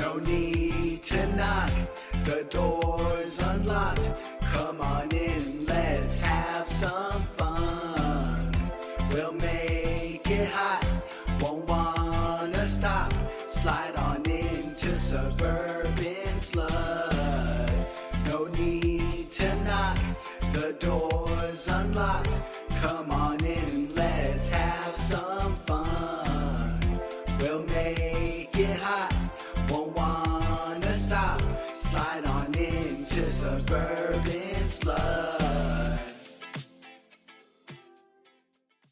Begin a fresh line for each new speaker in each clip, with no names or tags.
No need to knock, the door's unlocked. Come on in, let's have some fun. We'll make it hot, won't wanna stop. Slide on into Suburban Slut. No need to knock, the door's unlocked. Come on in, let's have some fun. We'll make it hot, won't wanna stop. Slide on into Suburban Slut.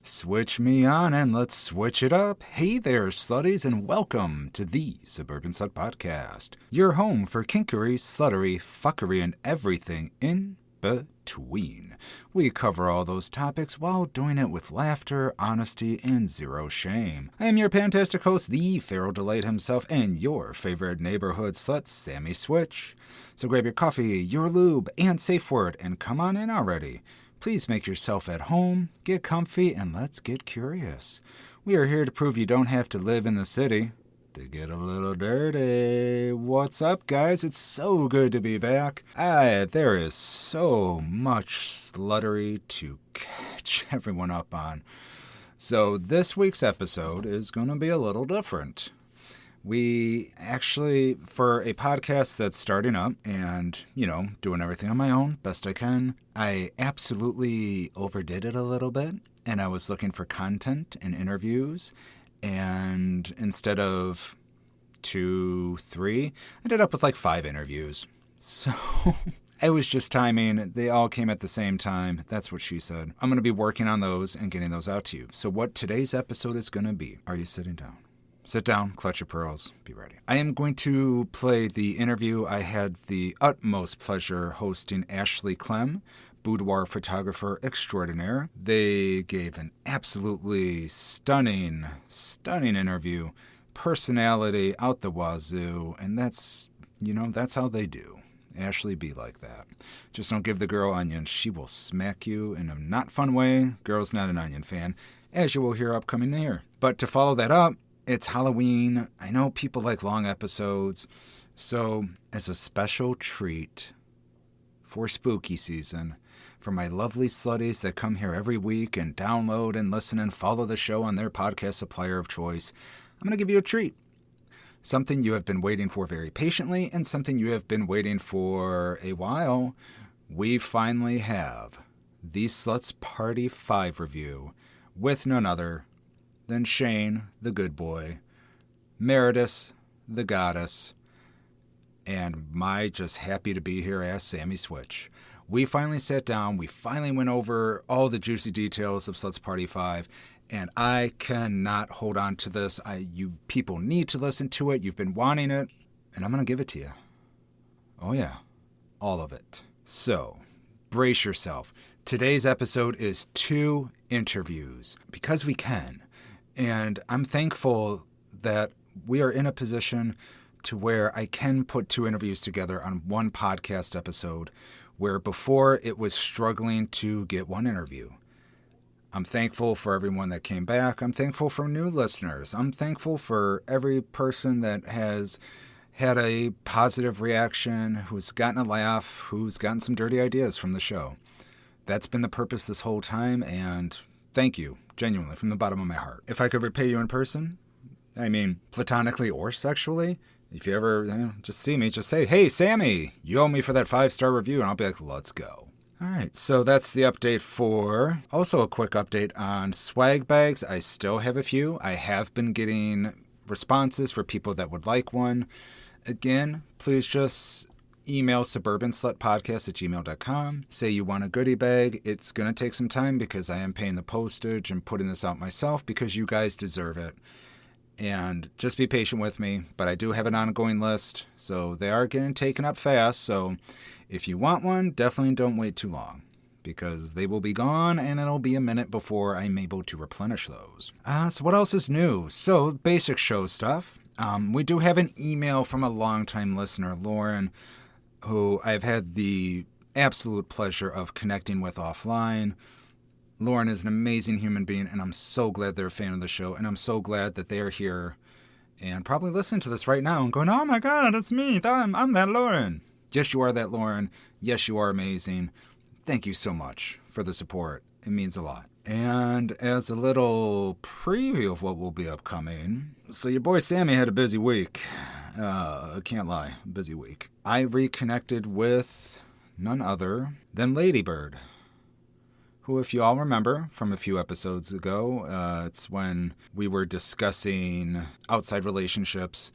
Switch me on and let's switch it up. Hey there, slutties, and welcome to the Suburban Slut Podcast, your home for kinkery, sluttery, fuckery, and everything in between. We cover all those topics while doing it with laughter, honesty, and zero shame. I am your fantastic host, the Feral Delight himself, and your favorite neighborhood slut, Sammie Switch. So grab your coffee, your lube, and safe word, and come on in already. Please make yourself at home, get comfy, and let's get curious. We are here to prove you don't have to live in the city to get a little dirty. What's up, guys? It's so good to be back. There is so much sluttery to catch everyone up on. So this week's episode is going to be a little different. We actually, for a podcast that's starting up and, doing everything on my own, best I can, I absolutely overdid it a little bit. And I was looking for content and interviews. And instead of 2, 3, I ended up with like 5 interviews. So it was just timing. They all came at the same time. That's what she said. I'm going to be working on those and getting those out to you. So what today's episode is going to be, are you sitting down? Sit down, clutch your pearls, be ready. I am going to play the interview. I had the utmost pleasure hosting Ashley Klemm, Boudoir photographer extraordinaire. They gave an absolutely stunning interview. Personality out the wazoo, and that's how they do. Ashley be like that. Just don't give the girl onions. She will smack you in a not fun way. Girl's not an onion fan, as you will hear upcoming here. But to follow that up, it's Halloween. I know people like long episodes. So as a special treat for spooky season, for my lovely slutties that come here every week and download and listen and follow the show on their podcast supplier of choice, I'm going to give you a treat. Something you have been waiting for very patiently and something you have been waiting for a while. We finally have the Sluts Party 5 review with none other than Shane, the good boy, Meredith, the goddess, and my just happy to be here as Sammie Switch. We finally sat down. We finally went over all the juicy details of Sluts Party 5, and I cannot hold on to this. You people need to listen to it. You've been wanting it, and I'm going to give it to you. Oh, yeah, all of it. So, brace yourself. Today's episode is 2 interviews, because we can. And I'm thankful that we are in a position to where I can put 2 interviews together on one podcast episode, where before it was struggling to get one interview. I'm thankful for everyone that came back. I'm thankful for new listeners. I'm thankful for every person that has had a positive reaction, who's gotten a laugh, who's gotten some dirty ideas from the show. That's been the purpose this whole time, and thank you, genuinely, from the bottom of my heart. If I could repay you in person, I mean, platonically or sexually, if you ever just see me, just say, hey, Sammie, you owe me for that 5-star review, and I'll be like, let's go. All right, so that's the update for... Also a quick update on swag bags. I still have a few. I have been getting responses for people that would like one. Again, please just email suburbanslutpodcast@gmail.com. Say you want a goodie bag. It's going to take some time because I am paying the postage and putting this out myself because you guys deserve it. And just be patient with me, but I do have an ongoing list, so they are getting taken up fast. So if you want one, definitely don't wait too long because they will be gone and it'll be a minute before I'm able to replenish those. So what else is new? So basic show stuff. We do have an email from a longtime listener, Lauren, who I've had the absolute pleasure of connecting with offline. Lauren is an amazing human being, and I'm so glad they're a fan of the show, and I'm so glad that they are here and probably listening to this right now and going, oh my God, it's me. I'm that Lauren. Yes, you are that Lauren. Yes, you are amazing. Thank you so much for the support. It means a lot. And as a little preview of what will be upcoming, so your boy Sammie had a busy week. I can't lie, busy week. I reconnected with none other than Ladybird, who, if you all remember from a few episodes ago, it's when we were discussing outside relationships,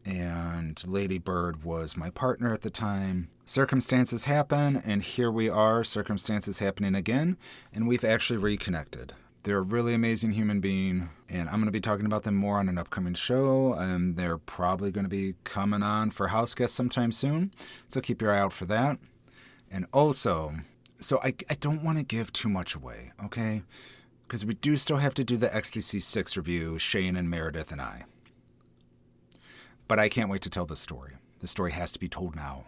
and Ladybird was my partner at the time. Circumstances happen, and here we are, circumstances happening again, and we've actually reconnected. They're a really amazing human being, and I'm going to be talking about them more on an upcoming show, and they're probably going to be coming on for house guests sometime soon, so keep your eye out for that. And also, so I don't want to give too much away, okay? Because we do still have to do the Xstacy 6 review, Shane and Meredith and I. But I can't wait to tell the story. The story has to be told now.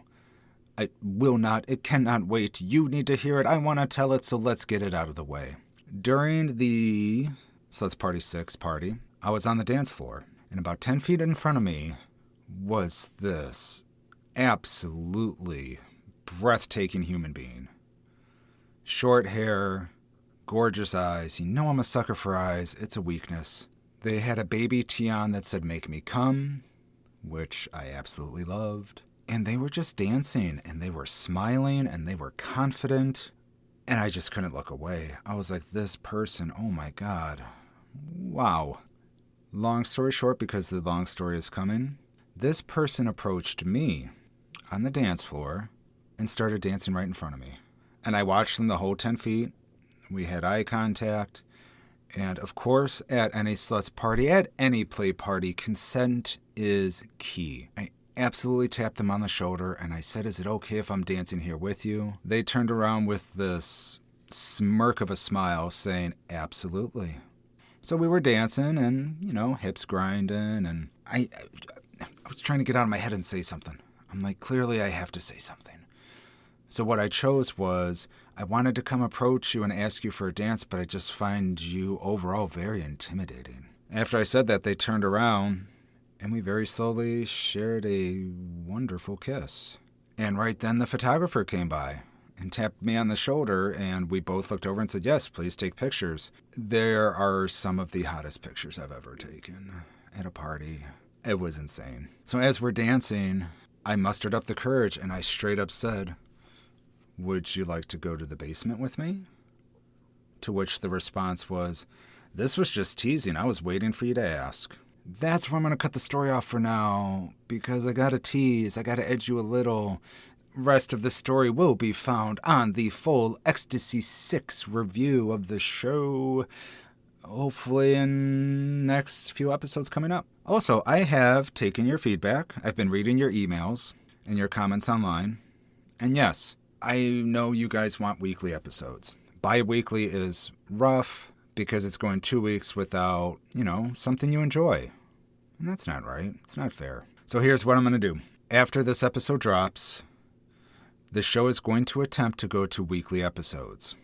It cannot wait. You need to hear it. I want to tell it, so let's get it out of the way. During the Sluts Party 6 party, I was on the dance floor, and about 10 feet in front of me was this absolutely breathtaking human being. Short hair, gorgeous eyes. You know I'm a sucker for eyes. It's a weakness. They had a baby tee on that said, "Make me come," which I absolutely loved. And they were just dancing, and they were smiling, and they were confident. And I just couldn't look away. I was like, this person, oh my God. Wow. Long story short, because the long story is coming, this person approached me on the dance floor and started dancing right in front of me. And I watched them the whole 10 feet. We had eye contact. And of course, at any sluts party, at any play party, consent is key. I absolutely tapped them on the shoulder and I said, "Is it okay if I'm dancing here with you?" They turned around with this smirk of a smile saying, "Absolutely." So we were dancing and, hips grinding, and I was trying to get out of my head and say something. I'm like, clearly I have to say something. So what I chose was, I wanted to come approach you and ask you for a dance, but I just find you overall very intimidating. After I said that, they turned around and we very slowly shared a wonderful kiss. And right then the photographer came by and tapped me on the shoulder, and we both looked over and said, "Yes, please take pictures." There are some of the hottest pictures I've ever taken at a party. It was insane. So as we're dancing, I mustered up the courage and I straight up said, "Would you like to go to the basement with me?" To which the response was, "This was just teasing. I was waiting for you to ask." That's where I'm going to cut the story off for now, because I got to tease, I got to edge you a little. Rest of the story will be found on the full Xstacy 6 review of the show, hopefully in next few episodes coming up. Also, I have taken your feedback. I've been reading your emails and your comments online. And yes, I know you guys want weekly episodes. Bi-weekly is rough because it's going 2 weeks without, something you enjoy. And that's not right. It's not fair. So here's what I'm going to do. After this episode drops, the show is going to attempt to go to weekly episodes.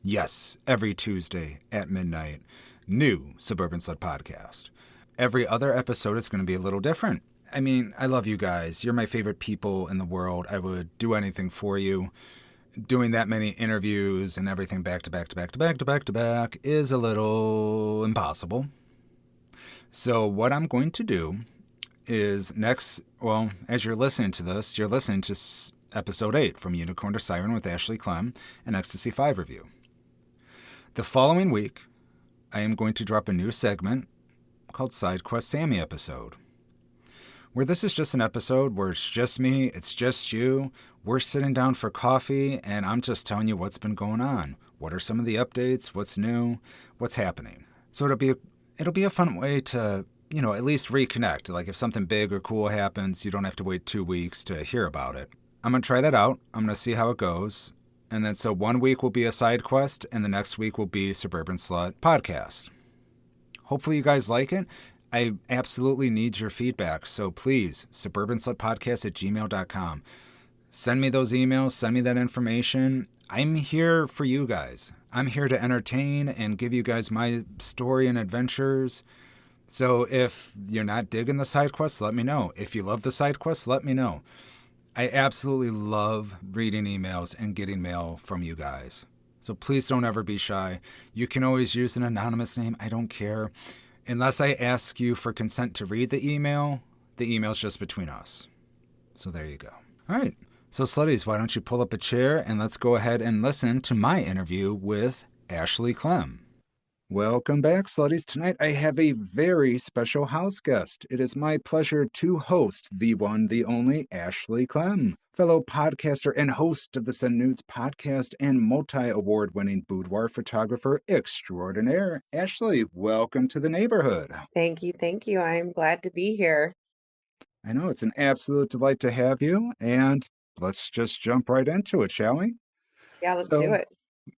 Yes, every Tuesday at midnight, new Suburban Slut podcast. Every other episode is going to be a little different. I mean, I love you guys. You're my favorite people in the world. I would do anything for you. Doing that many interviews and everything back to back is a little impossible. So what I'm going to do is as you're listening to this, you're listening to episode 8 from Unicorn to Siren with Ashley Klemm, an Xstacy 5 review. The following week, I am going to drop a new segment called Side Quest Sammie Episode, where this is just an episode where it's just me, it's just you, we're sitting down for coffee, and I'm just telling you what's been going on. What are some of the updates? What's new? What's happening? So it'll be a fun way to, at least reconnect. Like if something big or cool happens, you don't have to wait 2 weeks to hear about it. I'm going to try that out. I'm going to see how it goes. And then so 1 week will be a side quest, and the next week will be Suburban Slut podcast. Hopefully you guys like it. I absolutely need your feedback. So please, suburbanslutpodcast@gmail.com. Send me those emails. Send me that information. I'm here for you guys. I'm here to entertain and give you guys my story and adventures. So if you're not digging the side quests, let me know. If you love the side quests, let me know. I absolutely love reading emails and getting mail from you guys. So please don't ever be shy. You can always use an anonymous name. I don't care. Unless I ask you for consent to read the email's just between us. So there you go. All right. So slutties, why don't you pull up a chair and let's go ahead and listen to my interview with Ashley Klemm. Welcome back, slutties. Tonight I have a very special house guest. It is my pleasure to host the one, the only Ashley Klemm, fellow podcaster and host of the Send Nudes podcast and multi-award-winning boudoir photographer extraordinaire. Ashley, welcome to the neighborhood.
Thank you. Thank you. I'm glad to be here.
I know it's an absolute delight to have you, and let's just jump right into it, shall we?
Yeah, let's do it.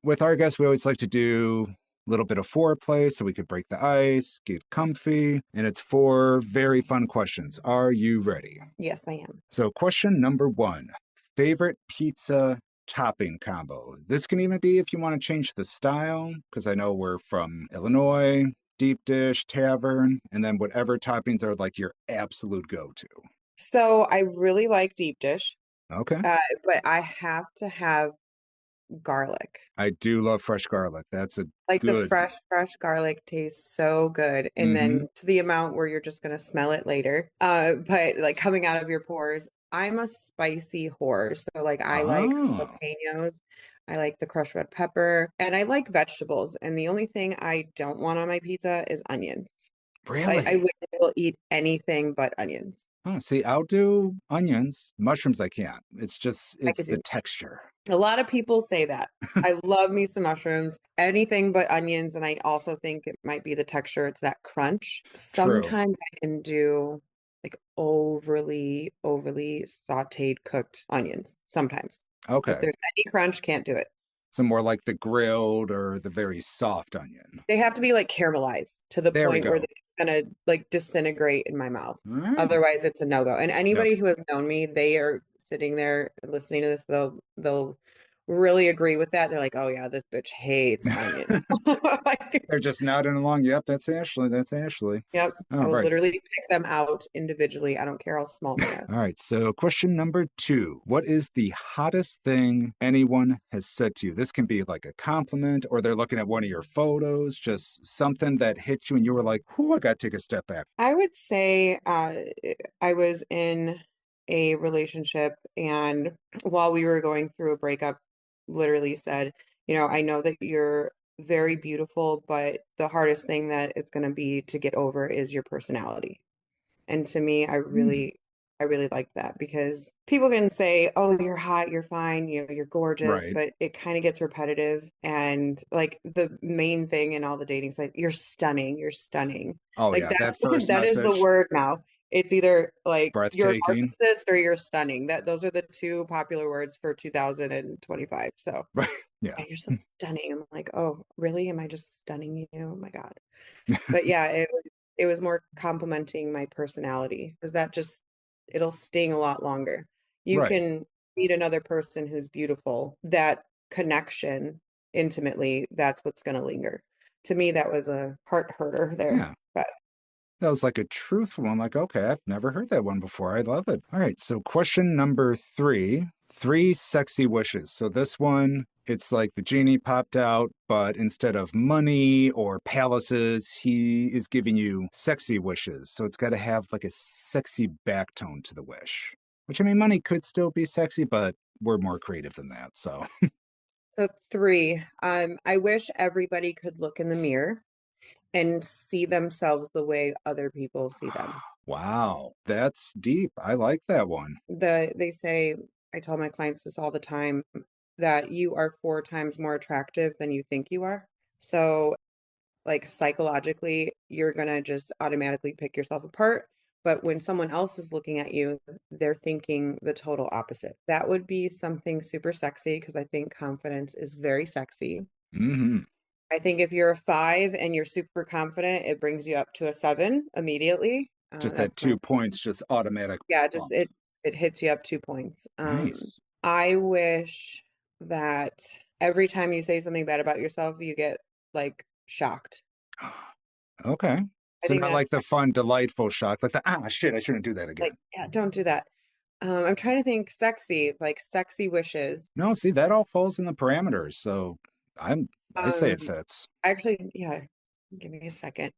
With our guests, we always like to do a little bit of foreplay so we could break the ice, get comfy, and it's 4 very fun questions. Are you ready?
Yes, I am.
So question number 1, favorite pizza topping combo. This can even be if you want to change the style, because I know we're from Illinois, deep dish, tavern, and then whatever toppings are like your absolute go-to.
So I really like deep dish,
Okay.
but I have to have garlic.
I do love fresh garlic. That's a
Like the
good...
fresh garlic tastes so good. And then to the amount where you're just gonna smell it later. But like coming out of your pores, I'm a spicy whore. So like I like jalapenos, I like the crushed red pepper, and I like vegetables. And the only thing I don't want on my pizza is onions.
Really?
I will eat anything but onions.
Oh, see, I'll do onions. Mushrooms I can't. It's
could
the
do
texture.
A lot of people say that. I love me some mushrooms, anything but onions, and I also think it might be the texture. It's that crunch.
True.
Sometimes I can do like overly sautéed cooked onions. Sometimes.
Okay.
If there's any crunch, can't do it.
So more like the grilled or the very soft onion.
They have to be like caramelized to the
There we
point where
go.
they're gonna like disintegrate in my mouth.
All right.
Otherwise, it's a no-go. And anybody who has known me, they are sitting there listening to this, they'll really agree with that. They're like, oh yeah, this bitch hates onions.
They're just nodding along. Yep, that's Ashley. That's Ashley.
Yep.
All
I will
right.
literally pick them out individually. I don't care how small they are.
All right. So question number 2. What is the hottest thing anyone has said to you? This can be like a compliment, or they're looking at one of your photos, just something that hit you and you were like, whoo, I got to take a step back.
I would say I was in a relationship, and while we were going through a breakup, literally said, I know that you're very beautiful, but the hardest thing that it's going to be to get over is your personality. And to me, I really like that, because people can say, oh, you're hot, you're fine, you're gorgeous,
Right.
but it kind of gets repetitive. And like the main thing in all the dating sites, you're stunning, you're stunning.
Oh,
Like
yeah.
that's
That first
that is the
message.
word now. It's either like you're a
Breathtaking.
narcissist or you're stunning. Those are the 2 popular words for 2025. So
Right. Yeah.
you're so stunning. I'm like, oh, really? Am I just stunning you? Oh my God. But yeah, it was more complimenting my personality, because it'll sting a lot longer. You
Right.
can meet another person who's beautiful. That connection intimately, that's what's going to linger. To me, that was a heart hurter there.
Yeah.
But
That was like a truthful one. Like, okay, I've never heard that one before. I love it. All right. So question number 3, 3 sexy wishes. So this one, it's like the genie popped out, but instead of money or palaces, he is giving you sexy wishes. So it's got to have like a sexy backtone to the wish, which, I mean, money could still be sexy, but we're more creative than that. So
3, I wish everybody could look in the mirror and see themselves the way other people see them.
Wow, that's deep. I like that one.
They say, I tell my clients this all the time, that you are 4 times more attractive than you think you are. So like psychologically, you're gonna just automatically pick yourself apart. But when someone else is looking at you, they're thinking the total opposite. That would be something super sexy, because I think confidence is very sexy. I think if you're a 5 and you're super confident, it brings you up to a 7 immediately.
Just that 2 points, just automatic.
Yeah, just it hits you up 2 points.
Nice.
I wish that every time you say something bad about yourself, you get like shocked.
Okay.
I
So
think
not
that's
like the fun, delightful shock, like the shit, I shouldn't do that
like,
again.
yeah, don't do that. I'm trying to think sexy, like sexy wishes.
No, see, that all falls in the parameters. So I say
Um,
it fits.
actually, yeah, give me a second.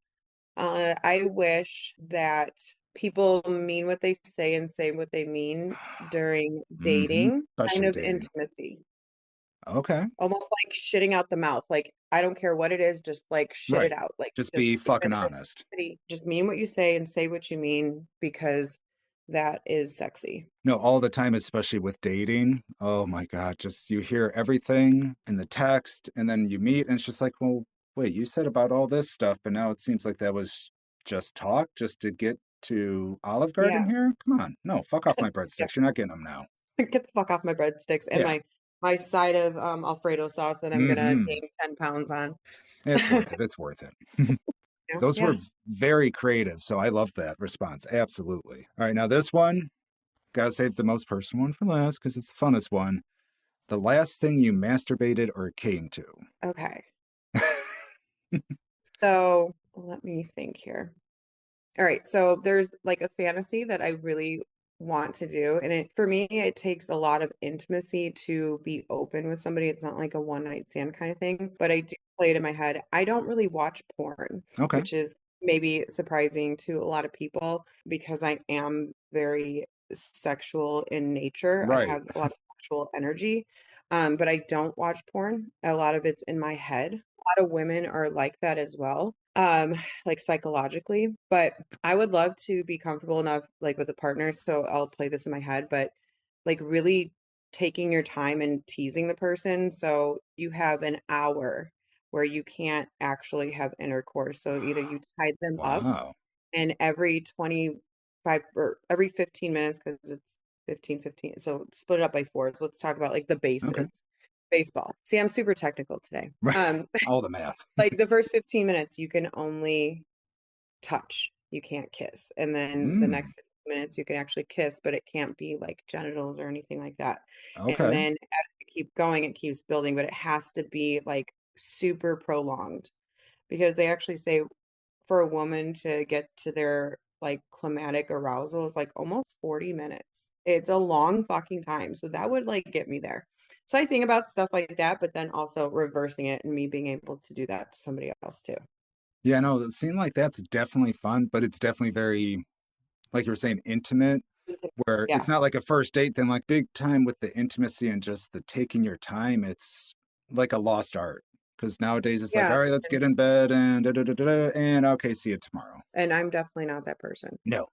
I wish that people mean what they say and say what they mean during
Mm-hmm.
dating, kind
Especially
of
dating.
intimacy.
Okay.
Almost like shitting out the mouth. Like, I don't care what it is, just like shit it
Right.
out. Like,
Just
just
be fucking
whenever
honest.
just mean what you say and say what you mean because that is sexy.
No, all the time, especially with dating. Oh my God. Just you hear everything in the text and then you meet and it's just like, well, wait, you said about all this stuff, but now it seems like that was just talk just to get to Olive Garden
Yeah.
here? Come on. No, fuck off my
Yeah.
breadsticks. You're not getting them now.
Get the fuck off my breadsticks and
Yeah.
my side of Alfredo sauce that I'm gonna
Mm-hmm.
gain 10 pounds on.
It's worth it. It's worth it. Those were
Yeah.
very creative. So I love that response. Absolutely. All right. Now, this one, gotta save the most personal one for last because it's the funnest one. The last thing you masturbated or came to.
Okay. So let me think here. All right, so there's like a fantasy that I really want to do, and for me, it takes a lot of intimacy to be open with somebody. It's not like a one night stand kind of thing, but I do play it in my head. I don't really watch porn,
Okay.
which is maybe surprising to a lot of people because I am very sexual in nature. I
Right.
have a lot of sexual energy, but I don't watch porn. A lot of it's in my head. A lot of women are like that as well, like psychologically, but I would love to be comfortable enough like with a partner, so I'll play this in my head, but like really taking your time and teasing the person so you have an hour where you can't actually have intercourse. So either you tie them up
Wow.
and every 25 or every 15 minutes because it's 15, 15. So split it up by four. So let's talk about like the
Okay.
bases. Baseball. See, I'm super technical today.
Right. All the math.
Like the first 15 minutes you can only touch. You can't kiss. And then the
Mm.
next 15 minutes you can actually kiss, but it can't be like genitals or anything like that. And
Okay.
then as you keep going, it keeps building, but it has to be like super prolonged because they actually say for a woman to get to their like climatic arousal is like almost 40 minutes. It's a long fucking time. So that would like get me there. So I think about stuff like that, but then also reversing it and me being able to do that to somebody else too.
Yeah, no, it seemed like that's definitely fun, but it's definitely very, like you were saying, intimate, where
Yeah.
it's not like a first date, then like big time with the intimacy and just the taking your time. It's like a lost art. Because nowadays it's like,
Yeah.
all right, let's get in bed and da da da da, da, and okay, see you tomorrow.
And I'm definitely not that person.
No,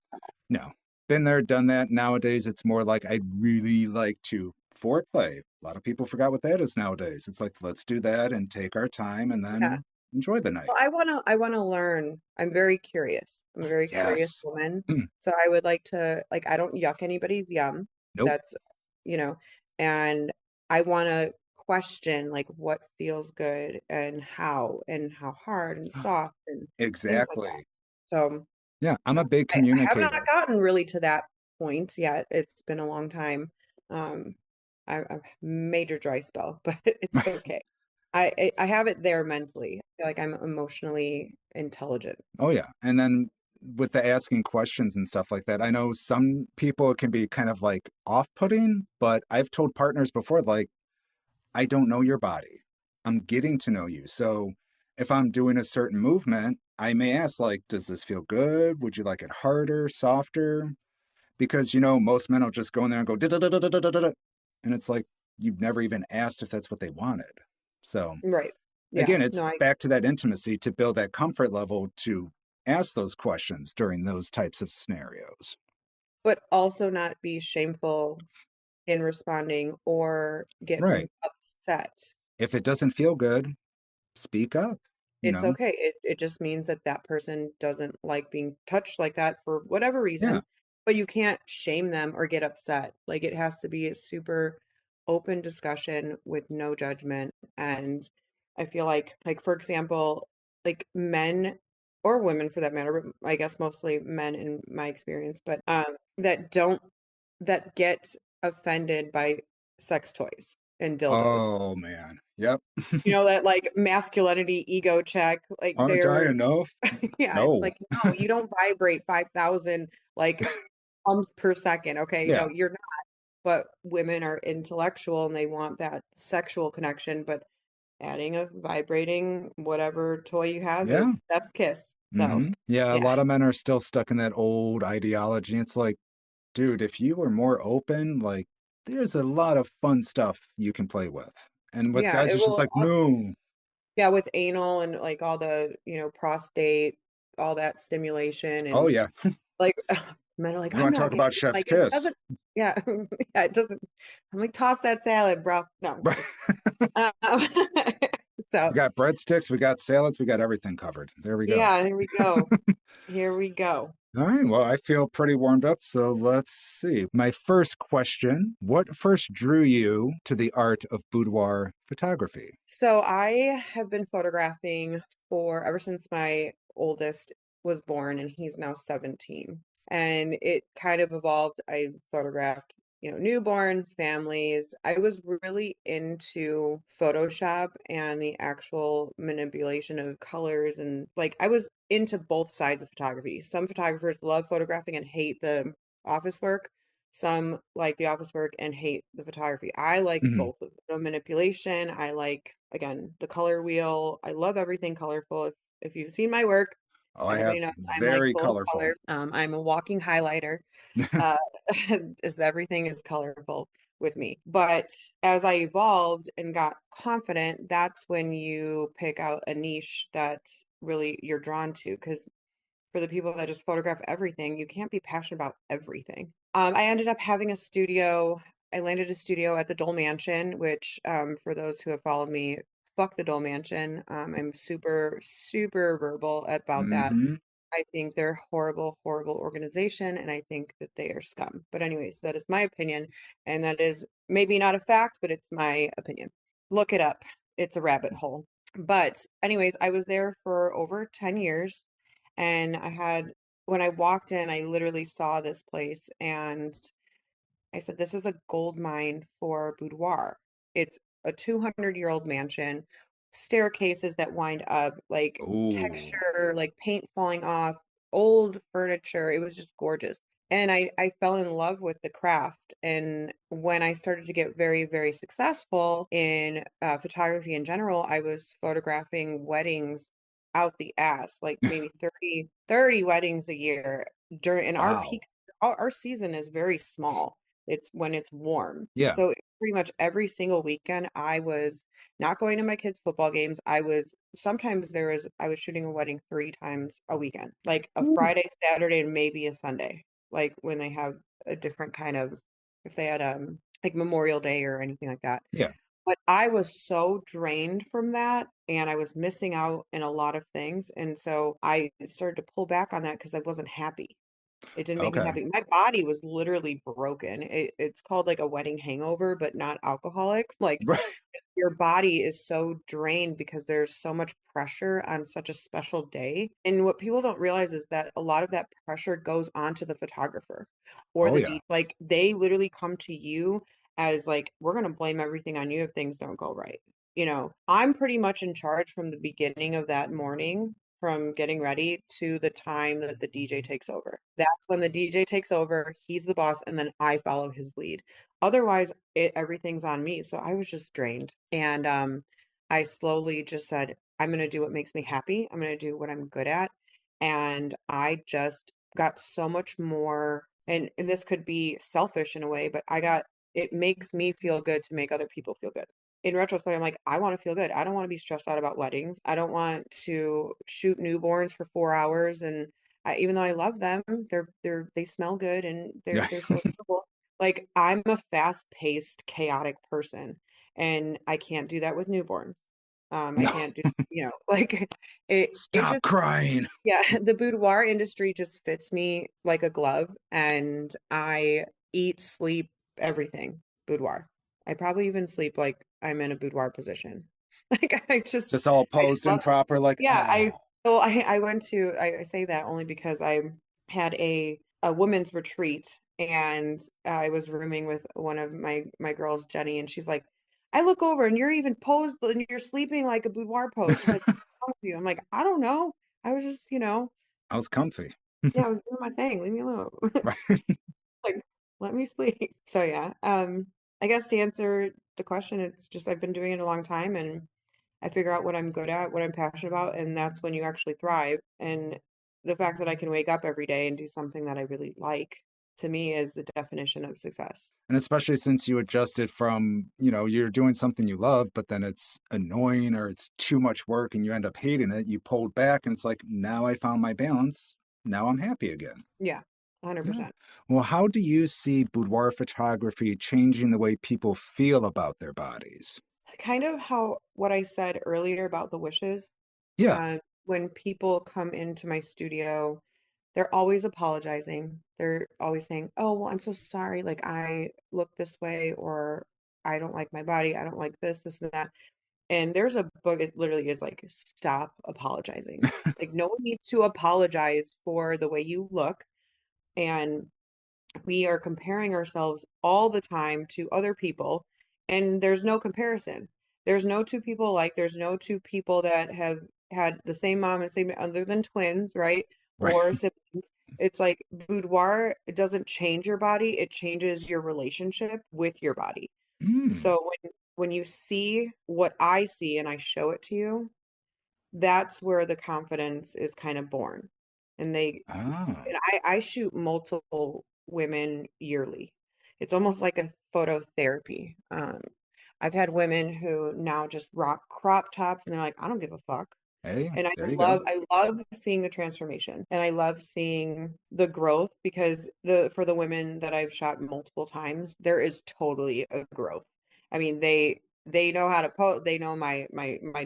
no. Been there, done that. Nowadays, it's more like I'd really like to foreplay. A lot of people forgot what that is nowadays. It's like, let's do that and take our time and
Yeah.
then enjoy the night.
Well, I wanna learn. I'm very curious. I'm a very curious
Yes.
woman.
Mm.
So I would like to like I don't yuck anybody's yum.
Nope.
That's you know, and I wanna question like what feels good and how hard and soft and things like that.
Exactly.
So
Yeah, I'm a big
I have not
communicator.
gotten really to that point yet. It's been a long time. Um, I've major dry spell, but it's okay. I have it there mentally. I feel like I'm emotionally intelligent.
Oh, yeah. And then with the asking questions and stuff like that, I know some people it can be kind of like off putting, but I've told partners before, like, I don't know your body. I'm getting to know you. So if I'm doing a certain movement, I may ask, like, does this feel good? Would you like it harder, softer? Because, most men will just go in there and go, da da da da da da da da. And it's like, you've never even asked if that's what they wanted. So
Right. Yeah.
again, it's
No, I
back to that intimacy to build that comfort level to ask those questions during those types of scenarios.
but also not be shameful in responding or get
Right.
upset.
If it doesn't feel good, speak up, you
It's
know?
okay. It just means that that person doesn't like being touched like that for whatever
Yeah.
reason, but you can't shame them or get upset. Like it has to be a super open discussion with no judgment. And I feel like for example, like men or women for that matter, but I guess mostly men in my experience, but that don't that get offended by sex toys and dildos.
Oh man. Yep.
You know, that like masculinity ego check, like
Aren't I
they're
enough?
yeah, it's
No.
like, no, you don't vibrate 5,000 like pumps per second. Okay. No,
Yeah.
you're not. But women are intellectual and they want that sexual connection. But adding a vibrating whatever toy you have
Yeah.
is Steph's kiss. So
Yeah, a
yeah.
lot of men are still stuck in that old ideology. It's like, dude, if you were more open, like, there's a lot of fun stuff you can play with. And with
Yeah.
guys,
It
it's just
will
like, no.
yeah, with anal and like all the, prostate, all that stimulation
Oh,
and
yeah.
like men are like,
You
I'm
want to
not
talk
getting
about
it.
chef's
Like it
kiss?
doesn't, yeah, yeah, it doesn't. I'm like, toss that salad, bro. No, I'm
Right.
kidding. Um, so
We got breadsticks, we got salads, we got everything covered. There we go.
yeah, here we go. Here we go.
All right. Well, I feel pretty warmed up. So let's see. My first question: what first drew you to the art of boudoir photography?
So I have been photographing for ever since my oldest was born, and he's now 17. And it kind of evolved. I photographed, newborns, families. I was really into Photoshop and the actual manipulation of colors. And like, I was into both sides of photography. Some photographers love photographing and hate the office work. Some like the office work and hate the photography. I like
Hmm.
both of the manipulation. I like, again, the color wheel. I love everything colorful. If you've seen my work,
Oh, I
everybody
have
knows I'm like
very
full of
colorful.
color. I'm a walking highlighter. Uh, just everything is colorful with me. But as I evolved and got confident, that's when you pick out a niche that really you're drawn to. Because for the people that just photograph everything, you can't be passionate about everything. I ended up having a studio. I landed a studio at the Dole Mansion, which, for those who have followed me, fuck the Dole Mansion. I'm super, super verbal about that.
Hmm.
I think they're a horrible, horrible organization, and I think that they are scum. But anyways, that is my opinion, and that is maybe not a fact, but it's my opinion. Look it up. It's a rabbit hole. But anyways, I was there for over 10 years, and when I walked in, I literally saw this place, and I said, this is a gold mine for boudoir. It's a 200-year-old mansion, staircases that wind up, like
Ooh.
texture, like paint falling off, old furniture. It was just gorgeous. And I fell in love with the craft. And when I started to get very, very successful in photography in general, I was photographing weddings out the ass, like maybe 30 weddings a year during, and our
Wow.
peak, our season is very small. It's when it's warm.
Yeah.
So pretty much every single weekend I was not going to my kids' football games. I was shooting a wedding 3 times a weekend, like a
Ooh.
Friday, Saturday, and maybe a Sunday. Like when they have a different kind of, if they had like Memorial Day or anything like that.
Yeah.
But I was so drained from that and I was missing out in a lot of things. And so I started to pull back on that because I wasn't happy. It didn't make me
Okay.
happy. My body was literally broken. It's called like a wedding hangover, but not alcoholic. Like
Right.
your body is so drained because there's so much pressure on such a special day. And what people don't realize is that a lot of that pressure goes onto the photographer or
Oh
the
yeah.
D. Like they literally come to you as like, we're going to blame everything on you if things don't go right. I'm pretty much in charge from the beginning of that morning, from getting ready to the time that the DJ takes over. That's when the DJ takes over. He's the boss, and then I follow his lead. Otherwise, everything's on me. So I was just drained. And I slowly just said, I'm going to do what makes me happy. I'm going to do what I'm good at. And I just got so much more, and this could be selfish in a way, but it makes me feel good to make other people feel good. In retrospect, I'm like, I want to feel good. I don't want to be stressed out about weddings. I don't want to shoot newborns for 4 hours. And even though I love them, they smell good and
Yeah.
they're so adorable. Like I'm a fast-paced, chaotic person, and I can't do that with newborns. I
No.
can't do, like it
Stop
just,
crying.
yeah, the boudoir industry just fits me like a glove, and I eat, sleep, everything boudoir. I probably even sleep like I'm in a boudoir position. Like
Just all
I just
posed
love
and proper, like,
yeah,
oh.
I went to I say that only because I had a women's retreat and I was rooming with one of my girls, Jenny, and she's like, I look over and you're even posed and you're sleeping like a boudoir pose. She's like, "What's wrong with you?" I'm like, I don't know. I was just,
I was comfy.
yeah, I was doing my thing. Leave me alone.
Right.
Like, let me sleep. So yeah, I guess to answer the question, it's just I've been doing it a long time and I figure out what I'm good at, what I'm passionate about, and that's when you actually thrive. And the fact that I can wake up every day and do something that I really like, to me, is the definition of success.
And especially since you adjusted from, you're doing something you love, but then it's annoying or it's too much work and you end up hating it, you pulled back and it's like, now I found my balance. Now I'm happy again.
Yeah,
Yeah.
100%.
Well, how do you see boudoir photography changing the way people feel about their bodies?
Kind of how what I said earlier about the wishes.
Yeah.
When people come into my studio, they're always apologizing. They're always saying, "Oh, well, I'm so sorry. Like, I look this way, or I don't like my body. I don't like this, and that." And there's a book, it literally is like, stop apologizing. Like, no one needs to apologize for the way you look. And we are comparing ourselves all the time to other people, and there's no comparison. There's no two people alike. There's no two people that have had the same mom and same other than twins, right?
Right.
Or siblings. It's like boudoir, it doesn't change your body, it changes your relationship with your body.
Mm.
So when you see what I see and I show it to you, that's where the confidence is kind of born. And they
Oh,
and I shoot multiple women yearly. It's almost like a photo therapy. I've had women who now just rock crop tops and they're like, I don't give a fuck.
hey,
And
there you go.
I love seeing the transformation and I love seeing the growth because for the women that I've shot multiple times, there is totally a growth. I mean, they know how to they know my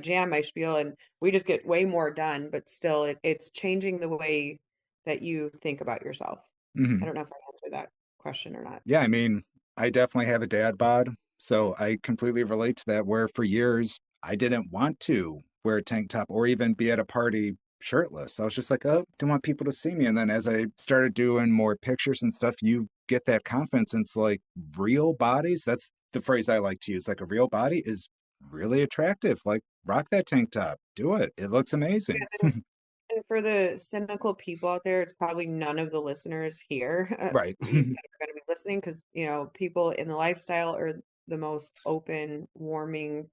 jam, my spiel, and we just get way more done, but still it's changing the way that you think about yourself. I
Mhm.
don't know if I answered that question or not.
Yeah, I mean, I definitely have a dad bod, so I completely relate to that. Where for years I didn't want to wear a tank top or even be at a party shirtless. I was just like, oh, don't want people to see me. And then as I started doing more pictures and stuff, you get that confidence. And it's like real bodies. That's the phrase I like to use. Like a real body is really attractive. Like rock that tank top. Do it. It looks amazing.
And for the cynical people out there, it's probably none of the listeners here
Right.
that are going to be listening because, people in the lifestyle are the most open, warming,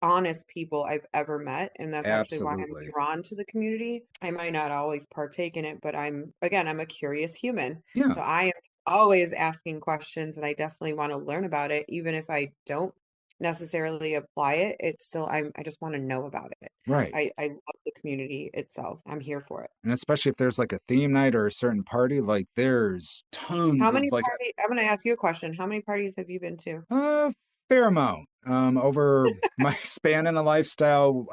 honest people I've ever met. And that's actually why I'm
Absolutely.
drawn to the community. I might not always partake in it, but I'm a curious human.
Yeah.
So I am always asking questions and I definitely want to learn about it. Even if I don't necessarily apply it, it's still, I just want to know about it.
Right.
I love the community itself. I'm here for it.
And especially if there's like a theme night or a certain party, like there's
How
tons of
many
like
party I'm gonna ask you a question. How many parties have you been to?
a fair amount over my span in the lifestyle.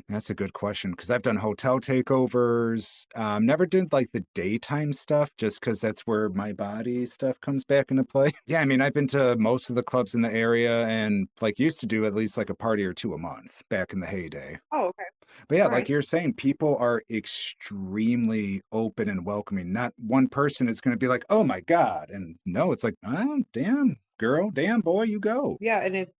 That's a good question because I've done hotel takeovers. Never did like the daytime stuff just because that's where my body stuff comes back into play. Yeah, I mean, I've been to most of the clubs in the area and like used to do at least like a party or two a month back in the heyday.
Oh, okay.
But yeah,
All
like
right.
you're saying, people are extremely open and welcoming. Not one person is going to be like, oh my God. And no, it's like, oh, damn, girl, damn, boy, you go.
Yeah, and it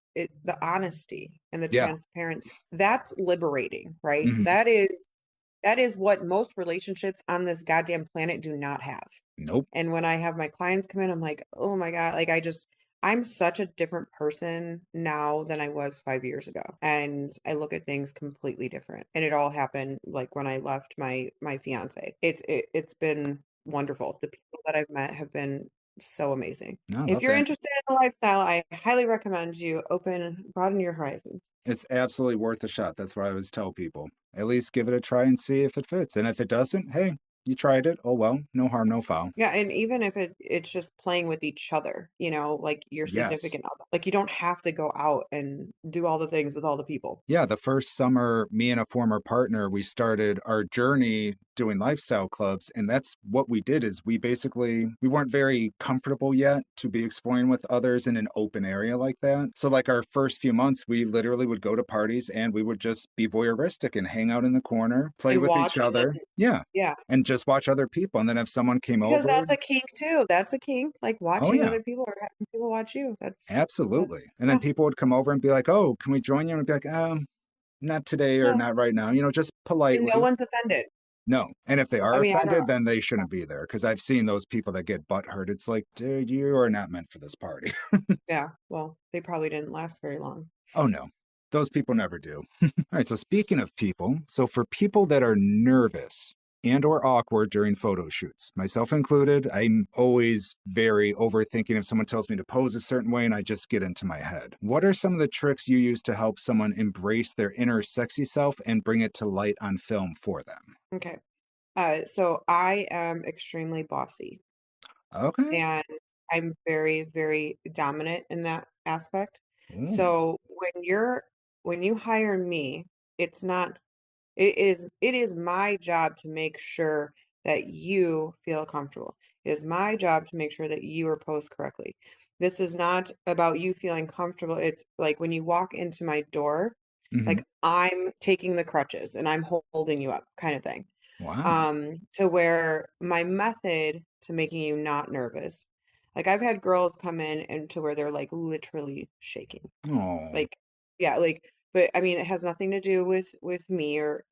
the honesty and the
Yeah.
transparent, that's liberating, right?
Hmm.
That is what most relationships on this goddamn planet do not have.
Nope.
And when I have my clients come in, I'm like, "Oh my God," like I'm such a different person now than I was 5 years ago. And I look at things completely different. And it all happened like when I left my fiance. It's been wonderful. The people that I've met have been so amazing.
No, I
If
love
you're
that.
interested in the lifestyle, I highly recommend you broaden your horizons.
It's absolutely worth a shot. That's what I always tell people. At least give it a try and see if it fits. And if it doesn't, hey, you tried it. Oh, well, no harm, no foul.
Yeah, and even if it's just playing with each other, like your
Yes.
significant other. Like you don't have to go out and do all the things with all the people.
Yeah, the first summer, me and a former partner, we started our journey doing lifestyle clubs. And that's what we did is we weren't very comfortable yet to be exploring with others in an open area like that. So like our first few months, we literally would go to parties and we would just be voyeuristic and hang out in the corner, play
And
with each
watch and
other.
then
Yeah.
yeah.
And just watch other people. And then if someone came
Because
over,
that's a kink too. That's a kink, like
oh
watching
yeah,
other people or having people watch you. That's
absolutely. And then
yeah,
people would come over and be like, "Oh, can we join you?" And I'd be like, not today or
no.
not right now, just
And no
politely.
one's offended.
No. And if they
So,
are
I mean, I don't
offended, then they shouldn't be there because I've seen those people that get butt hurt. It's like, dude, you are not meant for this party.
yeah, well, they probably didn't last very long.
Oh, no. Those people never do. All right. So speaking of people, so for people that are nervous and or awkward during photo shoots, myself included, I'm always very overthinking if someone tells me to pose a certain way and I just get into my head. What are some of the tricks you use to help someone embrace their inner sexy self and bring it to light on film for them?
Okay. So I am extremely bossy
Okay.
and I'm very, very dominant in that aspect.
Ooh.
So when you hire me, it's not it is my job to make sure that you feel comfortable. It is my job to make sure that you are posed correctly. This is not about you feeling comfortable. It's like when you walk into my door,
Hmm.
like I'm taking the crutches and I'm holding you up kind of thing.
Wow.
To where my method to making you not nervous, like I've had girls come in and to where they're like literally shaking.
Oh.
Like, yeah, like, but I mean, it has nothing to do with me or,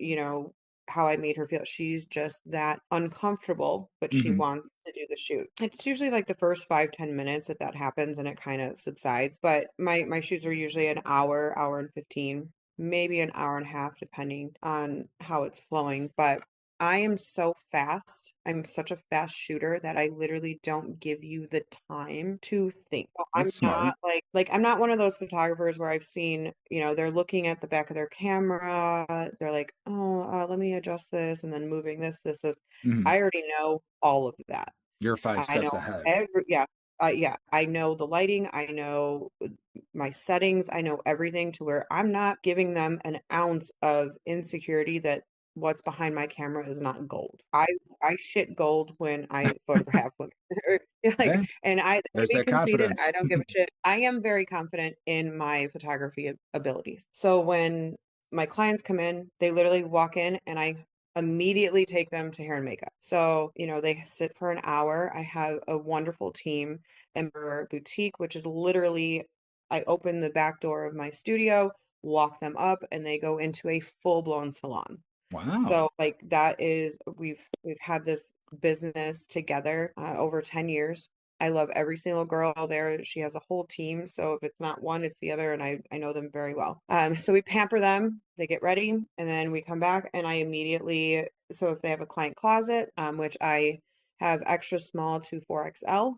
how I made her feel. She's just that uncomfortable, but she
Hmm.
wants to do the shoot. It's usually like the first 5, 10 minutes that happens and it kind of subsides. But my shoots are usually an hour, hour and 15, maybe an hour and a half, depending on how it's flowing. But I am so fast. I'm such a fast shooter that I literally don't give you the time to think. So I'm
That's smart.
not like I'm not one of those photographers where I've seen, they're looking at the back of their camera. They're like, "Oh, let me adjust this," and then moving this.
Hmm.
I already know all of that.
You're five
I
steps
know
ahead.
every yeah, I know the lighting, I know my settings, I know everything to where I'm not giving them an ounce of insecurity that what's behind my camera is not gold. I shit gold when I photograph women.
Hey,
And I may
there's
be
that
conceited, I
confidence.
don't give a shit. I am very confident in my photography abilities. So when my clients come in, they literally walk in and I immediately take them to hair and makeup. So, they sit for an hour. I have a wonderful team in our boutique, which is literally, I open the back door of my studio, walk them up, and they go into a full-blown salon.
Wow.
So, like, that is, we've had this business together over 10 years. I love every single girl there. She has a whole team. So if it's not one, it's the other, and I know them very well. So we pamper them, they get ready, and then we come back and I immediately, so if they have a client closet, which I have extra small to 4XL,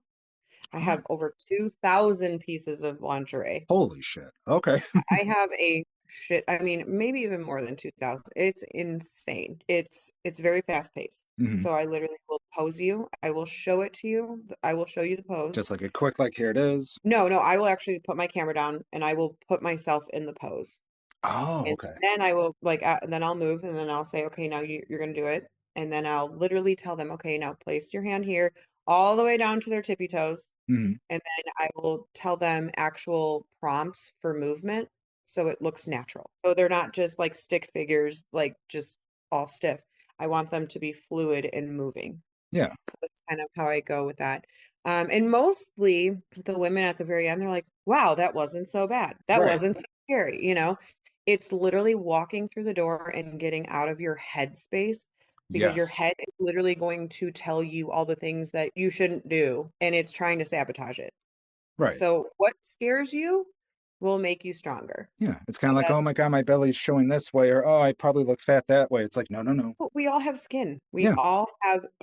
I
Oh,
have over 2,000 pieces of lingerie.
holy shit. Okay.
I have a shit, I mean, maybe even more than 2,000. It's insane. It's very fast paced.
Hmm.
So I literally will pose you. I will show it to you. I will show you the pose.
Just like a quick, like, here it is.
No, no, I will actually put my camera down and I will put myself in the pose.
Oh,
And
okay.
then I will like then I'll move and then I'll say, okay, now you're gonna do it. And then I'll literally tell them, okay, now place your hand here all the way down to their tippy toes.
Hmm.
And then I will tell them actual prompts for movement so it looks natural. So they're not just like stick figures, like just all stiff. I want them to be fluid and moving.
Yeah.
So that's kind of how I go with that. And mostly the women at the very end, they're like, wow, that wasn't so bad. That
Right.
wasn't so scary. It's literally walking through the door and getting out of your head space because your
Yes.
head is literally going to tell you all the things that you shouldn't do and it's trying to sabotage it.
Right.
So what scares you will make you stronger.
Yeah. It's kind
So
of like,
that
oh my God, my belly's showing this way, or oh, I probably look fat that way. It's like, no, no, no.
but we all have skin.
Yeah.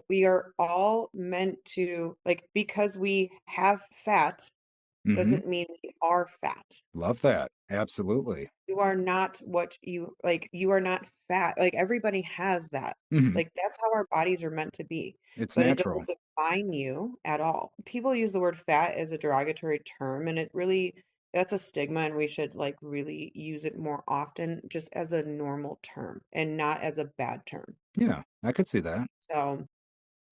We are all meant to like because we have fat
Hmm.
doesn't mean we are fat.
Love that. Absolutely.
You are not what you like, you are not fat. Like everybody has that.
Hmm.
Like that's how our bodies are meant to be,
It's
but it doesn't
natural.
define you at all. People use the word fat as a derogatory term, and it really that's a stigma, and we should like really use it more often just as a normal term and not as a bad term.
Yeah. I could see that.
So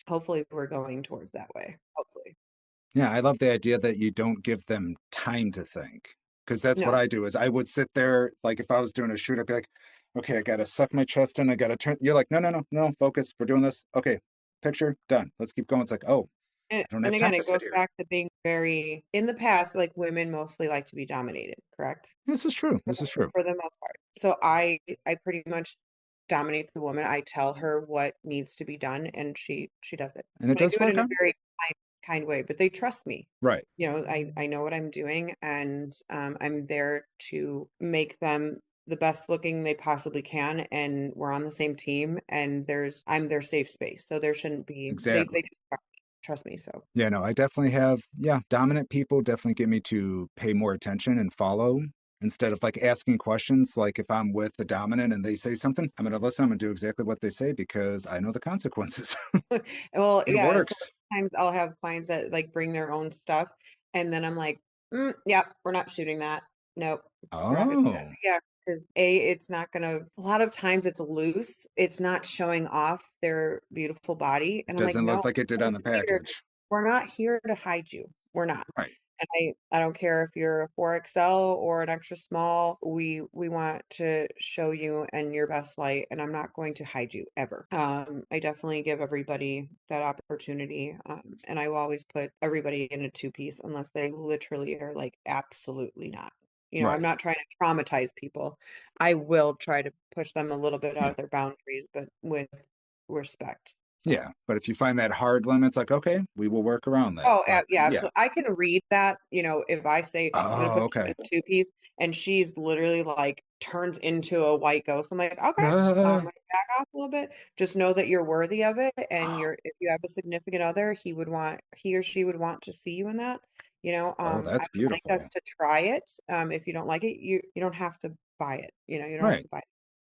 hopefully we're going towards that way. Hopefully.
Yeah, I love the idea that you don't give them time to think. Because that's what
No.
I do is I would sit there, like if I was doing a shoot, I'd be like, okay, I gotta suck my chest in, I gotta turn. You're like, no, no, no, no, focus. We're doing this. Okay. picture, done. Let's keep going. It's like, oh,
And,
I don't
and
have time
again,
to
it
sit
goes
here.
back to being very, in the past, like women mostly like to be dominated, correct?
This is true.
For
This is true.
for the most part. So I pretty much dominate the woman. I tell her what needs to be done and she does it.
And it
And I
does
do it
work
in a
out.
very kind way, but they trust me.
Right.
You know, I know what I'm doing and I'm there to make them the best looking they possibly can and we're on the same team and I'm their safe space. So there shouldn't be they
Exactly.
trust me. So
Yeah, no, I definitely have, yeah, dominant people definitely get me to pay more attention and follow instead of like asking questions. Like if I'm with the dominant and they say something, I'm going to listen, I'm going to do exactly what they say because I know the consequences.
well,
It
yeah, so
works.
sometimes I'll have clients that like bring their own stuff and then I'm like, yeah, we're not shooting that. Nope, we're not gonna do that.
Oh,
Yeah, because it's not gonna a lot of times it's loose. It's not showing off their beautiful body.
it
And I'm like,
doesn't
no,
look like it did on the package.
we're not here to hide you. We're not.
Right.
And I don't care if you're a 4XL or an extra small. We want to show you in your best light, and I'm not going to hide you ever. I definitely give everybody that opportunity, and I will always put everybody in a two-piece unless they literally are like absolutely not. You know, I'm
Right.
not trying to traumatize people. I will try to push them a little bit out
Yeah.
of their boundaries, but with respect. So.
Yeah. But if you find that hard limit, it's like, okay, we will work around that.
Oh,
But
yeah,
yeah.
so I can read that, you know, if I say, "I'm gonna
Oh,
put you
okay.
in a two-piece," and she's literally, like, turns into a white ghost, I'm like, "Okay, I'm
Uh,
gonna back off a little bit. Just know that you're worthy of it, and
oh,
if you have a significant other, he or she would want to see you in that." You know,
oh,
I
that's
would like us
beautiful.
to try it. If you don't like it, you don't have to buy it, you know, you don't have
Right.
to buy it.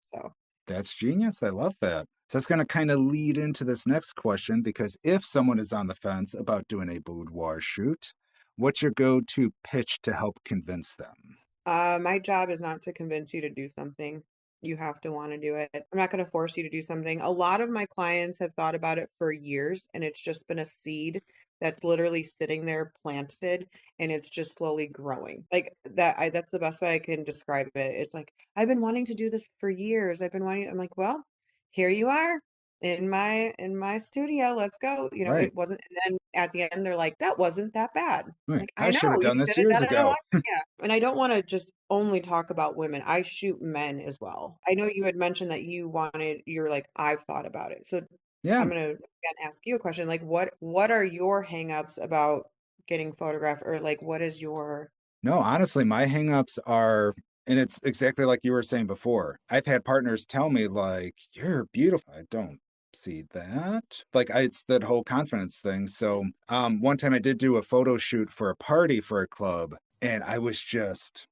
So
That's genius. I love that. So that's going to kind of lead into this next question because if someone is on the fence about doing a boudoir shoot, what's your go to pitch to help convince them?
My job is not to convince you to do something. You have to want to do it. I'm not going to force you to do something. A lot of my clients have thought about it for years, and it's just been a seed that's literally sitting there planted, and it's just slowly growing. Like that, that's the best way I can describe it. It's like, I've been wanting to do this for years. I've been wanting, I'm like, well, here you are in my studio. Let's go. You know,
Right,
it wasn't, and then at the end, they're like, that wasn't that bad.
right.
Like,
I
I
should have
know you
done this
did it
years
da, da, da,
ago.
yeah, and I don't wanna just only talk about women, I shoot men as well. I know you had mentioned that you're like, "I've thought about it." So,
Yeah.
I'm gonna again ask you a question, like, what are your hangups about getting photographed or, like, what is your
No, honestly, my hangups are, and it's exactly like you were saying before. I've had partners tell me, like, you're beautiful. I don't see that. Like, it's that whole confidence thing. So, one time I did do a photo shoot for a party for a club, and I was just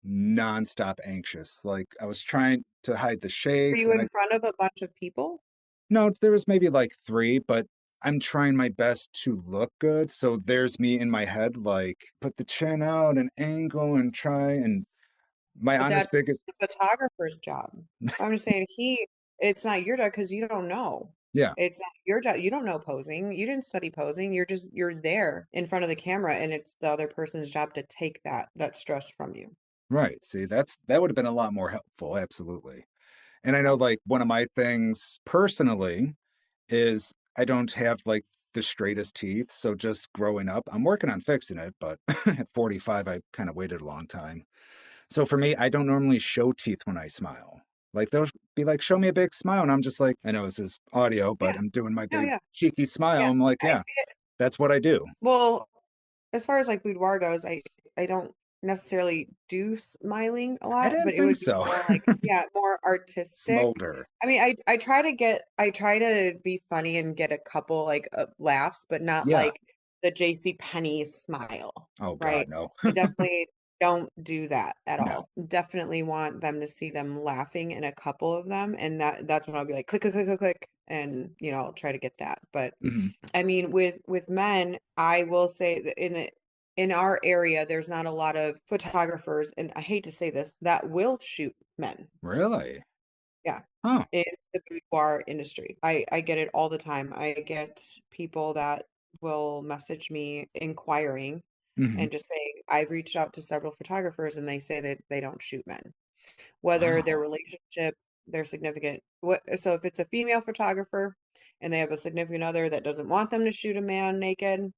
nonstop anxious. Like, I was trying to hide the
were
shakes,
you
and
in front of a bunch of people?
no, there was maybe like three, but I'm trying my best to look good. So there's me in my head, like, put the chin out and angle and try. And my
But
honest
that's
biggest,
the photographer's job. I'm just saying it's not your job because you don't know.
yeah,
It's not your job. You don't know posing. You didn't study posing. You're there in front of the camera and it's the other person's job to take that stress from you.
right. See, that would have been a lot more helpful. Absolutely. And I know, like, one of my things personally is I don't have like the straightest teeth. So just growing up, I'm working on fixing it. But at 45, I kind of waited a long time. So for me, I don't normally show teeth when I smile. Like they'll be like, show me a big smile. And I'm just like, I know this is audio, but
Yeah.
I'm doing my
No,
big
yeah.
cheeky smile.
Yeah.
I'm like,
I
yeah,
see it.
that's what I do.
Well, as far as like boudoir goes, I don't necessarily do smiling a
I
lot,
didn't
but it
think
would be
so.
more like, yeah, more artistic.
Smolder.
I mean, I try to be funny and get a couple like laughs, but not
Yeah.
like the JC Penney smile,
Oh
right?
God, no.
I definitely don't do that at
No.
all. Definitely want them to see them laughing in a couple of them, and that's when I'll be like click click click click click, and you know I'll try to get that. But
Hmm.
I mean, with men, I will say that in our area, there's not a lot of photographers, and I hate to say this, that will shoot men.
Really?
Yeah,
Huh.
in the boudoir industry. I get it all the time. I get people that will message me inquiring
Hmm.
and just say, I've reached out to several photographers and they say that they don't shoot men. Whether their
Wow.
relationship, their significant So if it's a female photographer and they have a significant other that doesn't want them to shoot a man naked,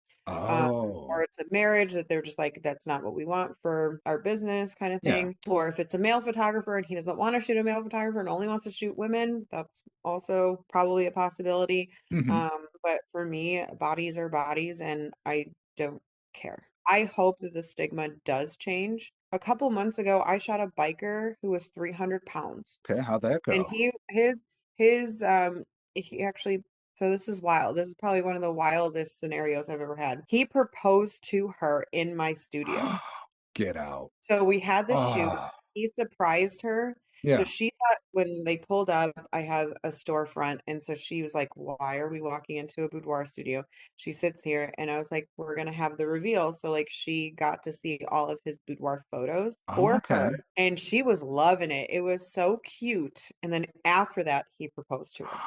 um,
Oh,
or it's a marriage that they're just like, that's not what we want for our business kind of
yeah.
thing. Or if it's a male photographer and he doesn't want to shoot a male photographer and only wants to shoot women, that's also probably a possibility.
Hmm.
But for me, bodies are bodies and I don't care. I hope that the stigma does change. A couple months ago, I shot a biker who was 300 pounds.
Okay, how'd that
And
go?
his he actually, so this is wild. This is probably one of the wildest scenarios I've ever had. He proposed to her in my studio.
Get out.
So we had the shoot.
Oh,
He surprised her. So
yeah.
she thought when they pulled up, I have a storefront. And so she was like, why are we walking into a boudoir studio? She sits here. And I was like, we're going to have the reveal. So, like, she got to see all of his boudoir photos
Oh,
for
okay.
her. And she was loving it. It was so cute. And then after that, he proposed to her.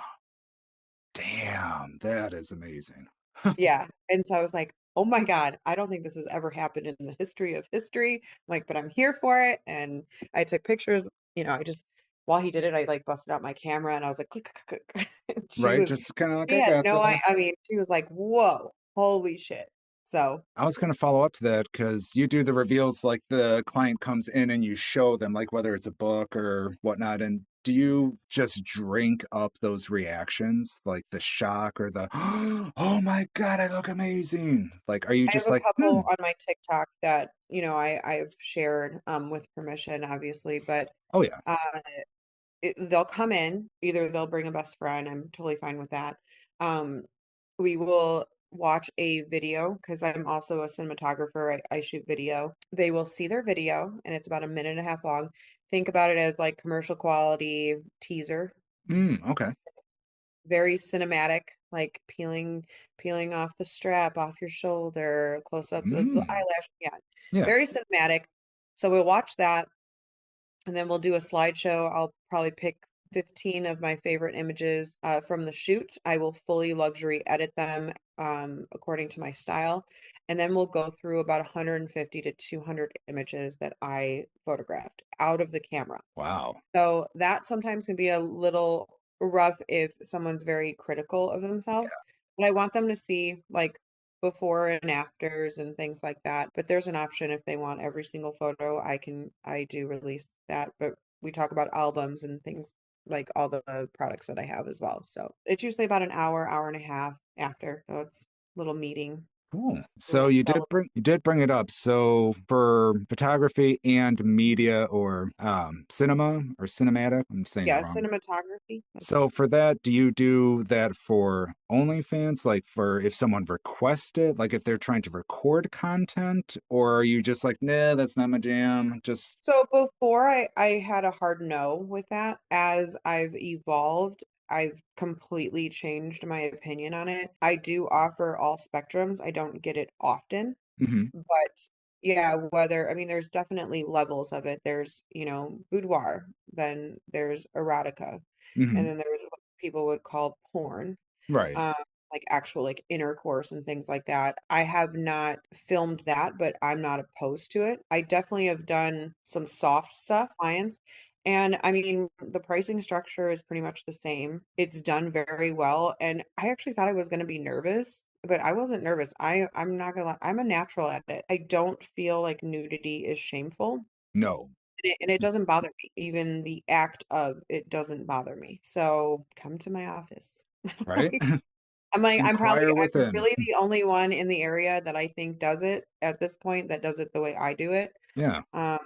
Damn, that is amazing.
Yeah, and so I was like, "Oh my god, I don't think this has ever happened in the history of history." Like, but I'm here for it, and I took pictures, I just while he did it, I, like, busted out my camera, and I was like, "Click, click, click." And
Right? Just kind of like,
she
I
had
got
no
this.
I mean, she was like, "Whoa, holy shit." So,
I was going to follow up to that because you do the reveals like the client comes in and you show them, like whether it's a book or whatnot. And do you just drink up those reactions, like the shock or the, oh my God, I look amazing? Like, are you
I have
just
a
like,
couple on my TikTok that, I've shared, with permission, obviously, but,
oh yeah.
uh they'll come in, either they'll bring a best friend, I'm totally fine with that. Um, we will watch a video because I'm also a cinematographer. I shoot video. They will see their video and it's about a minute and a half long. Think about it as like commercial quality teaser,
Okay.
very cinematic, like peeling off the strap off your shoulder, close up of the
Mm,
eyelash. Yeah,
yeah.
very cinematic. So we'll watch that and then we'll do a slideshow. I'll probably pick 15 of my favorite images from the shoot. I will fully luxury edit them according to my style. And then we'll go through about 150 to 200 images that I photographed out of the camera.
Wow.
So that sometimes can be a little rough if someone's very critical of themselves. But I want them to see like before and afters and things like that. But there's an option if they want every single photo, I do release that. But we talk about albums and things like all the products that I have as well. So it's usually about an hour, hour and a half after. So it's a little meeting,
Cool.
a
So
little celebrate.
you did bring it up. So for photography and media or cinema or cinematic, I'm saying it
Yeah,
wrong.
cinematography. That's
So for that, do you do that for OnlyFans? Like for if someone requested, like if they're trying to record content, or are you just like, nah, that's not my jam? Just
So before I had a hard no with that. As I've evolved, I've completely changed my opinion on it. I do offer all spectrums. I don't get it often,
hmm
but yeah, whether I mean there's definitely levels of it. There's, boudoir, then there's erotica, and
hmm
then there's what people would call porn,
right.
um, like actual like intercourse and things like that. I have not filmed that, but I'm not opposed to it. I definitely have done some soft stuff, clients. And I mean, the pricing structure is pretty much the same. It's done very well. And I actually thought I was going to be nervous, but I wasn't nervous. I'm not gonna lie, I'm a natural at it. I don't feel like nudity is shameful.
No,
And it doesn't bother me. Even the act of it doesn't bother me. So come to my office.
right?
Like,
Inquire
I'm
within.
really the only one in the area that I think does it at this point that does it the way I do it,
Yeah.
um,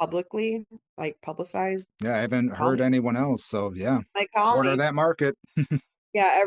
publicly, like, publicized.
Yeah. I haven't
Call
heard
me.
anyone else. So yeah,
Like, call
corner
me.
that market.
Yeah,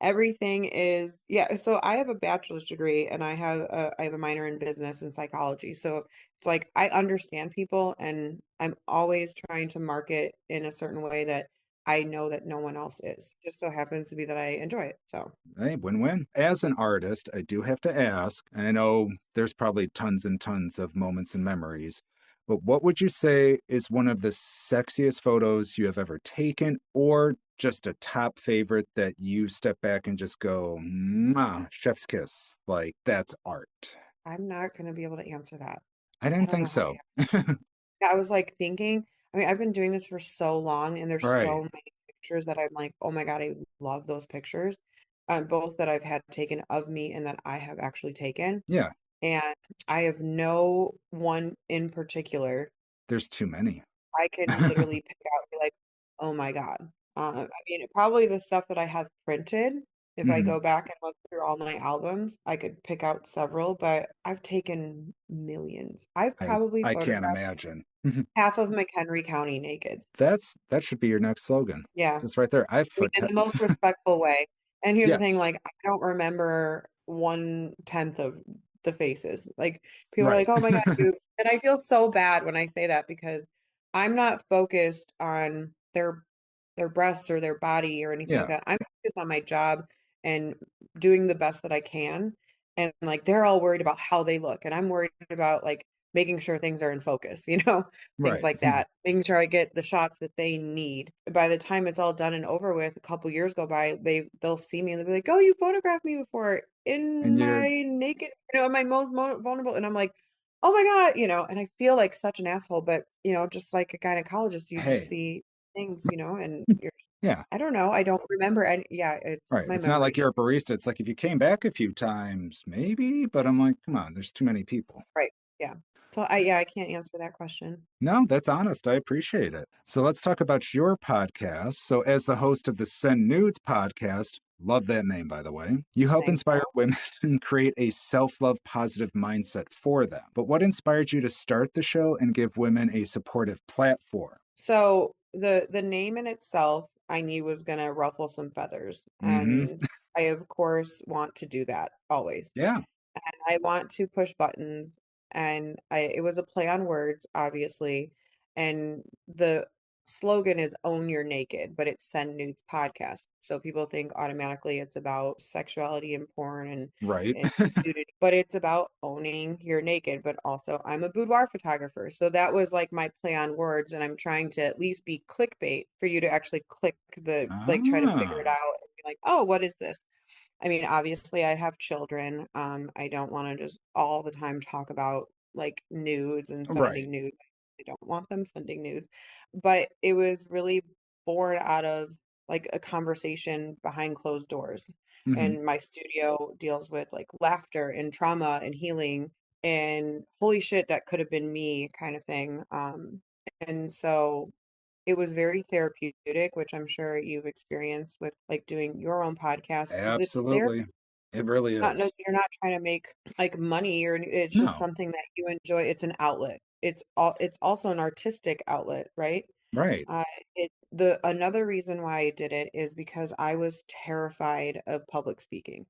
everything is yeah, so I have a bachelor's degree and I have a minor in business and psychology. So it's like I understand people and I'm always trying to market in a certain way that I know that no one else is. Just so happens to be that I enjoy it. So
Hey, win-win. As an artist, I do have to ask, and I know there's probably tons and tons of moments and memories, but what would you say is one of the sexiest photos you have ever taken, or just a top favorite that you step back and just go, chef's kiss, like that's art?
I'm not gonna be able to answer that.
I
I
didn't
don't
think
know how to
so.
Yeah, I was, like, thinking I mean, I've been doing this for so long, and there's so
Right.
many pictures that I'm like, oh my God, I love those pictures. Both that I've had taken of me and that I have actually taken.
Yeah.
And I have no one in particular
There's too many.
I could literally pick out and be like, oh my God. I mean, probably the stuff that I have printed, if I
Mhm.
go back and look through all my albums, I could pick out several, but I've taken millions. I've probably
I can't
photographed
imagine.
half of McHenry County naked.
That should be your next slogan.
Yeah.
Just right there. I've
I mean, in the most respectful way. And here's the thing,
yes.
like, I don't remember 1/10 of the faces. Like, people are
Right.
like, oh my God, you. And I feel so bad when I say that because I'm not focused on their breasts or their body or anything like
Yeah.
that. I'm focused on my job and doing the best that I can. And like, they're all worried about how they look. And I'm worried about like making sure things are in focus, things
Right.
like that, making sure I get the shots that they need. By the time it's all done and over with, a couple years go by, they'll see me and they'll be like, "Oh, you photographed me before
And
in
you're,
my naked, in my most vulnerable." And I'm like, "Oh my God," and I feel like such an asshole, but just like a gynecologist, you just
hey,
see things, and you're
yeah.
I don't know, I don't remember any yeah, it's
Right.
my
It's not like
memory.
you're a barista. It's like if you came back a few times, maybe, but I'm like, come on, there's too many people.
Right. Yeah. So I can't answer that question.
No, that's honest. I appreciate it. So let's talk about your podcast. So, as the host of the Send Nudes podcast, love that name, by the way, you help
Thank
inspire
you.
women and create a self love positive mindset for them. But what inspired you to start the show and give women a supportive platform?
So the name in itself, I knew was gonna ruffle some feathers,
Mm-hmm.
and I of course want to do that always.
Yeah.
And I want to push buttons, and it was a play on words, obviously, and the slogan is "Own Your Naked," but it's Send Nudes Podcast. So people think automatically it's about sexuality and porn
Right.
and nudity, but it's about owning your naked. But also, I'm a boudoir photographer, so that was like my play on words, and I'm trying to at least be clickbait for you to actually click the like try to figure it
Ah,
out and be like, oh, what is this? I mean, obviously, I have children. I don't want to just all the time talk about like nudes and
right.
sending nudes. I don't want them sending nudes. But it was really born out of like a conversation behind closed doors.
Mm-hmm.
And my studio deals with like laughter and trauma and healing and holy shit, that could have been me kind of thing. And so it was very therapeutic, which I'm sure you've experienced with like doing your own podcast because it's therapy.
Absolutely. It really
Not no,
is.
you're not trying to make like money or it's just
No.
something that you enjoy. It's an outlet. It's also an artistic outlet, right?
Right.
Uh, the another reason why I did it is because I was terrified of public speaking.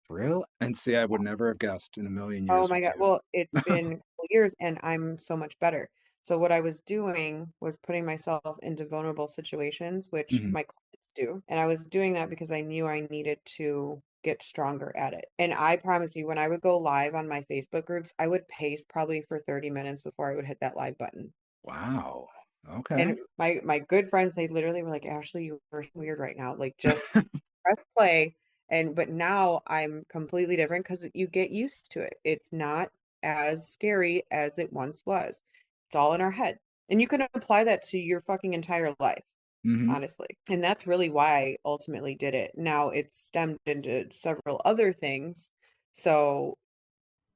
Real? And see, I would never have guessed in a million
Oh
years
my
with
God.
you.
Well, it's been a couple years and I'm so much better. So what I was doing was putting myself into vulnerable situations, which
Mhm.
my clients do. And I was doing that because I knew I needed to get stronger at it. And I promise you, when I would go live on my Facebook groups, I would pace probably for 30 minutes before I would hit that live button.
Wow. Okay.
And my good friends, they literally were like, Ashley, you're weird right now. Like just press play. But now I'm completely different because you get used to it. It's not as scary as it once was. It's all in our head. And you can apply that to your fucking entire life,
Mhm.
honestly. And that's really why I ultimately did it. Now it's stemmed into several other things. So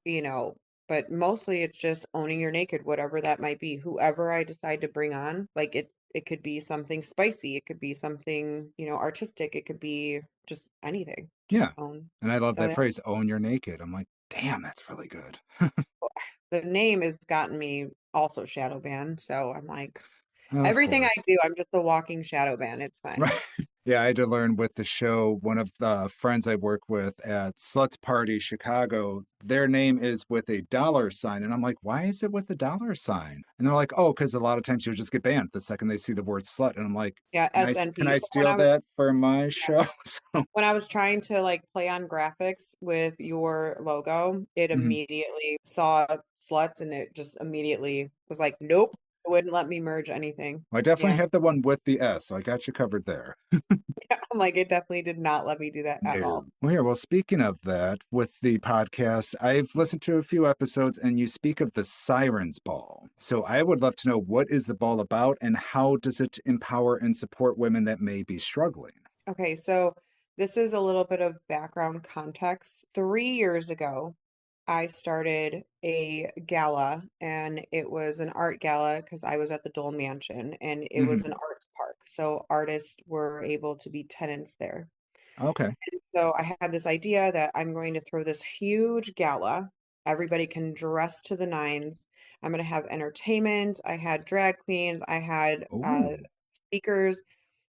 you know, but mostly it's just owning your naked, whatever that might be. Whoever I decide to bring on, like it could be something spicy, it could be something, artistic, it could be just anything. Just
Yeah.
own.
And I love
So
that
yeah,
phrase, own your naked. I'm like, damn, that's really good.
the name has gotten me also shadow banned. So I'm like,
Of
everything I
course.
do, I'm just a walking shadow ban. It's fine.
Right. Yeah, I had to learn with the show. One of the friends I work with at Sluts Party Chicago, their name is with a dollar sign. And I'm like, why is it with a dollar sign? And they're like, oh, because a lot of times you'll just get banned the second they see the word slut. And I'm like,
Yeah,
can
SNP.
I
So when
steal
I was
that for my
yeah,
show? So,
when I was trying to like play on graphics with your logo, it
mhm.
immediately saw sluts and it just immediately was like, nope, wouldn't let me merge anything.
I definitely
Yeah.
have the one with the S, so I got you covered there.
I'm like, it definitely did not let me do that at
No.
all.
Well, here, well, speaking of that, with the podcast, I've listened to a few episodes and you speak of the Sirens Ball. So I would love to know, what is the ball about and how does it empower and support women that may be struggling?
Okay, so this is a little bit of background context. 3 years ago, I started a gala, and it was an art gala because I was at the Dole Mansion, and it was an
Hmm.
arts park. So artists were able to be tenants there.
Okay.
And so I had this idea that I'm going to throw this huge gala. Everybody can dress to the nines. I'm going to have entertainment. I had drag queens. I had
Oh.
speakers.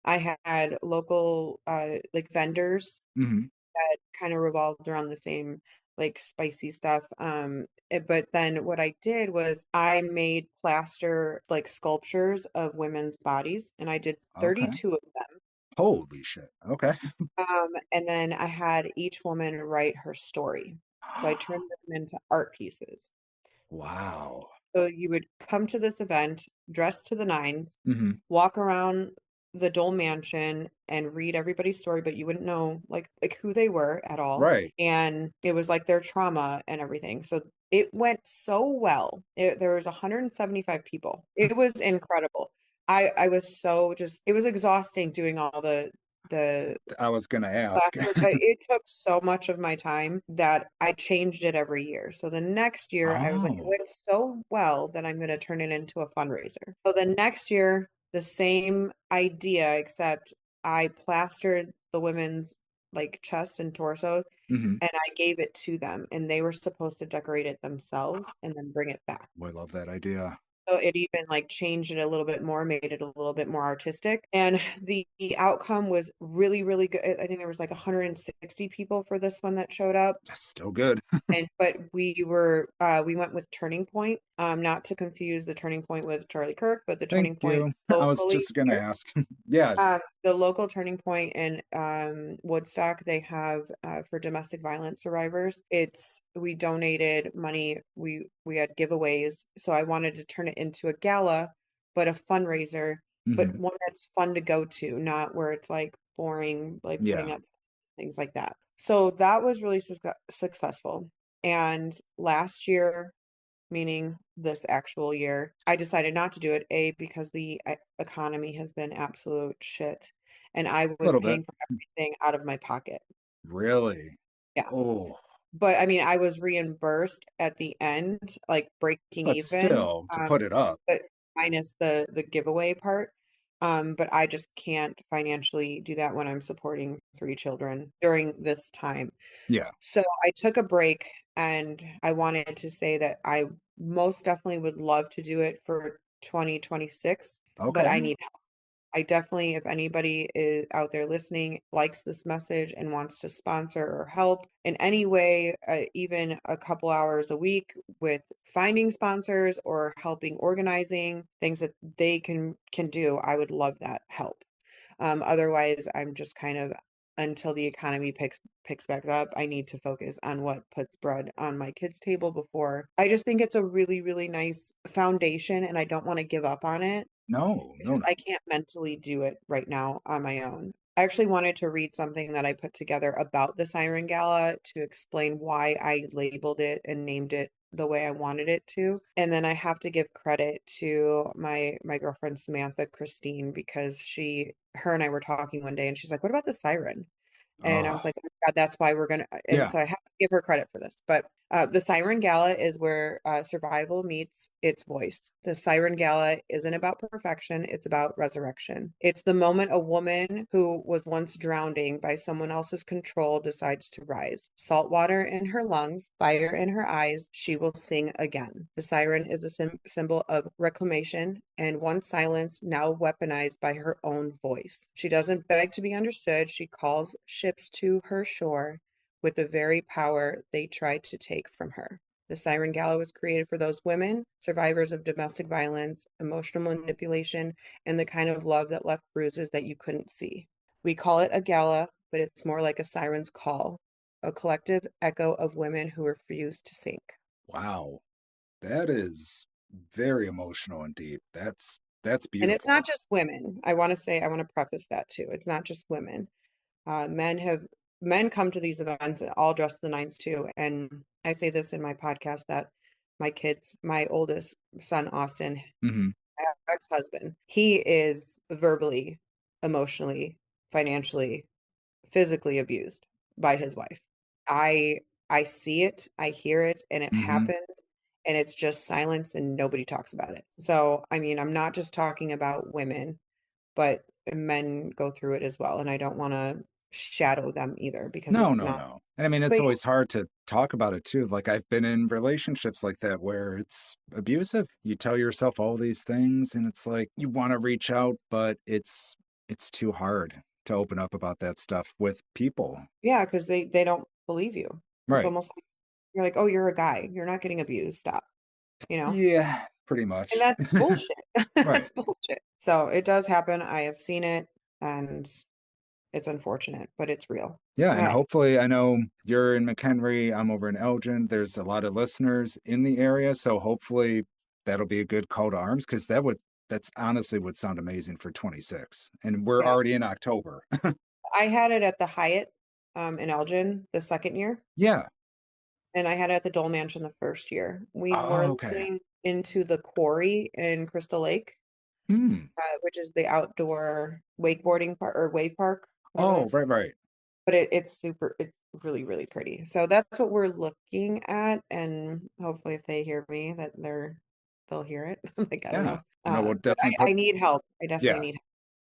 I had local like vendors
Hmm.
that kind of revolved around the same like spicy stuff. But then what I did was I made plaster like sculptures of women's bodies, and I did
Okay.
32 of them.
Holy shit. Okay.
And then I had each woman write her story. So I turned them into art pieces.
Wow.
So you would come to this event dressed to the nines,
Hmm.
walk around the Dole Mansion and read everybody's story, but you wouldn't know like who they were at all.
Right.
And it was like their trauma and everything. So it went so well. There was 175 people. It was incredible. I was so just it was exhausting doing all the
I was going to ask.
plaster, but it took so much of my time that I changed it every year. So the next year, I was like, it
Oh.
went so well that I'm going to turn it into a fundraiser. So the next year, the same idea, except I plastered the women's like chest and torso,
Hmm.
and I gave it to them, and they were supposed to decorate it themselves and then bring it back.
I love that idea.
So it even like changed it a little bit more, made it a little bit more artistic. And the outcome was really, really good. I think there was like 160 people for this one that showed up.
That's still good.
And but we went with Turning Point, not to confuse the Turning Point with Charlie Kirk, but the
Thank
Turning Point
you. I was
locally
just going to
here.
ask. Yeah.
The local Turning Point in Woodstock, they have for domestic violence survivors. We donated money. We had giveaways, so I wanted to turn it into a gala, but a fundraiser, but
Hmm.
one that's fun to go to, not where it's like boring, like putting
Yeah.
up things like that. So that was really successful. And last year, meaning this actual year, I decided not to do it, A, because the economy has been absolute shit, and I
A
was
little bit.
paying for everything out of my pocket.
Really?
Yeah.
Oh,
But I mean, I was reimbursed at the end, like breaking
but
even,
still, to put it up.
but minus the giveaway part. But I just can't financially do that when I'm supporting 3 children during this time.
Yeah.
So I took a break, and I wanted to say that I most definitely would love to do it for 2026, but
Okay.
I need help. I definitely, if anybody is out there listening, likes this message and wants to sponsor or help in any way, even a couple hours a week with finding sponsors or helping organizing things that they can do, I would love that help. Otherwise, I'm just kind of until the economy picks back up, I need to focus on what puts bread on my kids' table before. I just think it's a really, really nice foundation, and I don't want to give up on it
No, no,
because
no.
I can't mentally do it right now on my own. I actually wanted to read something that I put together about the Siren Gala to explain why I labeled it and named it the way I wanted it to. And then I have to give credit to my girlfriend Samantha Christine because her and I were talking one day, and she's like, "What about the siren?" And I
Oh,
was like, "Oh my God, that's why we're gonna," and
yeah.
so I have to give her credit for this. But the Siren Gala is where survival meets its voice. The Siren Gala isn't about perfection, it's about resurrection. It's the moment a woman who was once drowning by someone else's control decides to rise. Salt water in her lungs, fire in her eyes, she will sing again. The siren is a symbol of reclamation, and one silence now weaponized by her own voice. She doesn't beg to be understood, she calls ships to her shore with the very power they tried to take from her. The Siren Gala was created for those women, survivors of domestic violence, emotional manipulation, and the kind of love that left bruises that you couldn't see. We call it a gala, but it's more like a siren's call, a collective echo of women who refuse to sink.
Wow. That is very emotional and deep. That's
And it's
beautiful.
not just women. I want to preface that too. It's not just women. Men have men come to these events all dressed to the nines too. And I say this in my podcast that my oldest son, Austin,
Hmm.
my ex-husband, he is verbally, emotionally, financially, physically abused by his wife. I I see it, I hear it, and it
Hmm.
happens, and it's just silence and nobody talks about it. So, I mean, I'm not just talking about women, but men go through it as well, and I don't want to shadow them either because
No,
it's
no,
not.
no. And I mean, it's
But
always hard to talk about it too. Like I've been in relationships like that where it's abusive. You tell yourself all these things and it's like you want to reach out, but it's too hard to open up about that stuff with people.
yeah, because they don't believe you. It's
Right.
almost like you're like, oh, you're a guy, you're not getting abused. Stop, you know.
Yeah, pretty
And
much.
that's bullshit.
Right.
That's bullshit. So it does happen. I have seen it, and it's unfortunate, but it's real.
Yeah, and
Yeah.
hopefully, I know you're in McHenry, I'm over in Elgin. There's a lot of listeners in the area, so hopefully that'll be a good call to arms because that's honestly would sound amazing for 26. And we're
Yeah.
already in October.
I had it at the Hyatt in Elgin the second year,
Yeah.
and I had it at the Dole Mansion the first year. We
Oh,
were
okay.
living into the quarry in Crystal Lake,
Hmm.
which is the outdoor wakeboarding park or wave park, whatever
Oh,
that's.
right, right.
But it's really, really pretty. So that's what we're looking at, and hopefully if they hear me that they'll hear it. Like, I don't
Yeah.
know.
No, we'll
But
definitely
I
put,
need help. I definitely
yeah,
need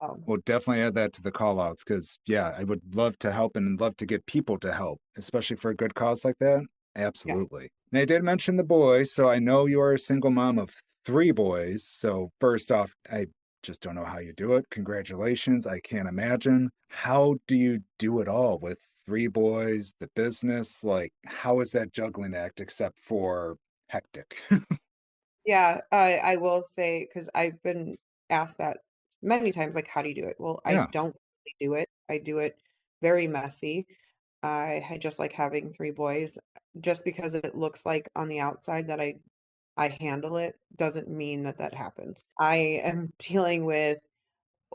help.
we'll definitely add that to the call outs because, yeah, I would love to help and love to get people to help, especially for a good cause like that.
Yeah.
Absolutely. And I did mention the boys, so I know you are a single mom of three boys. So, first off, I just don't know how you do it. Congratulations. I can't imagine. How do you do it all with three boys, the business? Like, how is that juggling act except for hectic?
Yeah, I will say because I've been asked that many times, like, how do you do it? Well, I
Yeah.
don't really do it. I do it very messy. I just like having three boys. Just because it looks like on the outside that I handle it doesn't mean that that happens. I am dealing with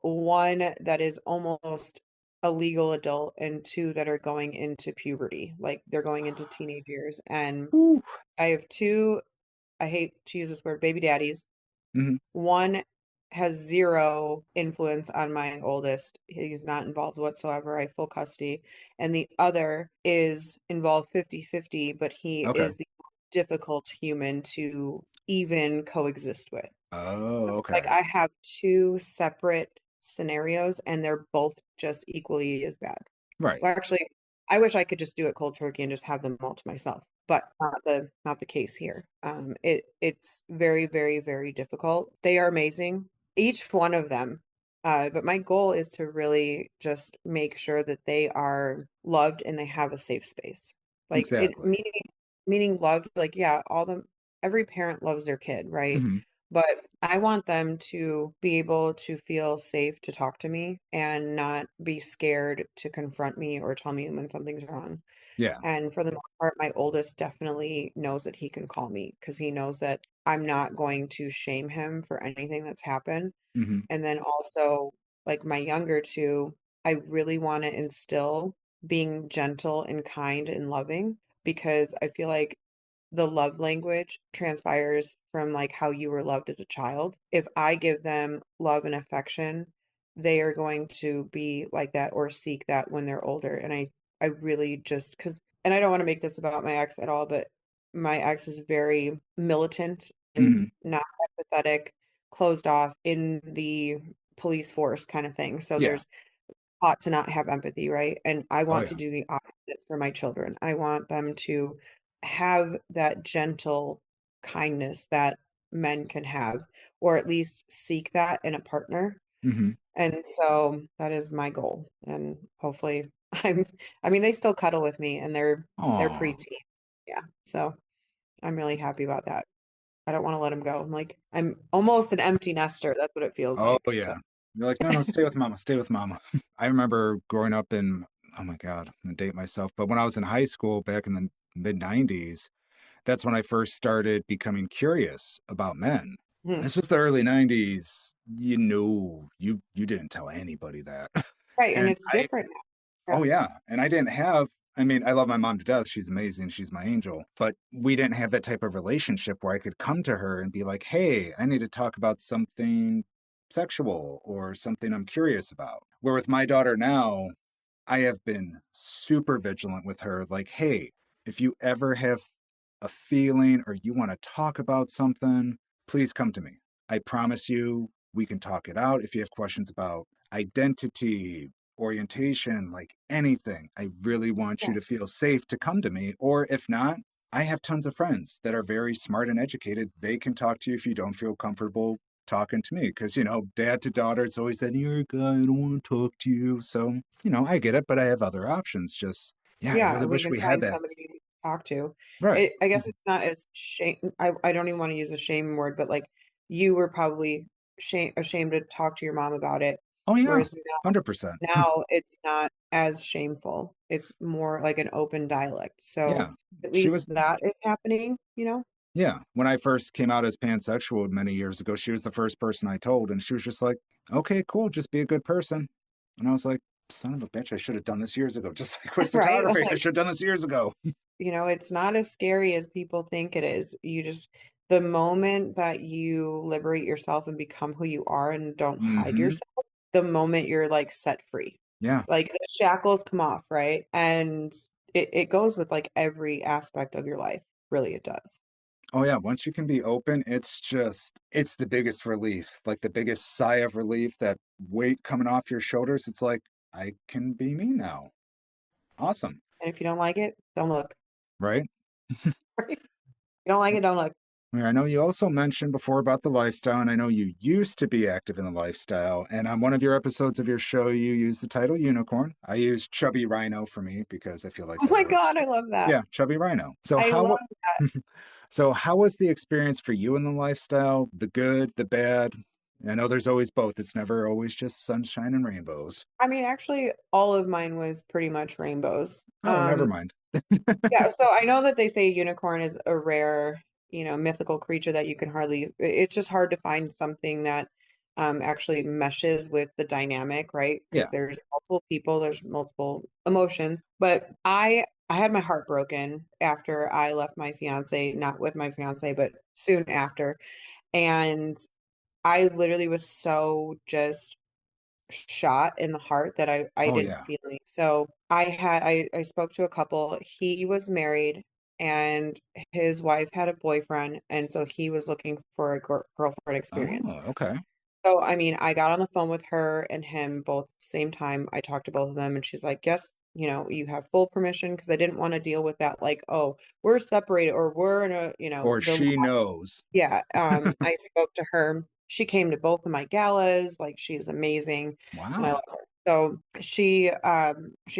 one that is almost a legal adult and two that are going into puberty, like they're going into teenage years. And
Ooh.
I have two, I hate to use this word, baby daddies.
Hmm.
One has zero influence on my oldest. He's not involved whatsoever. I have full custody. And the other is involved 50-50, but he
Okay.
is the difficult human to even coexist with.
Oh,
It's like
okay.
I have two separate scenarios and they're both just equally as bad.
Right.
Well, actually, I wish I could just do it cold turkey and just have them all to myself, but not the case here. It's very, very, very difficult. They are amazing, each one of them. But my goal is to really just make sure that they are loved and they have a safe space. Like it
Exactly.
meaning loved, like yeah, every parent loves their kid, right?
Hmm.
But I want them to be able to feel safe to talk to me and not be scared to confront me or tell me when something's wrong.
Yeah.
And for the most part, my oldest definitely knows that he can call me because he knows that I'm not going to shame him for anything that's happened.
Hmm.
And then also, like my younger two, I really want to instill being gentle and kind and loving because I feel like the love language transpires from like how you were loved as a child. If I give them love and affection, they are going to be like that or seek that when they're older. And I really just because, and I don't want to make this about my ex at all, but my ex is very militant
Hmm.
and not empathetic, closed off in the police force kind of thing. So
Yeah.
there's taught to not have empathy, right? And I
Oh,
want to
yeah.
do the opposite for my children. I want them to have that gentle kindness that men can have, or at least seek that in a partner.
Hmm.
And so that is my goal. And hopefully I mean, they still cuddle with me and they're
Oh.
preteen. Yeah. So I'm really happy about that. I don't want to let them go. I'm almost an empty nester. That's what it feels
Oh,
like.
yeah. You're like, no, no, stay with mama. Stay with mama. I remember growing up in, oh my God, I'm gonna date myself, but when I was in high school back in the mid 90s, That's when I first started becoming curious about men.
Mhm.
This was the early 90s. You know, you didn't tell anybody that.
Right, and
And
it's different now.
oh yeah, and I didn't have, I mean, I love my mom to death. She's amazing. She's my angel. But we didn't have that type of relationship where I could come to her and be like, "Hey, I need to talk about something sexual or something I'm curious about." Where with my daughter now, I have been super vigilant with her. Like, hey, if you ever have a feeling or you want to talk about something, please come to me. I promise you, we can talk it out. If you have questions about identity, orientation, like anything, I really want
Yeah.
you to feel safe to come to me. Or if not, I have tons of friends that are very smart and educated. They can talk to you if you don't feel comfortable talking to me. Because, dad to daughter, it's always that you're a guy, I don't want to talk to you. So, I get it, but I have other options. Just, yeah, I
Yeah,
really
we
wish
can
we had
find
that.
somebody to talk to.
Right.
I guess it's not as I don't even want to use a shame word, but like you were probably ashamed to talk to your mom about it,
Oh, yeah.
whereas
100%.
now it's not as shameful. It's more like an open dialect. So
Yeah.
at
She
least
was,
that is happening, you know?
yeah. When I first came out as pansexual many years ago, she was the first person I told. And she was just like, okay, cool. Just be a good person. And I was like, son of a bitch, I should have done this years ago. Just like with
Right?
photography, I
Like,
should have done this years ago.
it's not as scary as people think it is. The moment that you liberate yourself and become who you are and don't hide
Hmm.
yourself, the moment you're like set free.
Yeah.
Like the shackles come off, right? And it goes with like every aspect of your life. Really, it does.
Oh, yeah. Once you can be open, it's the biggest relief, like the biggest sigh of relief, that weight coming off your shoulders. It's like, I can be me now. Awesome.
And if you don't like it, don't look.
Right.
If you don't like it, don't look.
I know you also mentioned before about the lifestyle, and I know you used to be active in the lifestyle. And on one of your episodes of your show, you used the title unicorn. I use chubby rhino for me because I feel like
Oh
that
my
works.
God, I love that.
Yeah, chubby rhino. So
I love
how
that.
so how was the experience for you in the lifestyle? The good, the bad? I know there's always both. It's never always just sunshine and rainbows.
I mean, actually, all of mine was pretty much rainbows.
Oh, never mind.
Yeah, so I know that they say unicorn is a rare, mythical creature that you can it's just hard to find something that actually meshes with the dynamic, right?
Yeah.
Because there's multiple people, there's multiple emotions. But I had my heart broken after I left my fiance, not with my fiance, but soon after. And I literally was so just shot in the heart that I
Oh
didn't
yeah.
feel any. So I spoke to a couple. He was married and his wife had a boyfriend, and so he was looking for a girlfriend experience.
Oh, okay.
So I mean, I got on the phone with her and him both at the same time. I talked to both of them, and she's like, "Yes, you have full permission," because I didn't want to deal with that, like, "Oh, we're separated," or "We're in a,"
Or
the
she knows.
yeah, I spoke to her. She came to both of my galas, like, she's amazing, and I love
Wow.
her. So, she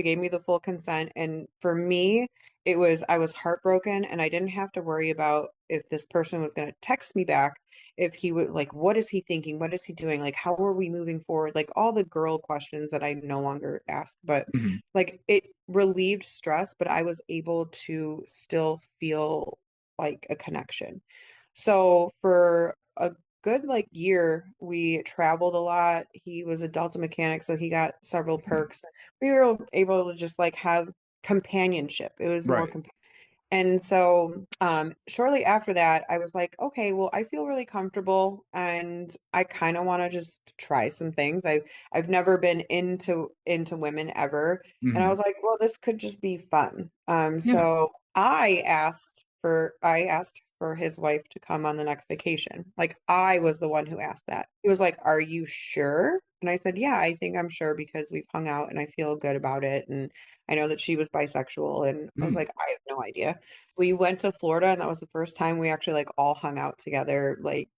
gave me the full consent, and for me, I was heartbroken, and I didn't have to worry about if this person was gonna text me back, if he would like, "What is he thinking? What is he doing? Like, how are we moving forward?" Like, all the girl questions that I no longer ask, but,
Mhm.
like, it relieved stress, but I was able to still feel like a connection. So for a good like year, we traveled a lot. He was a Delta mechanic, so he got several
Hmm.
perks. We were able to just like have companionship. It was more
Right.
and so, shortly after that, I was like, okay, well, I feel really comfortable and I kind of want to just try some things. I've never been into women ever. And I
Hmm.
was like, well, this could just be fun.
Yeah.
So I asked for his wife to come on the next vacation. Like I was the one who asked that. He was like, "Are you sure?" And I said, "Yeah, I think I'm sure because we've hung out and I feel good about it." And I know that she was bisexual, and I was
Mm.
like, I have no idea. We went to Florida, and that was the first time we actually like all hung out together, like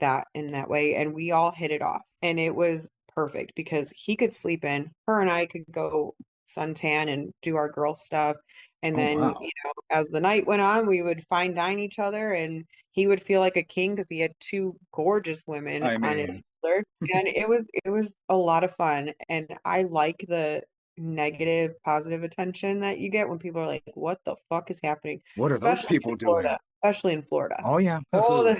that in that way, and we all hit it off. And it was perfect because he could sleep in, her and I could go suntan and do our girl stuff. And
Oh
then,
wow.
as the night went on, we would fine dine each other, and he would feel like a king because he had two gorgeous women
I
on his
mean,
shoulder. And it was a lot of fun. And I like negative, positive attention that you get when people are like, what the fuck is happening?
What are those
Especially in
people doing?
Florida, especially in Florida.
Oh yeah.
Oh,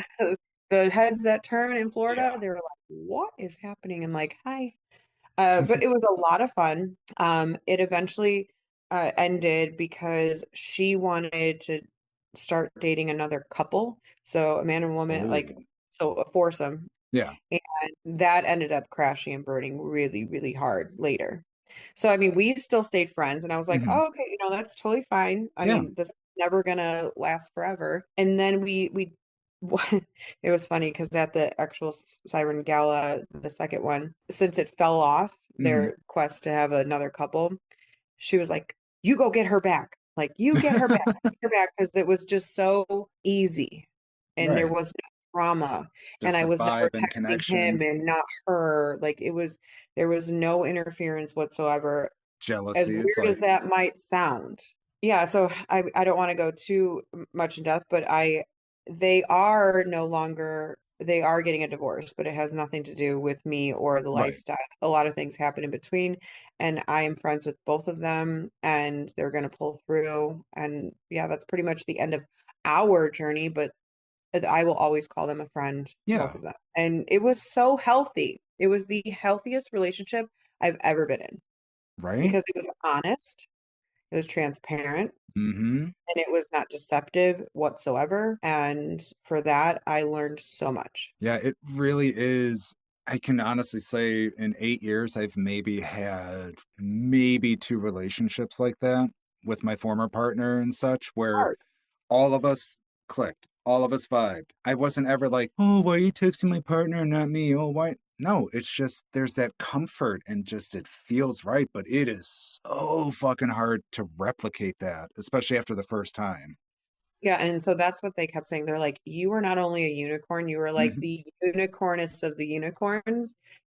the heads that turn in Florida,
Yeah.
they're like, what is happening? I'm like, hi. But it was a lot of fun. It eventually ended because she wanted to start dating another couple. So a man and woman, like,
Oh.
so a foursome.
Yeah.
And that ended up crashing and burning really, really hard later. So, I mean, we still stayed friends, and I was like,
Hmm.
oh, okay, that's totally fine. I
Yeah.
mean, this is never gonna last forever. And then it was funny because at the actual Siren Gala, the second one, since it fell off
Hmm.
their quest to have another couple, she was like, you go get her back. Like, you get her back, because it was just so easy and there
Right.
was no drama. And
Just
I
the
was never
vibe and
texting him
connection,
and not her. Like, there was no interference whatsoever, as
jealousy. It's
weird
like,
as that might sound. Yeah, so I don't want to go too much in depth, but they are no longer, they are getting a divorce, but it has nothing to do with me or the
right.
lifestyle. A lot of things happen in between, and I am friends with both of them, and they're going to pull through. And yeah, that's pretty much the end of our journey, but I will always call them a friend, both
Yeah.
of them. And it was so healthy. It was the healthiest relationship I've ever been in,
Right.
because it was honest, it was transparent,
Hmm.
and it was not deceptive whatsoever. And for that, I learned so much.
Yeah, it really is. I can honestly say in 8 years, I've maybe had maybe two relationships like that with my former partner and such, where
Hard.
all of us clicked, all of us vibed. I wasn't ever like, oh, why are you texting my partner and not me? Oh, why? No, it's just there's that comfort and just it feels right, but it is so fucking hard to replicate that, especially after the first time.
Yeah, and so that's what they kept saying. They're like, you are not only a unicorn, you are like
Mhm.
the unicornest of the unicorns,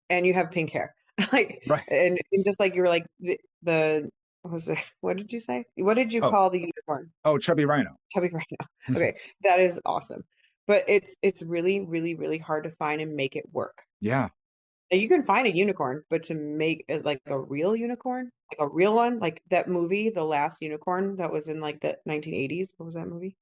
and you have pink hair. Like,
Right.
and just like you were like the what was it? What did you say? What did you
Oh,
call the unicorn?
oh, chubby rhino.
Chubby Rhino. Okay, that is awesome. But it's really, really, really hard to find and make it work.
Yeah.
You can find a unicorn, but to make it like a real unicorn, like a real one, like that movie, The Last Unicorn, that was in like the 1980s. What was that movie?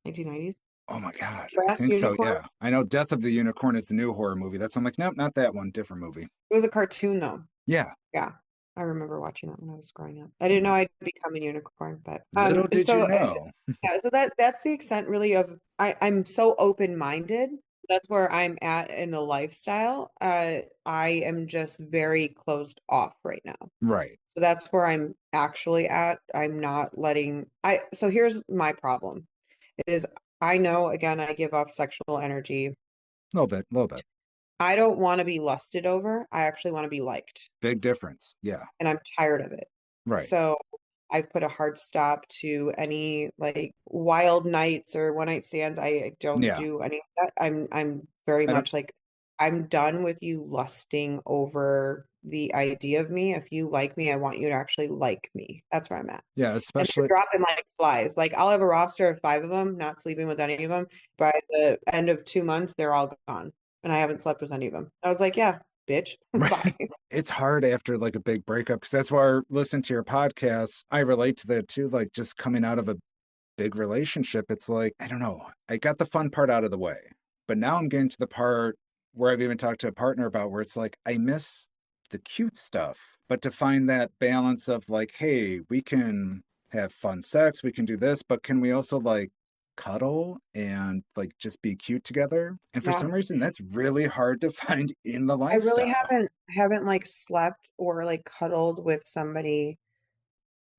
1990s?
Oh my God. I
Last
think so.
Unicorn?
Yeah. I know Death of the Unicorn is the new horror movie. That's I'm like, nope, not that one. Different movie.
It was a cartoon though.
Yeah.
Yeah. I remember watching that when I was growing up. I didn't know I'd become a unicorn, but
Little did you
so
know.
yeah, so that's the extent really of I'm so open-minded. That's where I'm at in the lifestyle. I am just very closed off right now.
Right.
So that's where I'm actually at. I'm not letting so here's my problem is I know, again, I give off sexual energy.
A little bit, a little bit.
I don't want to be lusted over. I actually want to be liked,
Big difference. Yeah.
and I'm tired of it.
Right.
So I've put a hard stop to any like wild nights or one night stands. I don't
Yeah.
do any of that. I'm very
I don't,
much like, I'm done with you lusting over the idea of me. If you like me, I want you to actually like me. That's where I'm at.
yeah,
And they're
especially,
dropping like flies. Like, I'll have a roster of 5 of them, not sleeping with any of them. By the end of 2 months, they're all gone. And I haven't slept with any of them. I was like, yeah, bitch, bye.
it's hard after like a big breakup because that's why I listen to your podcast. I relate to that too. Like just coming out of a big relationship, it's like, I don't know, I got the fun part out of the way, but now I'm getting to the part where I've even talked to a partner about where it's like, I miss the cute stuff, but to find that balance of like, hey, we can have fun sex, we can do this, but can we also like cuddle and like just be cute together? And for
Yeah.
some reason, that's really hard to find in the
I really
lifestyle.
haven't like slept or like cuddled with somebody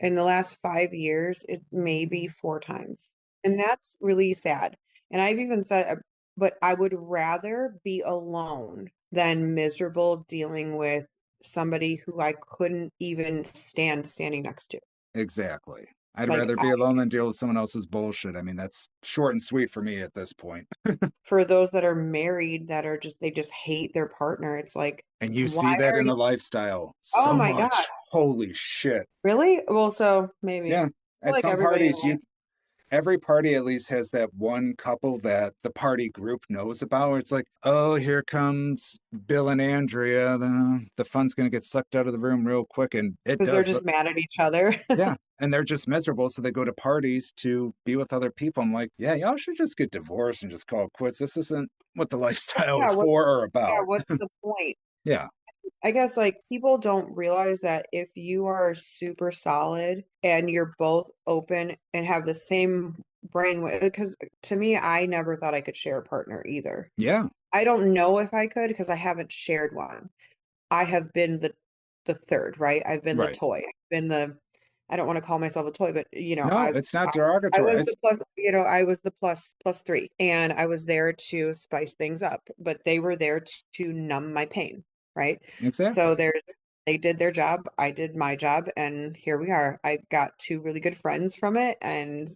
in the last 5 years. It may be 4 times. And that's really sad. And I've even said, but I would rather be alone than miserable dealing with somebody who I couldn't even stand standing next to.
Exactly. I'd
Like,
rather be alone than deal with someone else's bullshit. I mean, that's short and sweet for me at this point.
for those that are married that are just, they just hate their partner, it's like,
And you
why
see that
are
in
you,
the lifestyle
oh
so
my God,
much. Holy shit.
really? Well, so maybe. I
Yeah.
feel
At
like
some
everybody in
parties,
life.
every party at least has that one couple that the party group knows about. Where it's like, oh, here comes Bill and Andrea. The fun's gonna get sucked out of the room real quick, and it
Because they're
does.
just mad at each other.
Yeah, and they're just miserable, so they go to parties to be with other people. I'm like, yeah, y'all should just get divorced and just call it quits. This isn't what the lifestyle
Yeah,
is for or
yeah,
about.
what's the point?
Yeah.
I guess like people don't realize that if you are super solid and you're both open and have the same brain, because to me, I never thought I could share a partner either.
Yeah.
I don't know if I could because I haven't shared one. I have been the third, right? I've been the
Right.
toy. I've been the I don't want to call myself a toy, but
No, it's not
I was
derogatory.
the plus, I was the plus three, and I was there to spice things up, but they were there to numb my pain, right? So
Exactly.
they did their job, I did my job, and here we are. I got two really good friends from it, and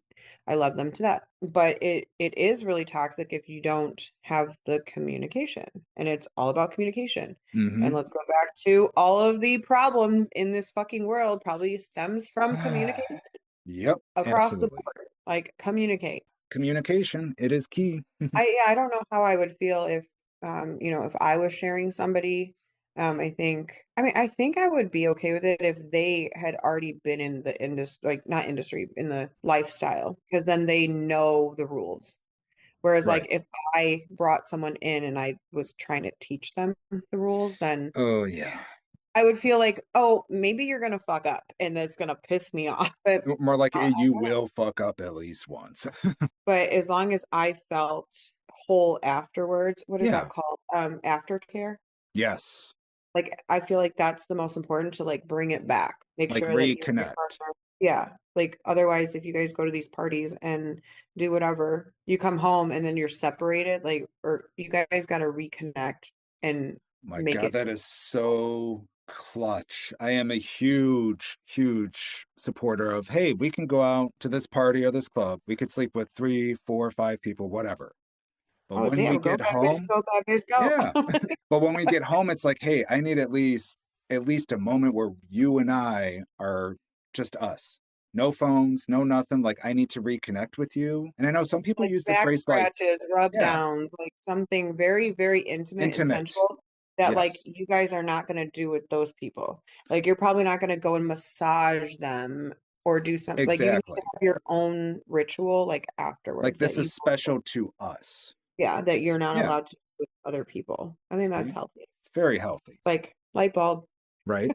I love them to death. But it is really toxic if you don't have the communication, and it's all about communication. And
Mm-hmm.
let's go back to all of the problems in this fucking world probably stems from communication
Yep,
across the
absolutely.
board. Like communicate.
Communication, it is key.
I don't know how I would feel if if I was sharing somebody. I think I would be okay with it if they had already been in the industry, like not industry, in the lifestyle, because then they know the rules. Whereas
Right.
like if I brought someone in and I was trying to teach them the rules, then
Oh, yeah.
I would feel like, oh, maybe you're gonna fuck up and that's gonna piss me off. But
More like
I
you
don't know.
will fuck up at least once.
But as long as I felt whole afterwards, what is
Yeah.
that called? Aftercare.
Yes.
Like I feel like that's the most important to like bring it back. Make
Like
sure that you and your
reconnect.
partner, yeah. Like otherwise, if you guys go to these parties and do whatever, you come home and then you're separated, like, or you guys got to reconnect and
My
make
God,
it.
that is so clutch. I am a huge, huge supporter of, hey, we can go out to this party or this club. We could sleep with 3, 4, 5 people, whatever. But
Oh,
when we
damn, go
get
bad bitch,
home,
go bad bitch, go.
yeah. But when we get home, it's like, hey, I need at least a moment where you and I are just us. No phones, no nothing. Like I need to reconnect with you. And I know some people
Like
use the
back
phrase like,
scratches, rub
yeah,
downs, like something very, very intimate and
intimate.
sensual that like
Yes,
you guys are not going to do with those people. Like you're probably not going to go and massage them or do something like you need to
exactly.
have your own ritual like
Like
afterwards that
this
you
is special to us.
yeah, that you're not
Yeah.
allowed to do with other people. I think that's
See,
healthy.
it's very healthy,
It's like light bulb,
right?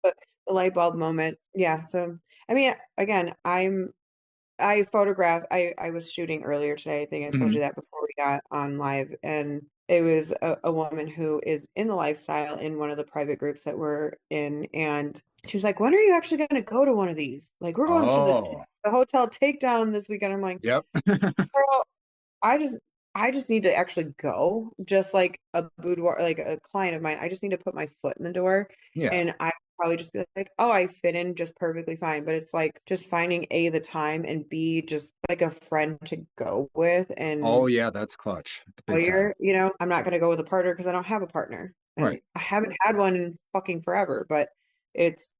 but the light bulb moment. Yeah. So I mean, again, I photographed, I was shooting earlier today. I think I told
Mhm.
you that before we got on live. And it was a woman who is in the lifestyle in one of the private groups that we're in. And she was like, when are you actually going to go to one of these? Like, we're going to
Oh,
the hotel takedown this weekend. I'm like,
yep.
girl, I just I just need to actually go, just like a boudoir, like a client of mine. I just need to put my foot in the door,
Yeah.
and I probably just be like, oh, I fit in just perfectly fine. But it's like just finding A, the time, and B, just like a friend to go with.
Oh,
And
yeah, that's clutch. It's
oh,
big time.
I'm not gonna go with a partner because I don't have a partner, and
Right.
I haven't had one in fucking forever. But it's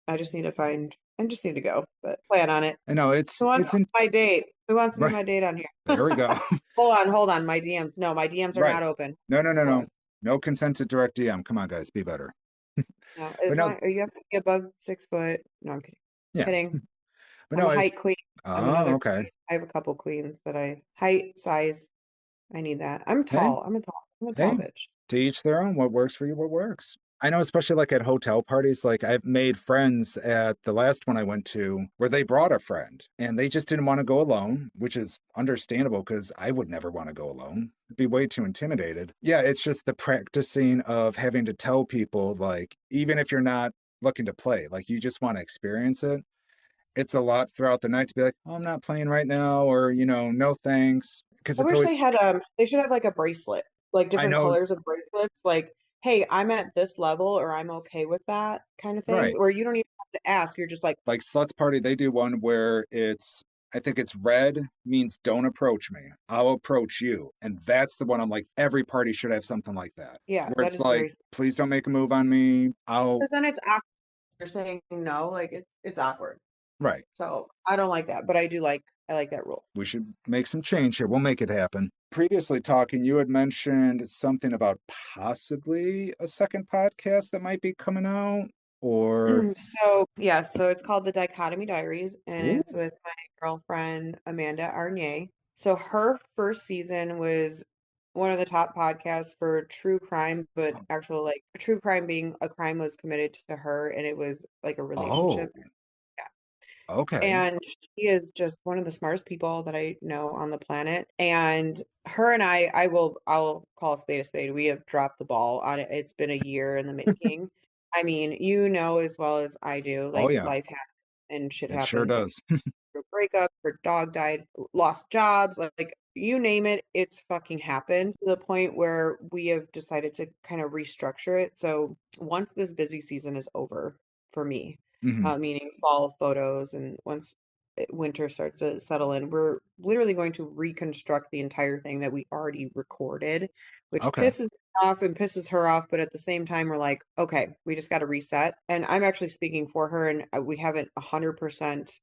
I just need to find. I just need to go, but plan on it.
I know
Who wants
it's
to
in
be my date? Who wants to be
right.
my date on here?
There we go.
Hold on. My DMs. No, my DMs are
Right.
not open.
No, no, no, no.
Closed.
No consented direct DM. Come on, guys, be better.
No,
But
as
no,
long you have to be above 6 foot. No, I'm kidding.
yeah.
Kidding.
But
I'm
no,
a
it's
height queen. I'm
oh,
another
okay.
queen. I have a couple queens that I height, size. I need that. I'm
Hey,
tall. I'm a tall
hey,
bitch.
to each their own. What works for you, what works. I know, especially like at hotel parties, like I've made friends at the last one I went to where they brought a friend and they just didn't want to go alone, which is understandable because I would never want to go alone. I'd be way too intimidated. Yeah, it's just the practicing of having to tell people, like, even if you're not looking to play, like you just want to experience it. It's a lot throughout the night to be like, oh, I'm not playing right now, or, no thanks. Because
I
it's
wish they
always,
had they should have like a bracelet, like
I
different
know,
colors of bracelets, like, hey, I'm at this level or I'm okay with that kind of thing,
right.
where you don't even have to ask. You're just like,
Like Sluts Party, they do one where I think it's red means don't approach me. I'll approach you. And that's the one I'm like, every party should have something like that.
yeah,
Where
that
it's
is
like,
very
please don't make a move on me.
because then it's awkward. You're saying no, like it's awkward.
Right.
So I don't like that, but I do like I like that rule.
We should make some change here. We'll make it happen. Previously talking, you had mentioned something about possibly a second podcast that might be coming out, or
So yeah, so it's called the Dichotomy Diaries, and
ooh,
it's with my girlfriend Amanda Arnier. So her first season was one of the top podcasts for true crime, but actual like true crime being a crime was committed to her, and it was like a
oh,
relationship. Yeah.
okay,
And she is just one of the smartest people that I know on the planet. And her and I'll call a spade a spade. We have dropped the ball on it. It's been a year in the making. I mean, you know as well as I do,
oh
like
yeah,
life happens and shit
it sure
happens. Like
does.
her breakup, her dog died, lost jobs, like you name it, it's fucking happened to the point where we have decided to kind of restructure it. So once this busy season is over for me,
Hmm.
meaning fall photos, and once winter starts to settle in, we're literally going to reconstruct the entire thing that we already recorded, which
Okay.
pisses me off and pisses her off. But at the same time, we're like, okay, we just got to reset. And I'm actually speaking for her, and we haven't 100%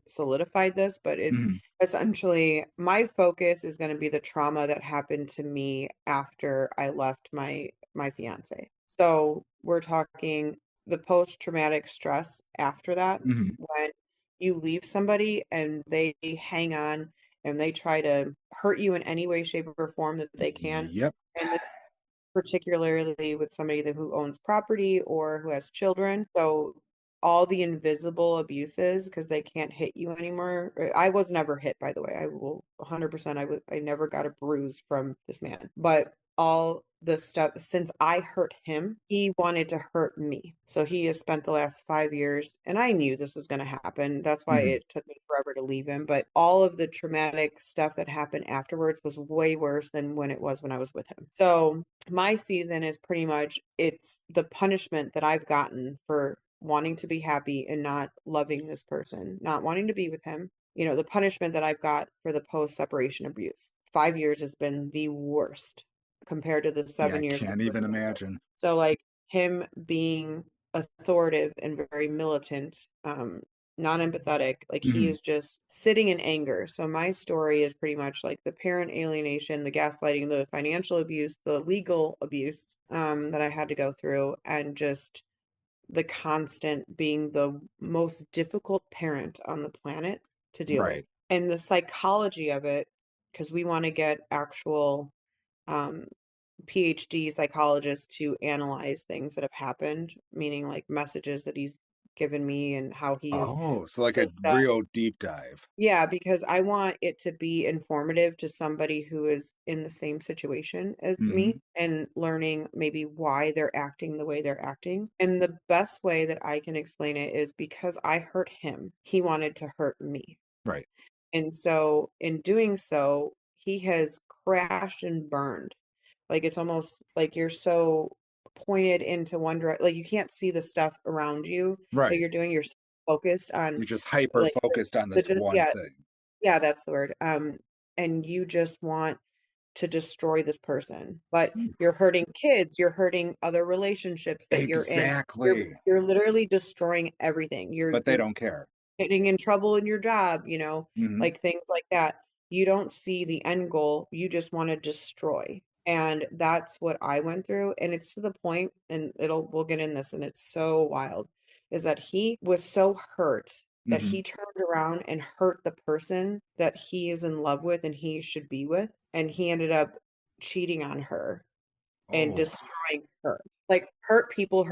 solidified this, but it
Hmm.
essentially my focus is going to be the trauma that happened to me after I left my fiance. So we're talking the post-traumatic stress after that,
Hmm.
when you leave somebody and they hang on and they try to hurt you in any way, shape, or form that they can.
Yep.
And this particularly with somebody who owns property or who has children. So all the invisible abuses, because they can't hit you anymore. I was never hit, by the way. I will 100%. I never got a bruise from this man, but all the stuff since I hurt him, he wanted to hurt me. So he has spent the last 5 years, and I knew this was going to happen. That's why
Hmm.
it took me forever to leave him. But all of the traumatic stuff that happened afterwards was way worse than when it was when I was with him. So my season is pretty much it's the punishment that I've gotten for wanting to be happy and not loving this person, not wanting to be with him. You know, the punishment that I've got for the post separation abuse. 5 years has been the worst compared to the
Yeah, I
7 years
can't
before.
even imagine.
So like him being authoritative and very militant, non-empathetic, like he
Hmm.
is just sitting in anger. So my story is pretty much like the parent alienation, the gaslighting, the financial abuse, the legal abuse, that I had to go through, and just the constant being the most difficult parent on the planet to deal with.
Right.
And the psychology of it, because we want to get actual um PhD psychologist to analyze things that have happened, meaning like messages that he's given me and how he is
Oh, so like a
system.
real deep dive.
Yeah, because I want it to be informative to somebody who is in the same situation as
Hmm.
me and learning maybe why they're acting the way they're acting. And the best way that I can explain it is because I hurt him, he wanted to hurt me.
Right.
And so in doing so, he has crashed and burned. Like it's almost like you're so pointed into one direction, like you can't see the stuff around you that
Right.
you're doing. You're so focused on
You're just hyper
like
focused on this one
yeah,
thing.
yeah, that's the word. And you just want to destroy this person, but you're hurting kids, you're hurting other relationships that you're in.
Exactly.
You're literally destroying everything.
But they
You're
don't care.
getting in trouble in your job,
Hmm.
like things like that. You don't see the end goal. You just want to destroy. And that's what I went through. And it's to the point, and we'll get in this, and it's so wild, is that he was so hurt that
Hmm.
he turned around and hurt the person that he is in love with and he should be with. And he ended up cheating on her and
Oh,
destroying her. Like hurt people,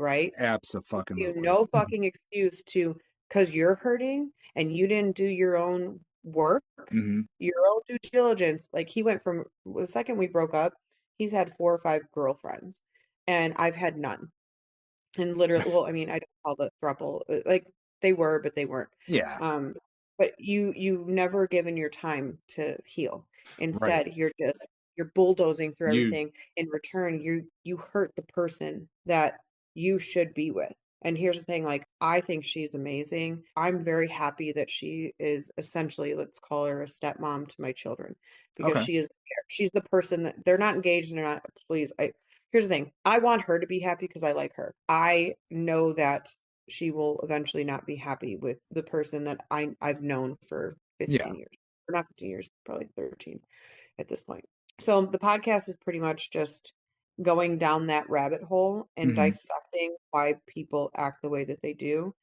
right? You
abso-fucking-lutely.
no fucking excuse to, because you're hurting and you didn't do your own work,
Hmm.
your own due diligence. Like he went from the second we broke up, he's had 4 or 5 girlfriends, and I've had none. And literally, well, I mean, I don't call the throuple like they were, but they weren't.
Yeah.
Um, but you've never given your time to heal.
Right.
Instead, you're bulldozing through
You
everything. In return, you hurt the person that you should be with. And here's the thing, like I think she's amazing. I'm very happy that she is essentially, let's call her a stepmom to my children, because
okay?
she's the person that they're not engaged and they're not, please, here's the thing. I want her to be happy because I like her. I know that she will eventually not be happy with the person that I've known for
Yeah.
15 years. Or not 15 years, probably 13 at this point. So the podcast is pretty much just going down that rabbit hole and
Hmm.
dissecting why people act the way that they do.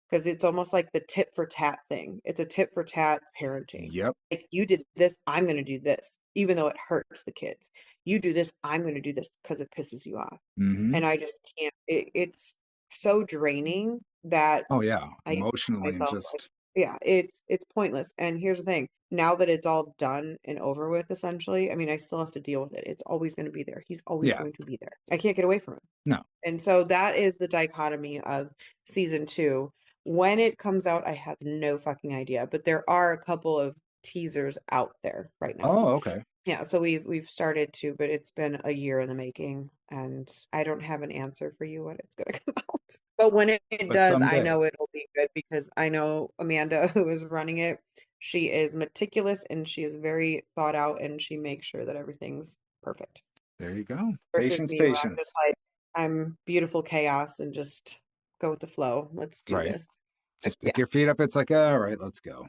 Because it's almost like the tit for tat thing. It's a tit for tat parenting.
Yep.
Like, you did this, I'm going to do this, even though it hurts the kids. You do this, I'm going to do this because it pisses you off.
Hmm.
And I just can't. It's so draining that
Oh, yeah.
I think to
Emotionally and
myself, like,
just,
yeah, it's pointless. And here's the thing. Now that it's all done and over with, essentially, I mean, I still have to deal with it. It's always going to be there. He's always
yeah.
going to be there. I can't get away from him.
No.
And so that is the dichotomy of season 2. When it comes out, I have no fucking idea, but there are a couple of teasers out there right now.
Oh, okay.
Yeah, so we've started to, but it's been a year in the making, and I don't have an answer for you when it's gonna come out. But when it
But
does, I
someday.
know it'll be good because I know Amanda, who is running it, she is meticulous and she is very thought out, and she makes sure that everything's perfect.
There you go.
Versus
Patience,
me, where I'm just
patience.
like, I'm beautiful chaos and just go with the flow. Let's do
Right.
this.
Just
Yeah.
pick your feet up. It's like, all right, let's go.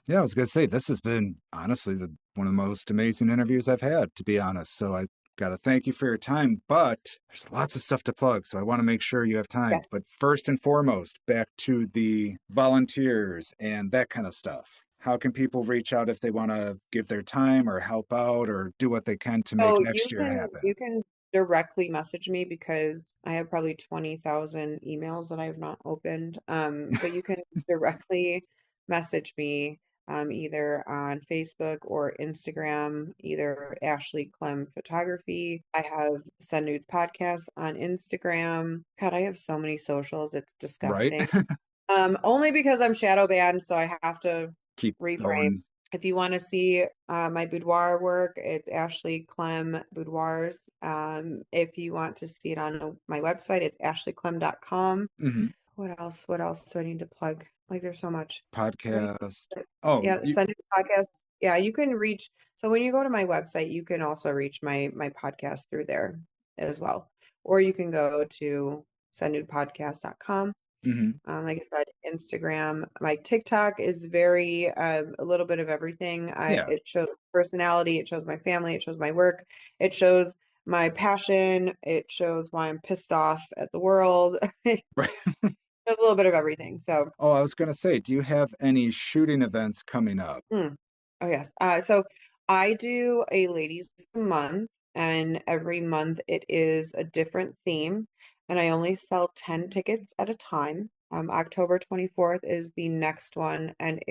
Yeah, I was going to say, this has been honestly one of the most amazing interviews I've had, to be honest. So I got to thank you for your time, but there's lots of stuff to plug. So I want to make sure you have time.
Yes.
But first and foremost, back to the volunteers and that kind of stuff. How can people reach out if they want to give their time or help out or do what they can to make
So
next year happen?
you can directly message me because I have probably 20,000 emails that I have not opened. But you can directly message me either on Facebook or Instagram, either Ashley Klemm Photography. I have Send Nudes Podcast on Instagram. God, I have so many socials, it's
Right?
disgusting. Only because I'm shadow banned, so I have to
Keep
reframe.
going.
If you want to see my boudoir work, it's Ashley Klemm Boudoirs. If you want to see it on my website, it's ashleyklemm.com.
Hmm.
What else? What else do I need to plug? Like, there's so much. Right?
Podcast. Oh,
Yeah, send it podcast. Yeah, you can reach. So when you go to my website, you can also reach my podcast through there as well. Or you can go to sendnudepodcast.com.
hmm.
Like I said, Instagram. My TikTok is very a little bit of everything.
Yeah.
It shows personality, it shows my family, it shows my work, it shows my passion, it shows why I'm pissed off at the world. It
Right.
shows a little bit of everything. So,
Oh, I was going to say, do you have any shooting events coming up?
oh yes. So I do a ladies month, and every month it is a different theme, and I only sell 10 tickets at a time. October 24th is the next one, and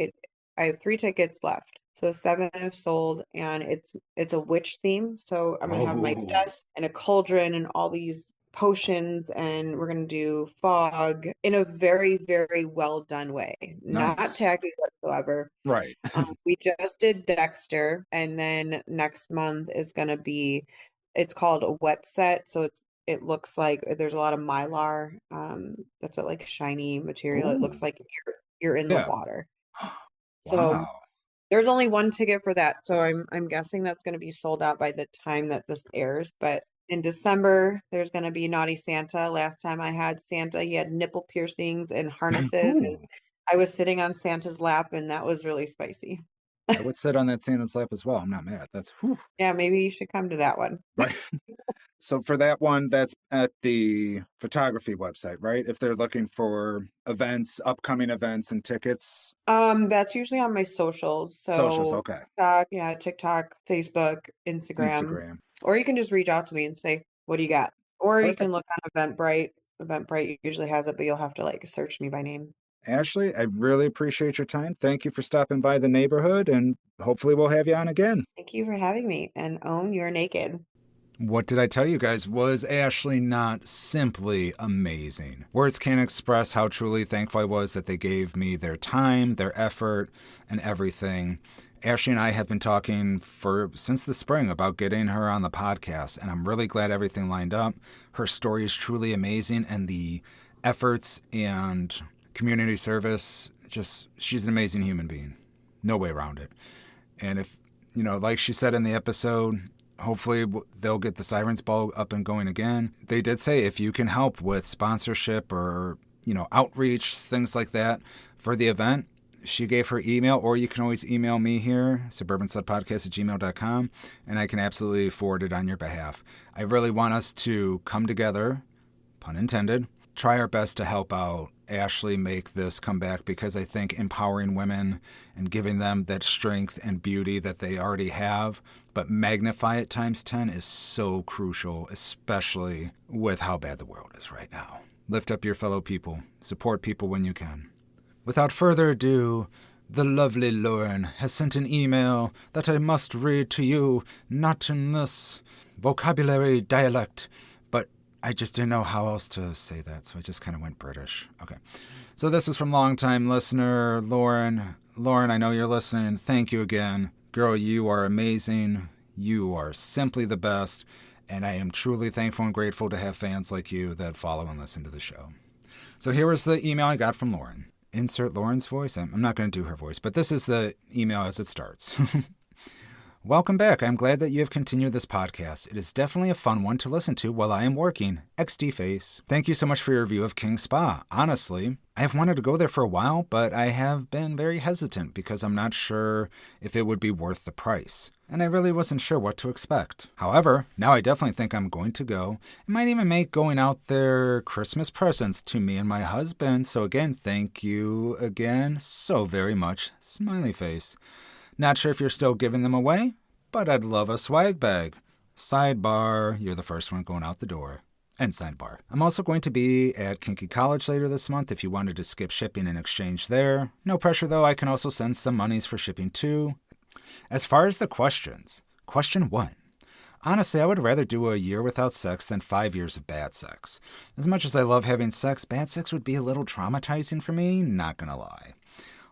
I have 3 tickets left. So 7 have sold, and it's a witch theme. So I'm gonna have my
Oh,
chest and a cauldron and all these potions, and we're gonna do fog in a very, very well done way. Not
nice.
tacky whatsoever.
Right.
We just did Dexter, and then next month is gonna be, it's called a wet set. So it looks like there's a lot of mylar. That's a like shiny material. It
Oh,
looks like you're in the
yeah.
water. So
Wow.
there's only one ticket for that. So I'm guessing that's gonna be sold out by the time that this airs. But in December, there's gonna be Naughty Santa. Last time I had Santa, he had nipple piercings and harnesses, and
Ooh,
I was sitting on Santa's lap, and that was really spicy.
I would sit on that Santa's lap as well. I'm not mad. That's whew.
Yeah, maybe you should come to that one.
Right. So for that one, that's at the photography website, right? If they're looking for events, upcoming events and tickets,
That's usually on my socials.
socials,
So
okay.
TikTok, yeah, TikTok, Facebook, Instagram,
Instagram.
or you can just reach out to me and say, "What do you got?" Or you can
Perfect.
look on Eventbrite. Eventbrite usually has it, but you'll have to like search me by name.
Ashley, I really appreciate your time. Thank you for stopping by the neighborhood, and hopefully we'll have you on again.
Thank you for having me, and own you're naked.
What did I tell you guys? Was Ashley not simply amazing? Words can't express how truly thankful I was that they gave me their time, their effort, and everything. Ashley and I have been talking since the spring about getting her on the podcast, and I'm really glad everything lined up. Her story is truly amazing, and the efforts and community service, she's an amazing human being. No way around it. And if, like she said in the episode, hopefully they'll get the Sirens Ball up and going again. They did say if you can help with sponsorship or, outreach, things like that for the event, she gave her email, or you can always email me here, suburbanslutpodcast@gmail.com, and I can absolutely forward it on your behalf. I really want us to come together, pun intended, try our best to help out Ashley make this comeback, because I think empowering women and giving them that strength and beauty that they already have, but magnify it times 10 is so crucial, especially with how bad the world is right now. Lift up your fellow people. Support people when you can. Without further ado, the lovely Lauren has sent an email that I must read to you, not in this vocabulary dialect, but I just didn't know how else to say that, so I just kind of went British. Okay. So this was from longtime listener Lauren. Lauren, I know you're listening. Thank you again. Girl, you are amazing. You are simply the best. And I am truly thankful and grateful to have fans like you that follow and listen to the show. So here was the email I got from Lauren. Insert Lauren's voice. I'm not going to do her voice, but this is the email as it starts. Welcome back. I'm glad that you have continued this podcast. It is definitely a fun one to listen to while I am working. XD face. Thank you so much for your review of King Spa. Honestly, I have wanted to go there for a while, but I have been very hesitant because I'm not sure if it would be worth the price. And I really wasn't sure what to expect. However, now I definitely think I'm going to go. It might even make going out there Christmas presents to me and my husband. So again, thank you again so very much. Smiley face. Not sure if you're still giving them away, but I'd love a swag bag. Sidebar, you're the first one going out the door. And sidebar. I'm also going to be at Kinky College later this month if you wanted to skip shipping and exchange there. No pressure though, I can also send some monies for shipping too. As far as the questions, question 1. Honestly, I would rather do a year without sex than 5 years of bad sex. As much as I love having sex, bad sex would be a little traumatizing for me, not gonna lie.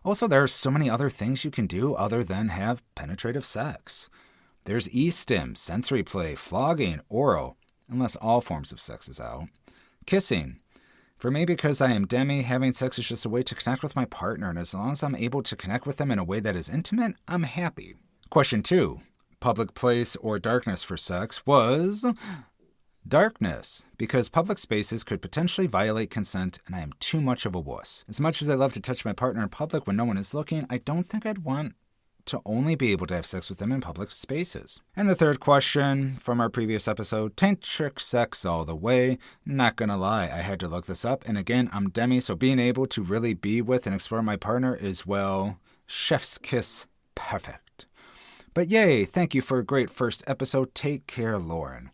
Also, there are so many other things you can do other than have penetrative sex. There's e-stim, sensory play, flogging, oral, unless all forms of sex is out. Kissing. For me, because I am demi, having sex is just a way to connect with my partner, and as long as I'm able to connect with them in a way that is intimate, I'm happy. Question 2. Public place or darkness for sex was darkness, because public spaces could potentially violate consent, and I am too much of a wuss. As much as I love to touch my partner in public when no one is looking, I don't think I'd want to only be able to have sex with them in public spaces. And the third question from our previous episode, tantric sex all the way. Not gonna lie, I had to look this up, and again, I'm demi, so being able to really be with and explore my partner is, well, chef's kiss perfect. But yay, thank you for a great first episode. Take care, Lauren.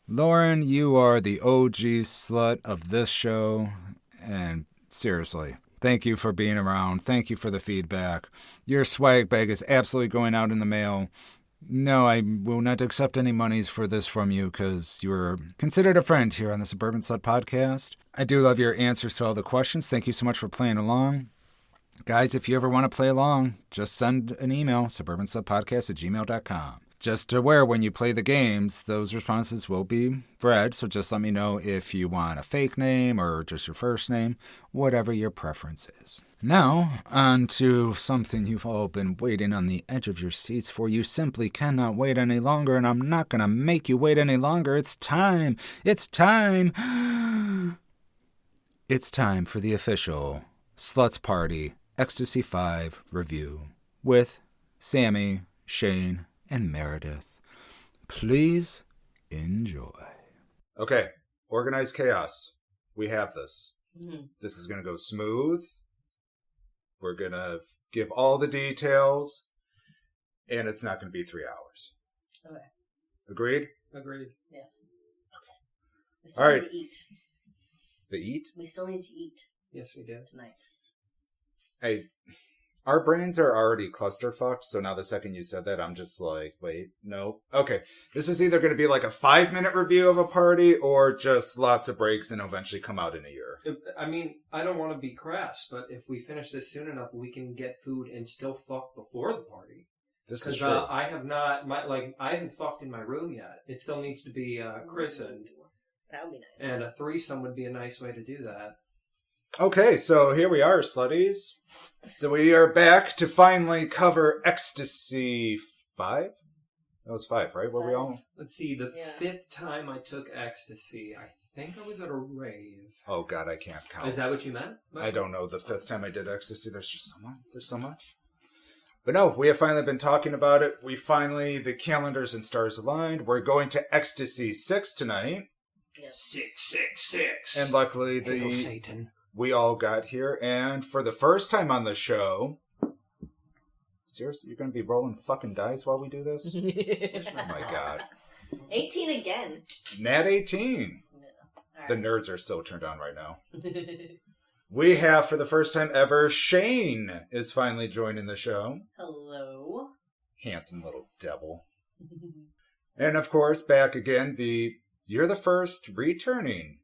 Lauren, you are the OG slut of this show, and seriously, thank you for being around. Thank you for the feedback. Your swag bag is absolutely going out in the mail. No, I will not accept any monies for this from you because you're considered a friend here on the Suburban Slut podcast. I do love your answers to all the questions. Thank you so much for playing along. Guys, if you ever want to play along, just send an email, suburbanslutpodcast@gmail.com. Just aware when you play the games, those responses will be read, so just let me know if you want a fake name or just your first name, whatever your preference is. Now, on to something you've all been waiting on the edge of your seats for. You simply cannot wait any longer, and I'm not going to make you wait any longer. It's time. It's time. It's time for the official Sluts Party Xstacy 5 review with Sammie, Shane, and Meredith. Please enjoy. Okay, organized chaos. We have this. Mm-hmm. This is going to go smooth. We're going to give all the details, and it's not going to be 3 hours. Okay. Agreed?
Agreed.
Yes.
Okay.
We still need to eat.
The eat?
We still need to eat.
Yes, we do.
Tonight.
Hey, our brains are already clusterfucked, so now the second you said that, I'm just like, wait, no. Okay, this is either going to be like a 5-minute review of a party or just lots of breaks and eventually come out in a year.
I mean, I don't want to be crass, but if we finish this soon enough, we can get food and still fuck before the party.
This is true.
I have not, I haven't fucked in my room yet. It still needs to be christened.
That would be nice.
And a threesome would be a nice way to do that.
Okay, so here we are, slutties. So we are back to finally cover Xstacy 5? That was 5, right? Were we all?
Let's see, the
Yeah.
5th time I took Xstacy, I think I was at a rave.
Oh, God, I can't count.
Is that what you meant?
I don't know. The 5th time I did Xstacy, there's just so much. There's so much. But no, we have finally been talking about it. The calendars and stars aligned. We're going to Xstacy 6 tonight.
Yes.
666.
And luckily,
Hail Satan.
we all got here. And for the first time on the show... Seriously? You're going to be rolling fucking dice while we do this? Oh, my God.
18 again.
Nat 18.
All
The
right.
nerds are so turned on right now. We have, for the first time ever, Shane is finally joining the show.
Hello.
Handsome little devil. And of course, back again, you're the first returning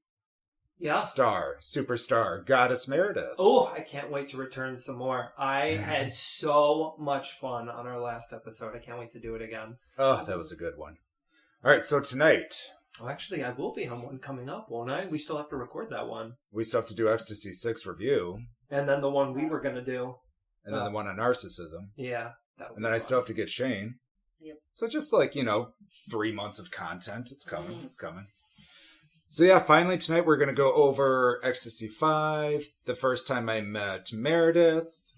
Yeah.
superstar, Goddess Meredith.
Oh, I can't wait to return some more. I had so much fun on our last episode. I can't wait to do it again.
Oh, that was a good one. All right, so tonight,
Oh, actually, I will be on one coming up, won't I? We still have to record that one.
we still have to do Xstacy 6 review,
And then the one we were going to do.
and then the one on narcissism,
Yeah. That'll
and then I still have to get Shane.
Yep.
So just 3 months of content. It's coming. It's coming. So yeah, finally tonight we're going to go over Xstacy 5, the first time I met Meredith,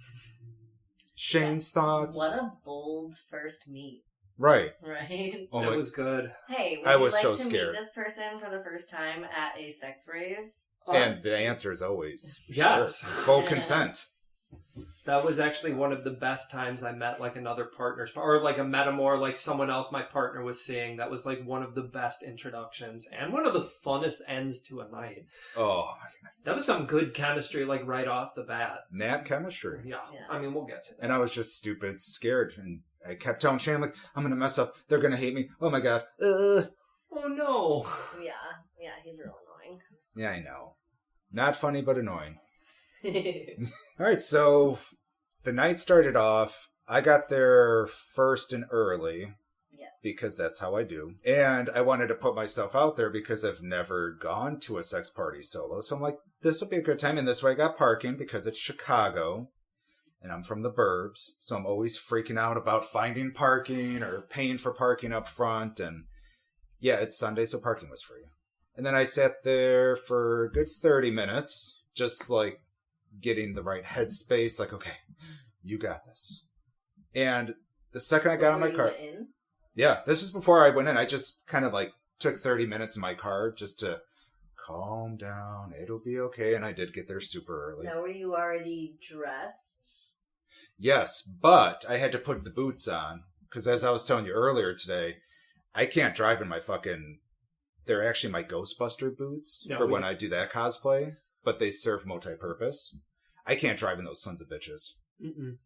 Shane's thoughts.
What a bold first meet,
Right.
right?
Oh
That
my,
was good.
Hey, would
I
you
was
like
so
to
scared.
meet this person for the first time at a sex rave?
and the answer is always
Yes.
sure. Full consent.
That was actually one of the best times I met another partner's, or a metamor, someone else my partner was seeing. That was one of the best introductions and one of the funnest ends to a night.
Oh,
That was some good chemistry, right off the bat.
Nat chemistry.
Yeah.
Yeah.
I mean, we'll get to that.
And I was just stupid, scared, and I kept telling Shane, I'm going to mess up. They're going to hate me. Oh my God.
Oh no.
Yeah, he's real annoying.
Yeah, I know. Not funny, but annoying. All right, so the night started off. I got there first and early
Yes.
because that's how I do. And I wanted to put myself out there because I've never gone to a sex party solo. So I'm like, this will be a good time. And this way I got parking because it's Chicago and I'm from the burbs. So I'm always freaking out about finding parking or paying for parking up front. And yeah, it's Sunday, so parking was free. And then I sat there for a good 30 minutes, just getting the right headspace, okay, you got this. And the second I got in my
Before you
car,
went in?
yeah, this was before I went in. I just kind of took 30 minutes in my car just to calm down. It'll be okay. And I did get there super early.
Now, were you already dressed?
Yes, but I had to put the boots on because as I was telling you earlier today, I can't drive in my they're actually my Ghostbuster boots
No,
for when I do that cosplay, but they serve multi-purpose. I can't drive in those sons of bitches.
Mm-mm.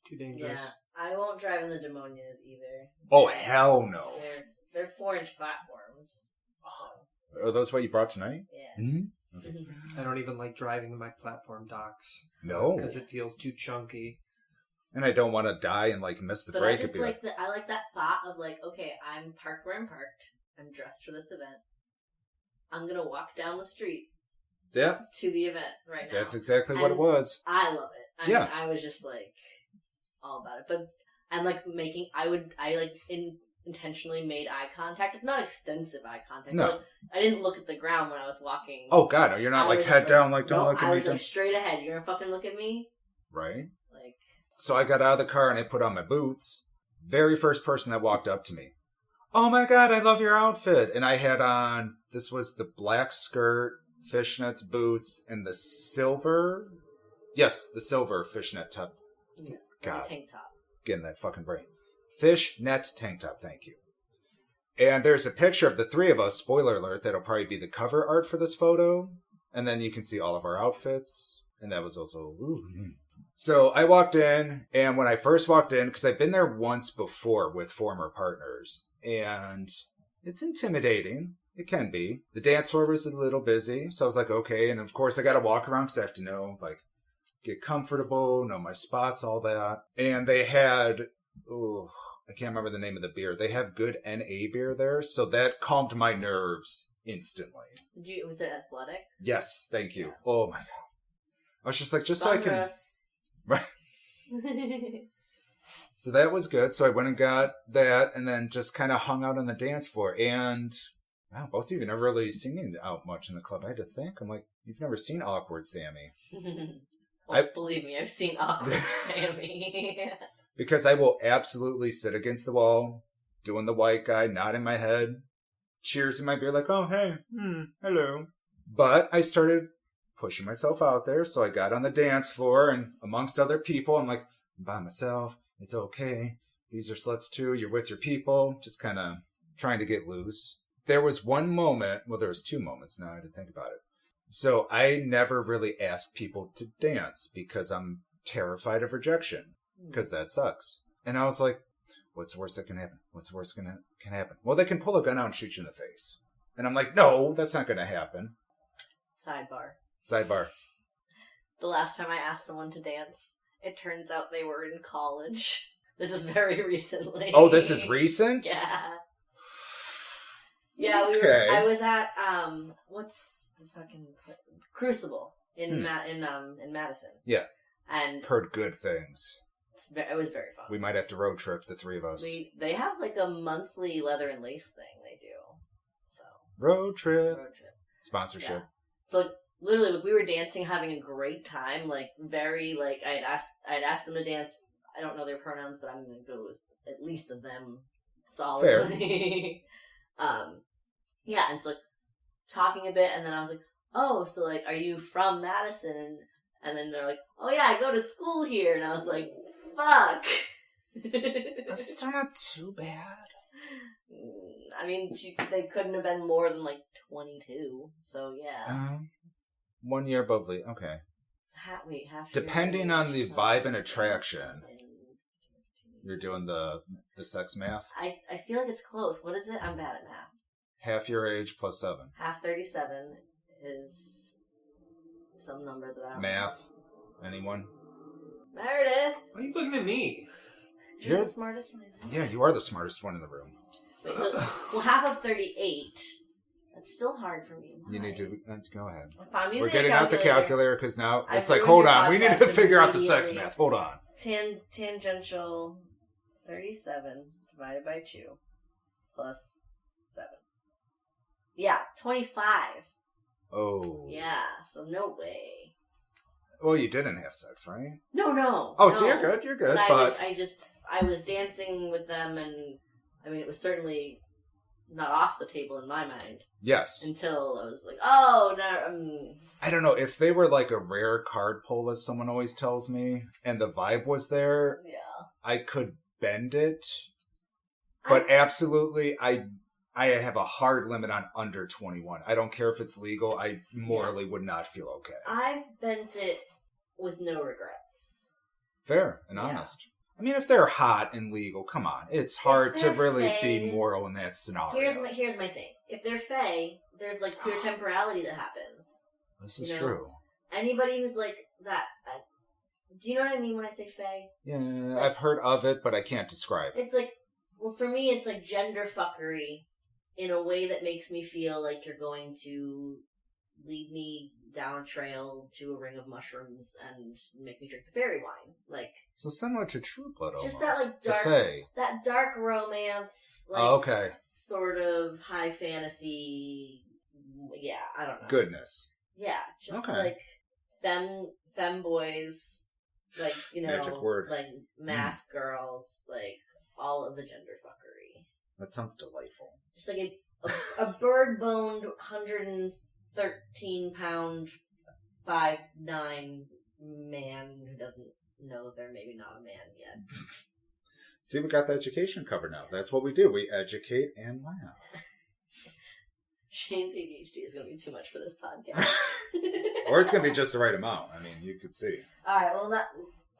Too dangerous.
Yeah, I won't drive in the demonias either.
Oh, hell no.
They're 4-inch platforms.
Are those what you brought tonight?
Yeah.
Mm-hmm.
I don't even like driving in my platform docks.
No.
Because it feels too chunky.
And I don't want to die and miss the
But
break.
I just
It'd be
I like that thought of okay, I'm parked where I'm parked. I'm dressed for this event. I'm gonna walk down the street
yeah,
to the event right now.
that's exactly what it
And
was.
I love it.
Yeah.
Mean, I was just all about it. But and intentionally made eye contact, not extensive eye contact.
No.
But I didn't look at the ground when I was walking.
Oh, God, no, you're not
I was
head
just
down, don't
no,
look at
I
me.
was straight ahead. You're gonna fucking look at me?
Right? So I got out of the car and I put on my boots. Very first person that walked up to me. Oh my God, I love your outfit. And I had on, this was the black skirt, fishnets, boots, and the silver fishnet top. God,
Tank top.
getting that fucking brain. Fishnet tank top, thank you. And there's a picture of the three of us, spoiler alert, that'll probably be the cover art for this photo. And then you can see all of our outfits. And that was also, So I walked in, and when I first walked in, because I've been there once before with former partners, and it's intimidating. It can be. The dance floor was a little busy, so I was like, okay. And of course, I got to walk around because I have to know, get comfortable, know my spots, all that. And they had, I can't remember the name of the beer. They have good NA beer there, so that calmed my nerves instantly.
Was it athletic?
Yes, thank you. Oh my God. I was just so I can... Right. So that was good. So I went and got that and then just kind of hung out on the dance floor. And wow, both of you never really seen me out much in the club. I had to think. I'm like, you've never seen awkward Sammie.
Well, believe me, I've seen awkward Sammie.
Because I will absolutely sit against the wall, doing the white guy, nodding my head, cheers in my beer, like, oh, hey, hello. But I started pushing myself out there, so I got on the dance floor, and amongst other people, I'm like, I'm by myself, it's okay. These are sluts too, you're with your people, just kind of trying to get loose. There was one moment, well, there was two moments now, I had to think about it. So I never really asked people to dance because I'm terrified of rejection, because that sucks. And I was like, what's the worst that can happen? What's the worst that can happen? Well, they can pull a gun out and shoot you in the face. And I'm like, no, that's not going to happen. Sidebar.
The last time I asked someone to dance, it turns out they were in college. This is very recently.
Oh, this is recent?
Yeah. Yeah,
Okay.
I was at what's the fucking Crucible in Madison.
Yeah.
And
heard good things.
It was very fun.
We might have to road trip, the three of us.
They have like a monthly leather and lace thing they do. So
road trip. Sponsorship. Yeah.
So literally, we were dancing, having a great time. Like very like I'd asked them to dance. I don't know their pronouns, but I'm gonna go with at least of them solidly. Fair. Yeah, and so like, talking a bit, and then I was like, oh, so like, are you from Madison? And then they're like, oh yeah, I go to school here. And I was like, fuck.
That's still not too bad.
I mean, they couldn't have been more than like 22. So yeah.
1 year above the, okay.
Half
depending on the vibe and attraction. You're doing the sex math?
I feel like it's close. What is it? I'm bad at math.
Half your age plus 7.
Half 37 is some number that I don't
Math. Know. Anyone?
Meredith!
Why are you looking at me?
You're the smartest one.
Yeah, you are the smartest one in the room.
Wait, so, well, half of 38. That's still hard for me.
You need to, go ahead.
We're
getting out the calculator because now it's like, hold on, we need to figure out the sex math. Hold on.
Tangential 37 divided by 2 plus 7. Yeah, 25.
Oh.
Yeah, so no way.
Well, you didn't have sex, right?
No.
Oh, so you're good, but...
I was dancing with them, and, I mean, it was certainly not off the table in my mind.
Yes.
Until I was like, oh, no.
I don't know, if they were like a rare card pull, as someone always tells me, and the vibe was there,
yeah,
I could bend it. But absolutely, I have a hard limit on under 21. I don't care if it's legal. I morally would not feel okay.
I've bent it with no regrets.
Fair and honest. I mean, if they're hot and legal, come on. It's hard to really be moral in that scenario.
Here's my thing. If they're fae, there's like pure temporality that happens.
This is true.
Anybody who's like that... do you know what I mean when I say fae?
Yeah, like, I've heard of it, but I can't describe it.
It's like... Well, for me, it's like gender fuckery in a way that makes me feel like you're going to lead me down a trail to a ring of mushrooms and make me drink the fairy wine. Like,
so similar to True Blood almost.
Just that like dark romance, like
okay,
sort of high fantasy. Yeah, I don't know.
Goodness.
Yeah, just like femboys, like, you know,
magic word,
like mask girls, like all of the gender fuckery.
That sounds delightful.
Just like a bird-boned 113-pound 5'9" man who doesn't know they're maybe not a man yet.
See, we got the education covered now. That's what we do. We educate and laugh.
Shane's ADHD is going to be too much for this podcast.
Or it's going to be just the right amount. I mean, you could see.
All right, well,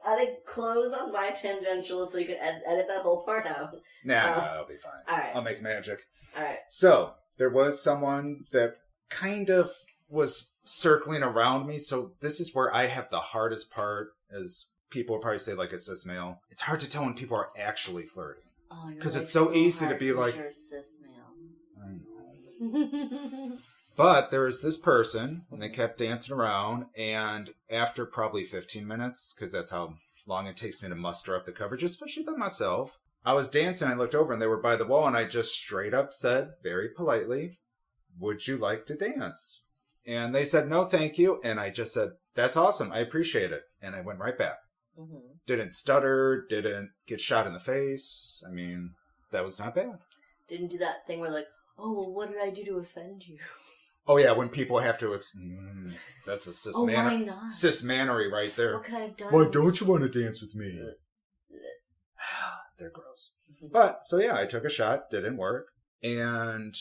I think close on my tangential so you can edit that whole part out.
Nah, that'll be fine.
All right.
I'll make magic.
All right.
So, there was someone that kind of was circling around me. So, this is where I have the hardest part, as people would probably say, like a cis male. It's hard to tell when people are actually flirting.
Oh,
because it's so easy to be like...
You're a cis male.
I know. But there was this person, and they kept dancing around, and after probably 15 minutes, because that's how long it takes me to muster up the courage, especially by myself. I was dancing, I looked over, and they were by the wall, and I just straight up said, very politely, would you like to dance? And they said, no, thank you. And I just said, that's awesome. I appreciate it. And I went right back. Mm-hmm. Didn't stutter, didn't get shot in the face. I mean, that was not bad.
Didn't do that thing where like, oh, well, what did I do to offend you?
Oh, yeah, when people have to... that's a
why not?
cis-mannery right there.
What could I have done?
Why don't you want to dance with me? They're gross. But, so yeah, I took a shot, didn't work. And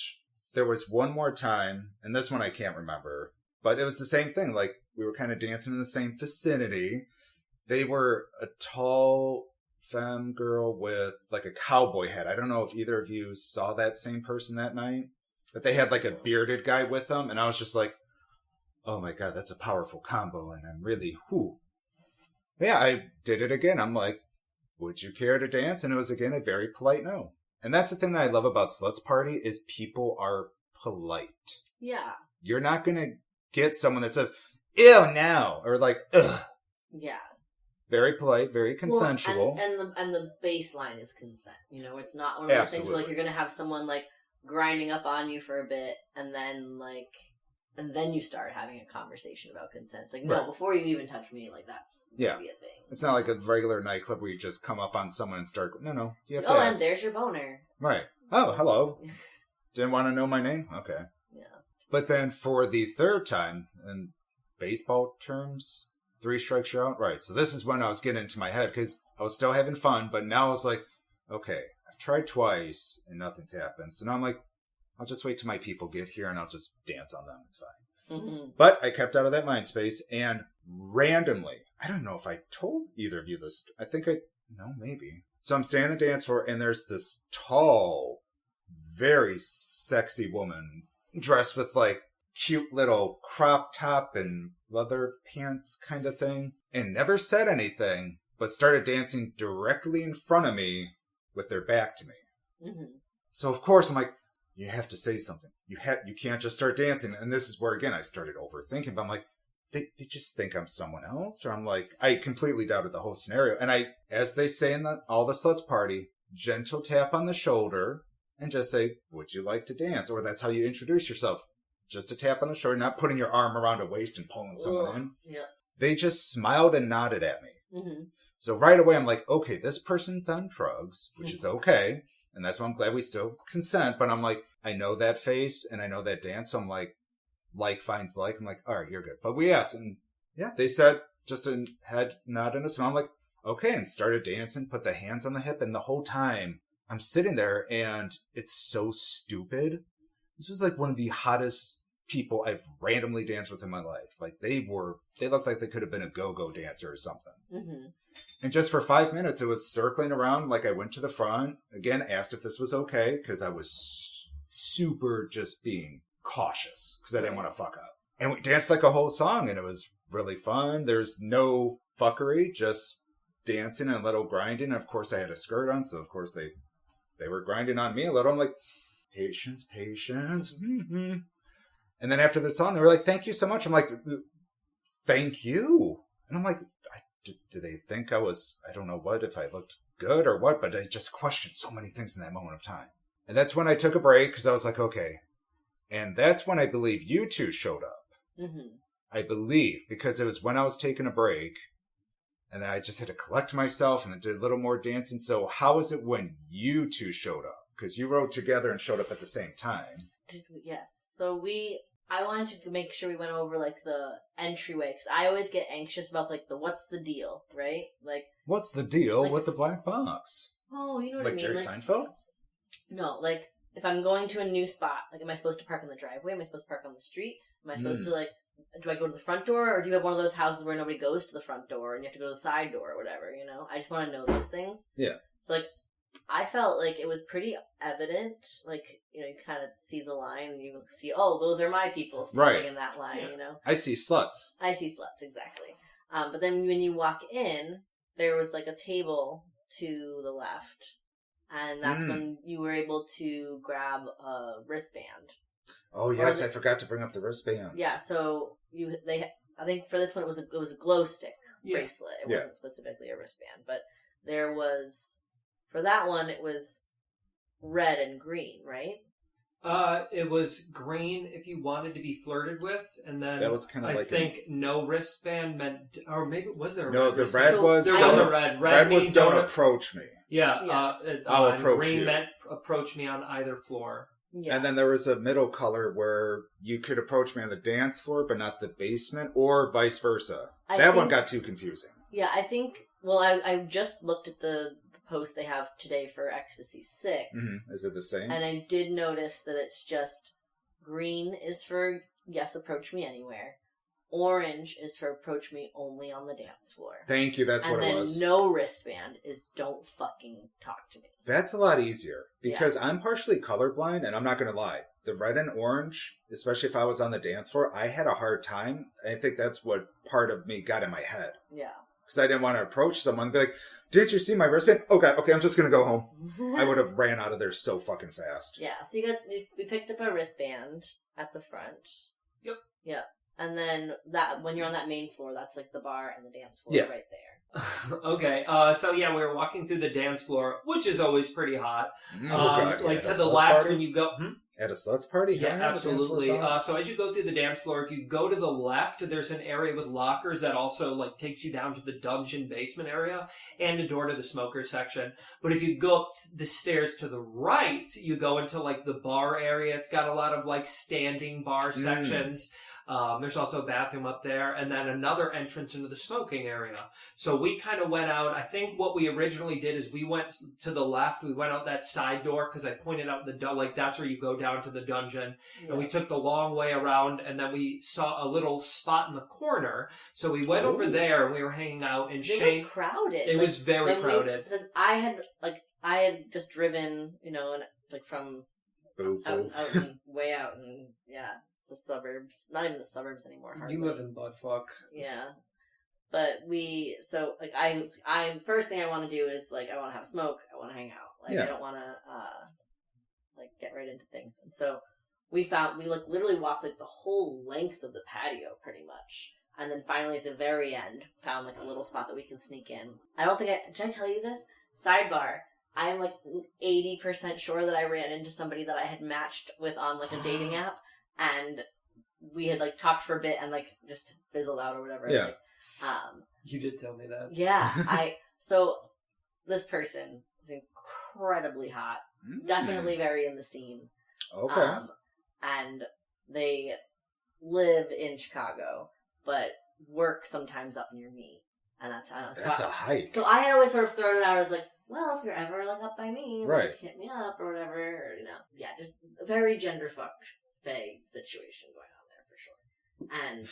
there was one more time, and this one I can't remember, but it was the same thing. Like, we were kind of dancing in the same vicinity. They were a tall femme girl with like a cowboy hat. I don't know if either of you saw that same person that night, but they had like a bearded guy with them. And I was just like, oh my God, that's a powerful combo. And I'm really, Yeah, I did it again. I'm like, would you care to dance? And it was again a very polite no. And that's the thing that I love about Sluts Party is people are polite.
Yeah.
You're not going to get someone that says, ew, no, or like, ugh.
Yeah.
Very polite, very consensual.
Well, and the baseline is consent. You know, it's not one of those things where like you're going to have someone like grinding up on you for a bit and then you start having a conversation about consent. It's like, no, before you even touch me, like that's gonna be a thing. It's
not like a regular nightclub where you just come up on someone and start, no, you have to
ask.
ask.
And there's your boner.
Right. Oh, hello. Didn't want to know my name? Okay.
Yeah.
But then for the third time, in baseball terms, 3 strikes you're out. Right. So this is when I was getting into my head because I was still having fun, but now I was like, okay, I've tried twice and nothing's happened. So now I'm like, I'll just wait till my people get here and I'll just dance on them. It's fine. Mm-hmm. But I kept out of that mind space and randomly, I don't know if I told either of you this. I think maybe. So I'm standing on the dance floor and there's this tall, very sexy woman dressed with like cute little crop top and leather pants kind of thing and never said anything, but started dancing directly in front of me with their back to me. Mm-hmm. So of course I'm like, you have to say something. You can't just start dancing. And this is where, again, I started overthinking. But I'm like, they just think I'm someone else? Or I'm like, I completely doubted the whole scenario. And I, as they say in all the Sluts Party, gentle tap on the shoulder and just say, would you like to dance? Or that's how you introduce yourself. Just a tap on the shoulder, not putting your arm around a waist and pulling someone in.
Yeah.
They just smiled and nodded at me. Mm-hmm. So right away, I'm like, okay, this person's on drugs, which is okay. And that's why I'm glad we still consent. But I'm like, I know that face and I know that dance. So I'm like finds like. I'm like, all right, you're good. But we asked. And yeah, they said just a head nod and a smile. I'm like, okay. And started dancing, put the hands on the hip. And the whole time I'm sitting there and it's so stupid. This was like one of the hottest people I've randomly danced with in my life. Like they looked like they could have been a go-go dancer or something. Mm-hmm. And just for 5 minutes, it was circling around. Like I went to the front, again, asked if this was okay, because I was super just being cautious, because I didn't want to fuck up. And we danced like a whole song, and it was really fun. There's no fuckery, just dancing and a little grinding. And of course, I had a skirt on, so of course they were grinding on me a little. I'm like, patience. Mm-hmm. And then after the song, they were like, thank you so much. I'm like, thank you. And I'm like, do they think I don't know what, if I looked good or what, but I just questioned so many things in that moment of time. And that's when I took a break because I was like, okay. And that's when I believe you two showed up. Mm-hmm. I believe, because it was when I was taking a break and then I just had to collect myself and then did a little more dancing. So how is it when you two showed up? Because you rode together and showed up at the same time.
Yes. So I wanted to make sure we went over, like, the entryway, because I always get anxious about, like, what's the deal, right? Like,
what's the deal with the black box?
Oh, you know what
like
I mean?
Jerry Seinfeld?
No, like, if I'm going to a new spot, like, am I supposed to park in the driveway? Am I supposed to park on the street? Am I supposed to, like, do I go to the front door? Or do you have one of those houses where nobody goes to the front door and you have to go to the side door or whatever, you know? I just want to know those things.
Yeah.
So, like, I felt like it was pretty evident, like, you know, you kind of see the line and you see, oh, those are my people standing in that line, you know?
I see sluts.
Exactly. But then when you walk in, there was, like, a table to the left, and that's when you were able to grab a wristband.
Oh, yes, I forgot to bring up the wristbands.
Yeah, so I think for this one it was a glow stick
Yeah.
bracelet. It wasn't specifically a wristband, but there was for that one it was red and green, right?
It was green if you wanted to be flirted with, and then
That was kind of
I
like
think no wristband meant, or maybe was there?
No,
red
the
wristband?
red
So
was
There
I
was
don't-
a red.
Red was
means
don't approach me.
Yeah,
Yes.
I'll
and
approach
green
you.
meant approach me on either floor.
Yeah.
And then there was a middle color where you could approach me on the dance floor, but not the basement, or vice versa. That one got too confusing.
Yeah, I think. Well, I just looked at the post they have today for Xstacy 6,
Is it the same?
and I did notice that it's just green is for yes, approach me anywhere. Orange is for approach me only on the dance floor.
Thank you, that's
and
what it was.
then no wristband is don't fucking talk to me.
That's a lot easier, because I'm partially colorblind, and I'm not going to lie. The red and orange, especially if I was on the dance floor, I had a hard time. I think that's what part of me got in my head.
Yeah.
Because I didn't want to approach someone and be like, did you see my wristband? Okay, I'm just going to go home. I would have ran out of there so fucking fast.
Yeah, so we picked up a wristband at the front.
Yep.
Yep. And then that when you're on that main floor, that's like the bar and the dance floor right there.
Okay, so yeah, we were walking through the dance floor, which is always pretty hot.
God,
like
yeah,
to the
sluts
left
party?
when you go.
At a sluts party?
Yeah,
Hanging out at the dance floor
absolutely.
spot?
So as you go through the dance floor, if you go to the left, there's an area with lockers that also like takes you down to the dungeon basement area and a door to the smoker section. But if you go up the stairs to the right, you go into like the bar area. It's got a lot of like standing bar sections. There's also a bathroom up there, and then another entrance into the smoking area. So we kind of went out. I think what we originally did is we went to the left. We went out that side door because I pointed out like that's where you go down to the dungeon.
Yeah.
And we took the long way around, and then we saw a little spot in the corner. So we went over there, and we were hanging out. And
It was crowded.
It was very
when
crowded.
I had just driven, like from
Boo-foo.
out and way out and the suburbs. Not even the suburbs anymore. Hardly.
You live in buttfuck.
Yeah. But I first thing I want to do is like I want to have a smoke. I want to hang out. Like I don't want to get right into things. And so we literally walked like the whole length of the patio pretty much. And then finally at the very end found like a little spot that we can sneak in. Did I tell you this? Sidebar. I'm like 80% sure that I ran into somebody that I had matched with on like a dating app, and we had like talked for a bit and like just fizzled out or whatever.
Yeah.
Like,
You did tell me that.
yeah. So this person is incredibly hot, definitely very in the scene.
Okay.
And they live in Chicago, but work sometimes up near me, and that's
That's a hike.
So I had always sort of thrown it out as like, well, if you're ever like up by me,
Right.
like, hit me up or whatever, or, just a very gender fucked vague situation going on there for sure. And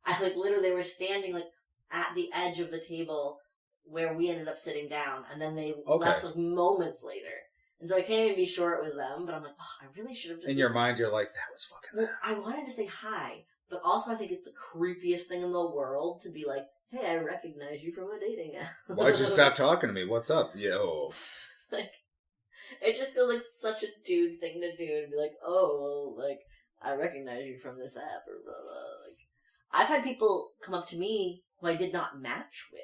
I like literally they were standing like at the edge of the table where we ended up sitting down, and then they left like moments later. And so I can't even be sure it was them, but I'm like, oh, I really should have just...
In your mind, you're like, that was fucking them.
I wanted to say hi, but also I think it's the creepiest thing in the world to be like, hey, I recognize you from a dating app.
Why'd you stop talking to me? What's up? Yo.
Like, it just feels like such a dude thing to do, to be like, oh, like, I recognize you from this app, or blah, blah. Like, I've had people come up to me who I did not match with.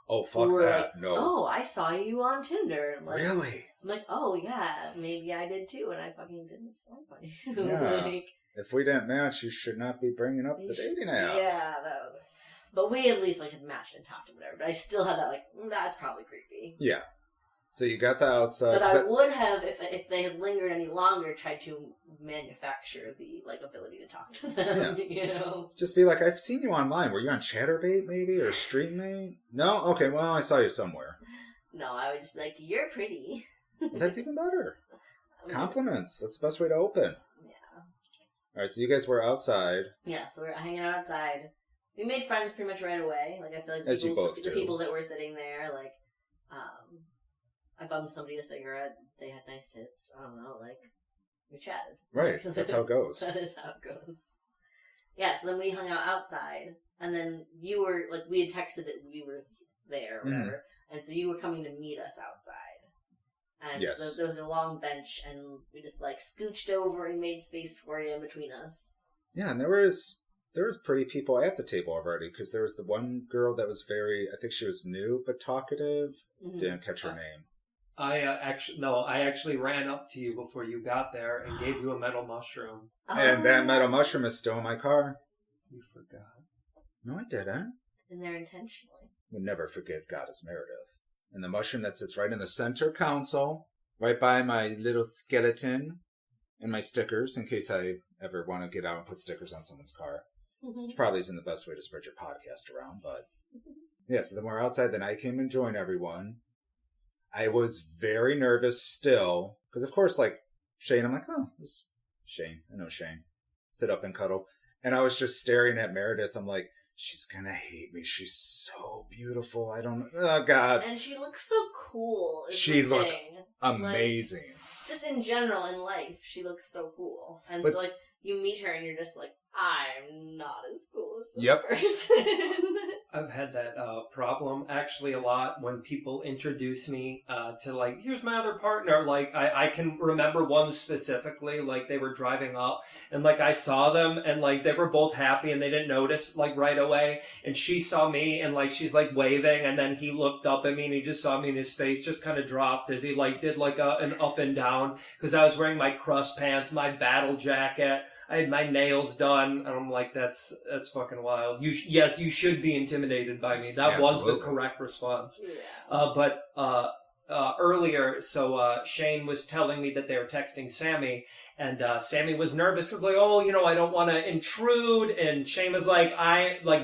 Oh, fuck
who were
that.
like,
No.
oh, I saw you on Tinder. I'm like,
Really?
I'm like, oh, yeah, maybe I did too, and I fucking didn't swipe on you.
Yeah.
Like,
If we didn't match, you should not be bringing up the dating app.
yeah, that was... But we at least like had matched and talked and whatever. But I still had that like, that's probably creepy.
Yeah. So you got the outside.
But I would have, if they had lingered any longer, tried to manufacture the like ability to talk to them.
Yeah. Just be like, I've seen you online. Were you on Chatterbait maybe or StreamMate? No. Okay. Well, I saw you somewhere.
No, I would just be like, you're pretty.
Well, that's even better. Compliments. That's the best way to open.
Yeah.
All right. So you guys were outside.
Yeah. So we're hanging out outside. We made friends pretty much right away. Like, I feel like
As you both
the
do.
people that were sitting there, like, I bummed somebody a cigarette. They had nice tits. I don't know, like, we chatted.
Right. That's how it goes.
That is how it goes. Yeah, so then we hung out outside, and then you were, like, we had texted that we were there, or whatever, and so you were coming to meet us outside. And so there was a long bench, and we just, like, scooched over and made space for you in between us.
Yeah, and there was there was pretty people at the table already, because there was the one girl that was I think she was new but talkative.
Mm-hmm.
Didn't catch her name.
I actually ran up to you before you got there and gave you a metal mushroom.
And that metal mushroom is still in my car.
You forgot.
No, I didn't.
And they're intentionally.
We'll never forget Goddess Meredith. And the mushroom that sits right in the center console, right by my little skeleton and my stickers, in case I ever want to get out and put stickers on someone's car. Which probably isn't the best way to spread your podcast around, but... Yeah, so then we're outside, then I came and joined everyone. I was very nervous still, because of course, like, Shane, I'm like, oh, this is Shane. I know Shane. Sit up and cuddle. And I was just staring at Meredith. I'm like, she's gonna hate me. She's so beautiful. Oh, God.
And she looks so cool.
She looked amazing.
Like, just in general, in life, she looks so cool. And so, like, you meet her and you're just like, I'm not as cool as this person.
I've had that problem actually a lot when people introduce me to, like, here's my other partner. Like, I can remember one specifically, like, they were driving up and, like, I saw them and, like, they were both happy and they didn't notice, like, right away. And she saw me and, like, she's, like, waving, and then he looked up at me and he just saw me and his face just kind of dropped as he, like, did, like, an up and down, because I was wearing my crust pants, my battle jacket. I had my nails done, and I'm like, that's fucking wild. Yes, you should be intimidated by me. That was the correct response.
Yeah.
But earlier, Shane was telling me that they were texting Sammie, and Sammie was nervous. He was like, oh, I don't want to intrude. And Shane was like,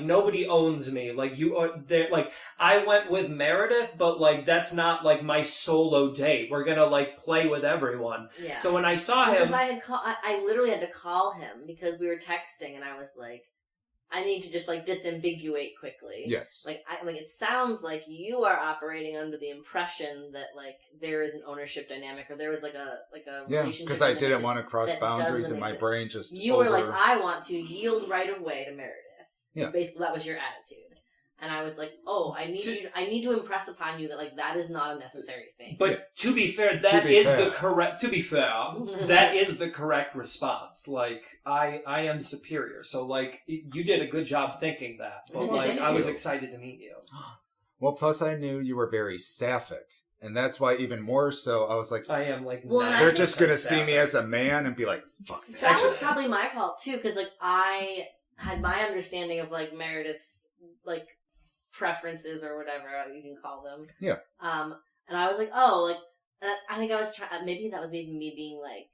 nobody owns me. Like, you are there. Like, I went with Meredith, but, like, that's not, like, my solo date. We're gonna, like, play with everyone. Yeah. So when I saw him...
Because I literally had to call him because we were texting, and I was like, I need to just, like, disambiguate quickly.
Yes.
Like, it sounds like you are operating under the impression that, like, there is an ownership dynamic, or there was, like a relationship.
Because I didn't want to cross boundaries, and my brain just
You were like, I want to yield right of way to Meredith. Yeah. Basically, that was your attitude. And I was like, oh, I need to impress upon you that, like, that is not a necessary thing.
But to be fair, that is the correct response. Like, I am superior. So, like, you did a good job thinking that. But, like, I was excited to meet you.
Well, plus I knew you were very sapphic. And that's why even more so, I was like,
I am, like,
they're just going to see me as a man and be like, fuck that.
That was probably my fault, too, because, like, I had my understanding of, like, Meredith's, like, preferences or whatever you can call them.
Yeah.
And I was like, oh, like, I think I was trying, maybe that was maybe me being, like,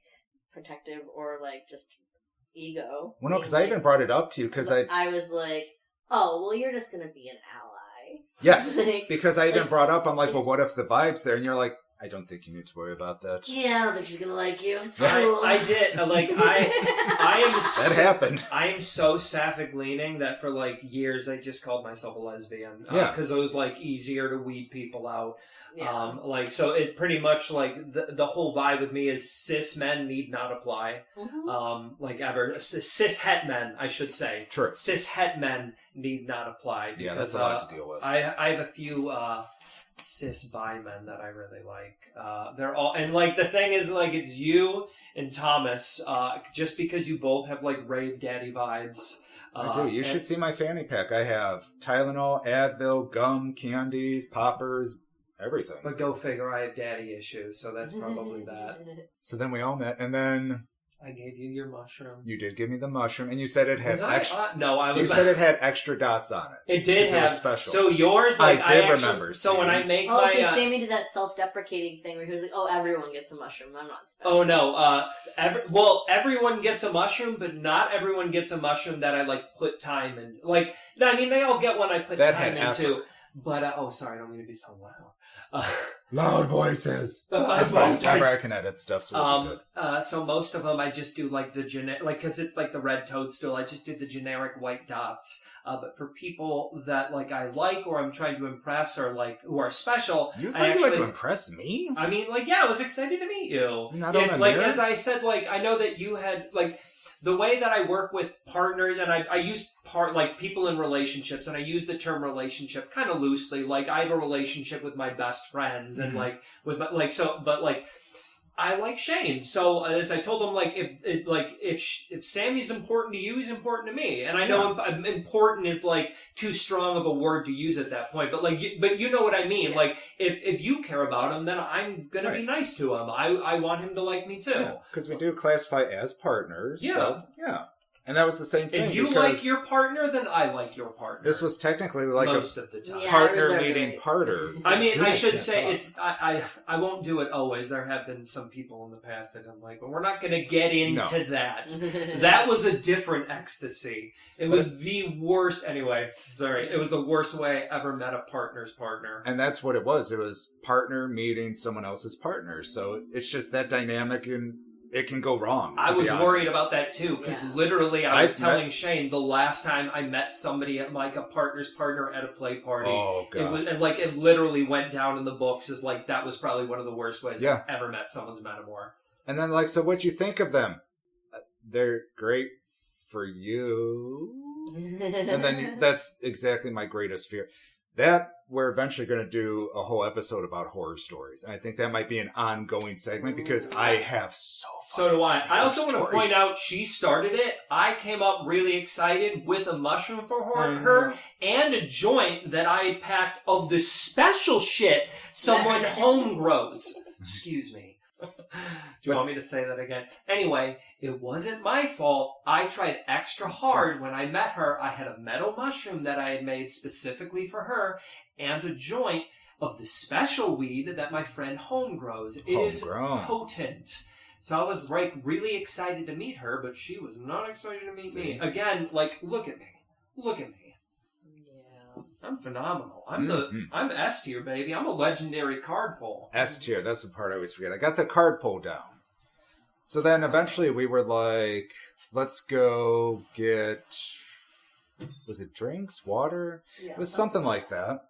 protective or, like, just ego.
Well, no, because I even brought it up to you, because
I was like, oh, well, you're just going to be an ally.
Yes, like, because I even brought up, I'm like, well, what if the vibe's there? And you're like, I don't think you need to worry about that.
Yeah, I don't think she's gonna like you. It's
cool. I did. Like, I am.
That happened.
I am so sapphic leaning that for, like, years I just called myself a lesbian. Because it was, like, easier to weed people out. Yeah. Like, so it pretty much, like, the whole vibe with me is cis men need not apply. Mm-hmm. Like, ever. Cis het men, I should say.
True.
Cis het men need not apply. Because,
that's a lot to deal with.
I have a few, cis bi men that I really like. They're all, and, like, the thing is, like, it's you and Thomas, just because you both have, like, rave daddy vibes.
I do. You should see my fanny pack. I have Tylenol, Advil, gum, candies, poppers, everything.
But go figure, I have daddy issues, so that's probably that.
So then we all met, and then
I gave you your mushroom.
You did give me the mushroom, and you said it had
You
said it had extra dots on it.
It did have.
It was special.
So yours, like,
I did remember.
So when I make my,
because Sammie did that self-deprecating thing where he was like, "Oh, everyone gets a mushroom. I'm not special."
Oh no. Everyone gets a mushroom, but not everyone gets a mushroom that I, like, put time in. Like, I mean, they all get one I put time into. But sorry, I don't mean to be so loud.
Loud voices. That's fine. I can edit stuff, so it'll be good.
So most of them, I just do, like, the generic, like, because it's like the red toadstool. I just do the generic white dots. But for people that, like, I like or I'm trying to impress or, like, who are special,
you thought you had to impress me?
I mean, like, yeah, I was excited to meet you.
Not on the
like,
mirror?
As I said, like, I know that you had, like, the way that I work with partners, and I use people in relationships, and I use the term relationship kind of loosely. Like, I have a relationship with my best friends, and, like, with my, like, so, but, like, I like Shane. So as I told him, like if Sammie's important to you, he's important to me. And I know important is like too strong of a word to use at that point. But you know what I mean. Yeah. Like if you care about him, then I'm gonna be nice to him. I want him to like me too.
Because we do classify as partners.
Yeah.
So, yeah. And that was the same thing.
If you like your partner, then I like your partner.
This was technically like
most of the time.
Partner meeting parter.
I mean, I should say it's. I won't do it always. There have been some people in the past that I'm like, but we're not going to get into that. That was a different ecstasy. It was the worst. Anyway, sorry. It was the worst way I ever met a partner's partner.
And that's what it was. It was partner meeting someone else's partner. So it's just that dynamic and. It can go wrong.
I was worried about that too, because literally I was telling Shane the last time I met somebody at like a partner's partner at a play party.
Oh god!
It literally went down in the books as like that was probably one of the worst ways I've ever met someone's metamor.
And then like, so what'd you think of them? They're great for you. And then that's exactly my greatest fear. That we're eventually going to do a whole episode about horror stories. And I think that might be an ongoing segment because I have So
do I. I also want to point out she started it. I came up really excited with a mushroom for her and a joint that I had packed of the special shit someone home grows. Excuse me. Do you want me to say that again? Anyway, it wasn't my fault. I tried extra hard when I met her. I had a metal mushroom that I had made specifically for her and a joint of the special weed that my friend home grows. It is potent. So I was like really excited to meet her, but she was not excited to meet me. Again, like, look at me. Look at me. Yeah. I'm phenomenal. I'm S tier, baby. I'm a legendary card pull.
S tier, that's the part I always forget. I got the card pull down. So then eventually we were like, let's go get, was it drinks, water? Yeah, it was something like that.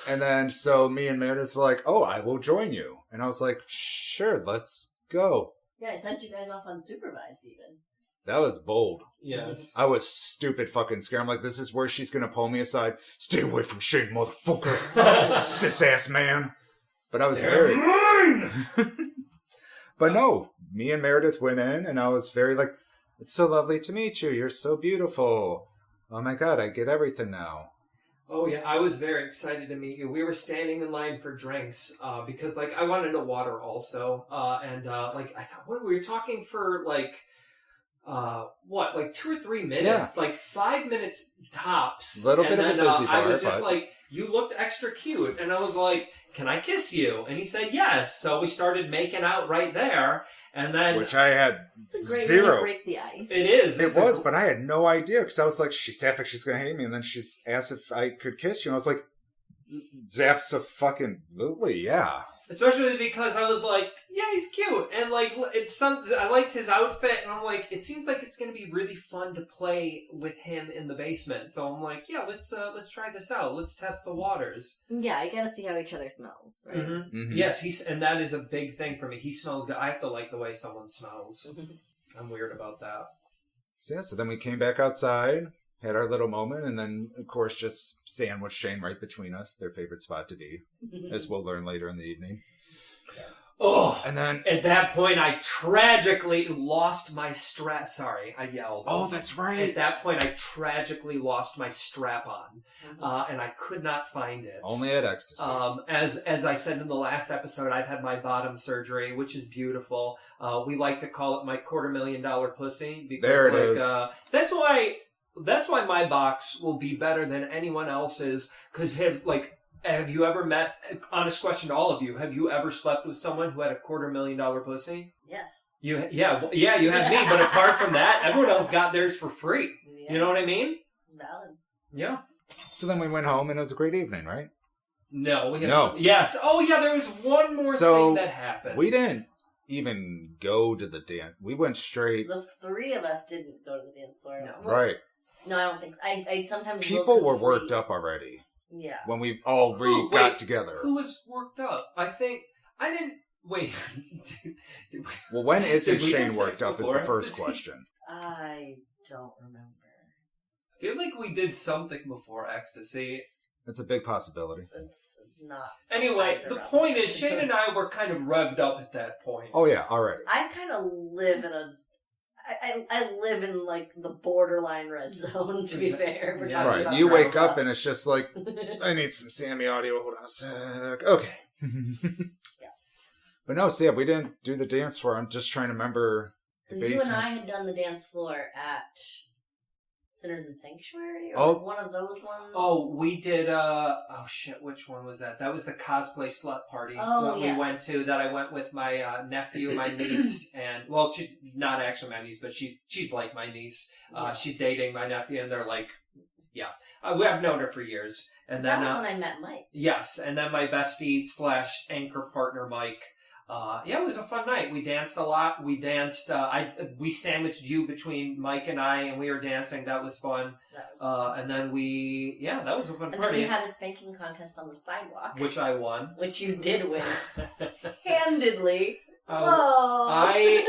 And then, so me and Meredith were like, oh, I will join you. And I was like, sure, let's go.
Yeah, I sent you guys off unsupervised even.
That was bold.
Yes.
I was stupid fucking scared. I'm like, this is where she's going to pull me aside. Stay away from Shane, motherfucker. Cis-ass man. But I was very... But no, me and Meredith went in, and I was very like, it's so lovely to meet you. You're so beautiful. Oh my God, I get everything now.
Oh yeah, I was very excited to meet you. We were standing in line for drinks because like I wanted a water also, and like I thought, what we were talking for like 2 or 3 minutes, like 5 minutes tops.
A little bit of a busy bar,
I was just like, you looked extra cute, and I was like, can I kiss you? And he said yes. So we started making out right there. And then,
which I had
it's a great
zero.
Way to break the ice.
It is.
It was, but I had no idea because I was like, she said she's gonna hate me, and then she's asked if I could kiss you. And I was like, Zapsa-fucking-lutely, yeah.
Especially because I was like, yeah, he's cute, and like it's something. I liked his outfit, and I'm like, it seems like it's gonna be really fun to play with him in the basement. So I'm like, yeah, let's try this out. Let's test the waters.
Yeah, you gotta see how each other smells, right?
Mm-hmm. Mm-hmm. Yes, and that is a big thing for me. He smells good. I have to like the way someone smells. I'm weird about that.
So then we came back outside, had our little moment, and then, of course, just sandwiched Shane right between us, their favorite spot to be, as we'll learn later in the evening.
Oh,
and then
at that point, I tragically lost my strap. Sorry, I yelled.
Oh, that's right.
At that point, I tragically lost my strap-on, and I could not find it.
Only at Xstacy.
As I said in the last episode, I've had my bottom surgery, which is beautiful. We like to call it my $250,000 pussy because
there it is.
That's why my box will be better than anyone else's. Because have you ever met? Honest question to all of you: have you ever slept with someone who had a $250,000 pussy?
Yes.
You have me, but apart from that, everyone else got theirs for free. Yeah. You know what I mean?
Valid.
Yeah.
So then we went home, and it was a great evening, right?
No, we have yes. Oh yeah, there was one more thing that happened.
We didn't even go to the dance. We went straight.
The three of us didn't go to the dance floor.
No.
Right.
No, I don't think so. I sometimes
people were worked up already.
Yeah.
When we all got together.
Who was worked up? I think I didn't. Wait.
Well, when isn't Shane worked up is the first question.
I don't remember.
I feel like we did something before Xstacy.
It's a big possibility.
It's not.
Anyway, the point is, Shane and I were kind of revved up at that point.
Oh yeah, already.
I kind of live in a. I live in like the borderline red zone. To be fair, if we're talking
Right.
about
You wake
growing
up and it's just like, I need some Sammie audio. Hold on a sec. Okay.
Yeah.
But no, see, we didn't do the dance floor. I'm just trying to remember.
Because you and I had done the dance floor at Sinners and Sanctuary, or
Oh.
like one of those ones.
Oh, we did, oh shit, which one was that? That was the cosplay slut party
Oh,
that
yes.
we went to, that I went with my nephew, my niece, and, well, she's not actually my niece, but she's like my niece.
Yeah.
She's dating my nephew, and they're like, yeah. We have known her for years. And then,
that was when I met Mike.
yes, and then my bestie / anchor partner, Mike. Yeah, it was a fun night. We danced a lot. We danced, we sandwiched you between Mike and I, and we were dancing. That was fun.
That was
And then that was a fun
and
party.
then we had a spanking contest on the sidewalk,
Which I won.
which you did win handedly.
Oh,
Whoa!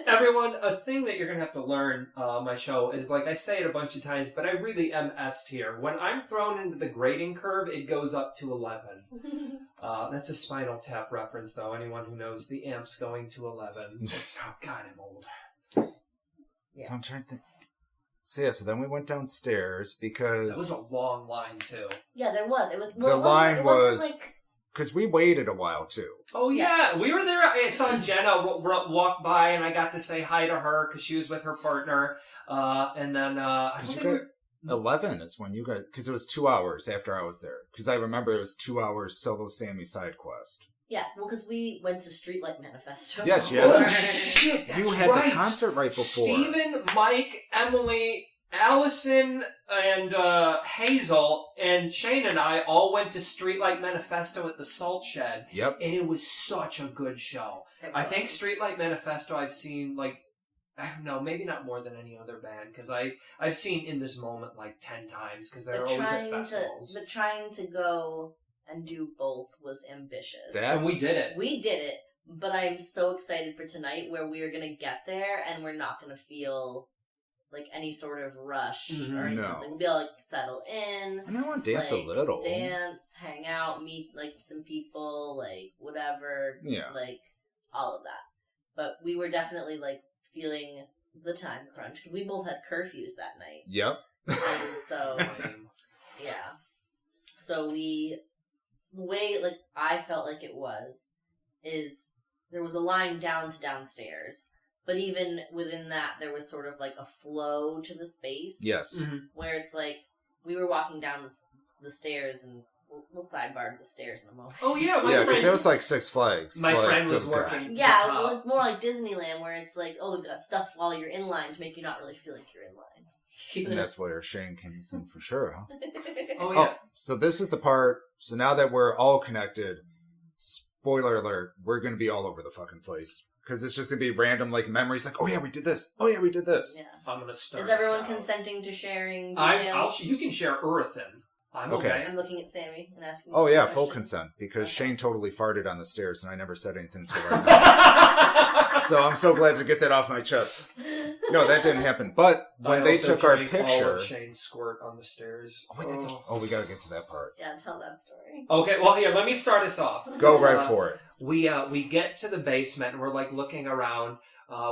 Everyone, a thing that you're going to have to learn my show is, like I say it a bunch of times, but I really am S tier. When I'm thrown into the grading curve, it goes up to 11. That's a Spinal Tap reference, though. Anyone who knows the amp's going to 11. Oh, God, I'm old.
Yeah.
So I'm trying to think. So yeah, so then we went downstairs because...
That was a long line, too.
Yeah, there was. It was.
The line
it
was-
wasn't like.
Because we waited a while, too.
Oh, yeah. We were there. I saw Jenna walk by, and I got to say hi to her because she was with her partner. And then... I don't think we were...
11 is when you guys... Because it was 2 hours after I was there. Because I remember it was 2 hours solo Sammie side quest.
Yeah, well, because we went to Streetlight Manifesto.
Yes, yeah.
Oh, shit, that's
You had
right.
the concert right before.
Steven, Mike, Emily, Allison, and Hazel, and Shane and I all went to Streetlight Manifesto at the Salt Shed.
Yep.
And it was such a good show. I think Streetlight Manifesto I've seen, like, I don't know, maybe not more than any other band, because I've seen In This Moment like 10 times, because they're always at festivals.
But trying to go and do both was ambitious.
And we did it.
We did it, but I'm so excited for tonight where we are going to get there and we're not going to feel like any sort of rush or anything.
No.
Like, we'll be able to like, settle in.
And I want to dance
like,
a little.
Dance, hang out, meet like some people, like whatever.
Yeah.
Like all of that. But we were definitely like feeling the time crunch. We both had curfews that night.
Yep.
And so, yeah. So the way, like, I felt like it was, is there was a line down to downstairs, but even within that, there was sort of like a flow to the space.
Yes.
Mm-hmm.
Where it's like, we were walking down the stairs, and we'll sidebar to the stairs in a moment.
Oh, yeah.
Yeah, because it was like Six Flags.
My
like,
friend was
the-
working.
Yeah,
the top.
like, more like Disneyland, where it's like, oh, we've got stuff while you're in line to make you not really feel like you're in line.
And that's where Shane came in for sure, huh?
Oh, yeah.
Oh, so this is the part. So now that we're all connected, spoiler alert, we're going to be all over the fucking place. Because it's just going to be random, like, memories, like, oh yeah, we did this. Oh yeah, we did this.
Yeah.
I'm going to start.
Is everyone
this out.
consenting to sharing
I'll
details?
you can share Earthen. I'm okay.
I'm looking at Sammy and asking.
Oh
some
yeah, full
questions.
consent. Because
Okay.
Shane totally farted on the stairs and I never said anything until right now. So I'm so glad to get that off my chest. No, that didn't happen. But when
I
they
also
took our
drank all
picture...
of Shane's squirt on the stairs.
we got to get to that part.
Yeah, tell that story.
Okay, well, here, let me start us off.
Go right for it.
We get to the basement and we're like looking around.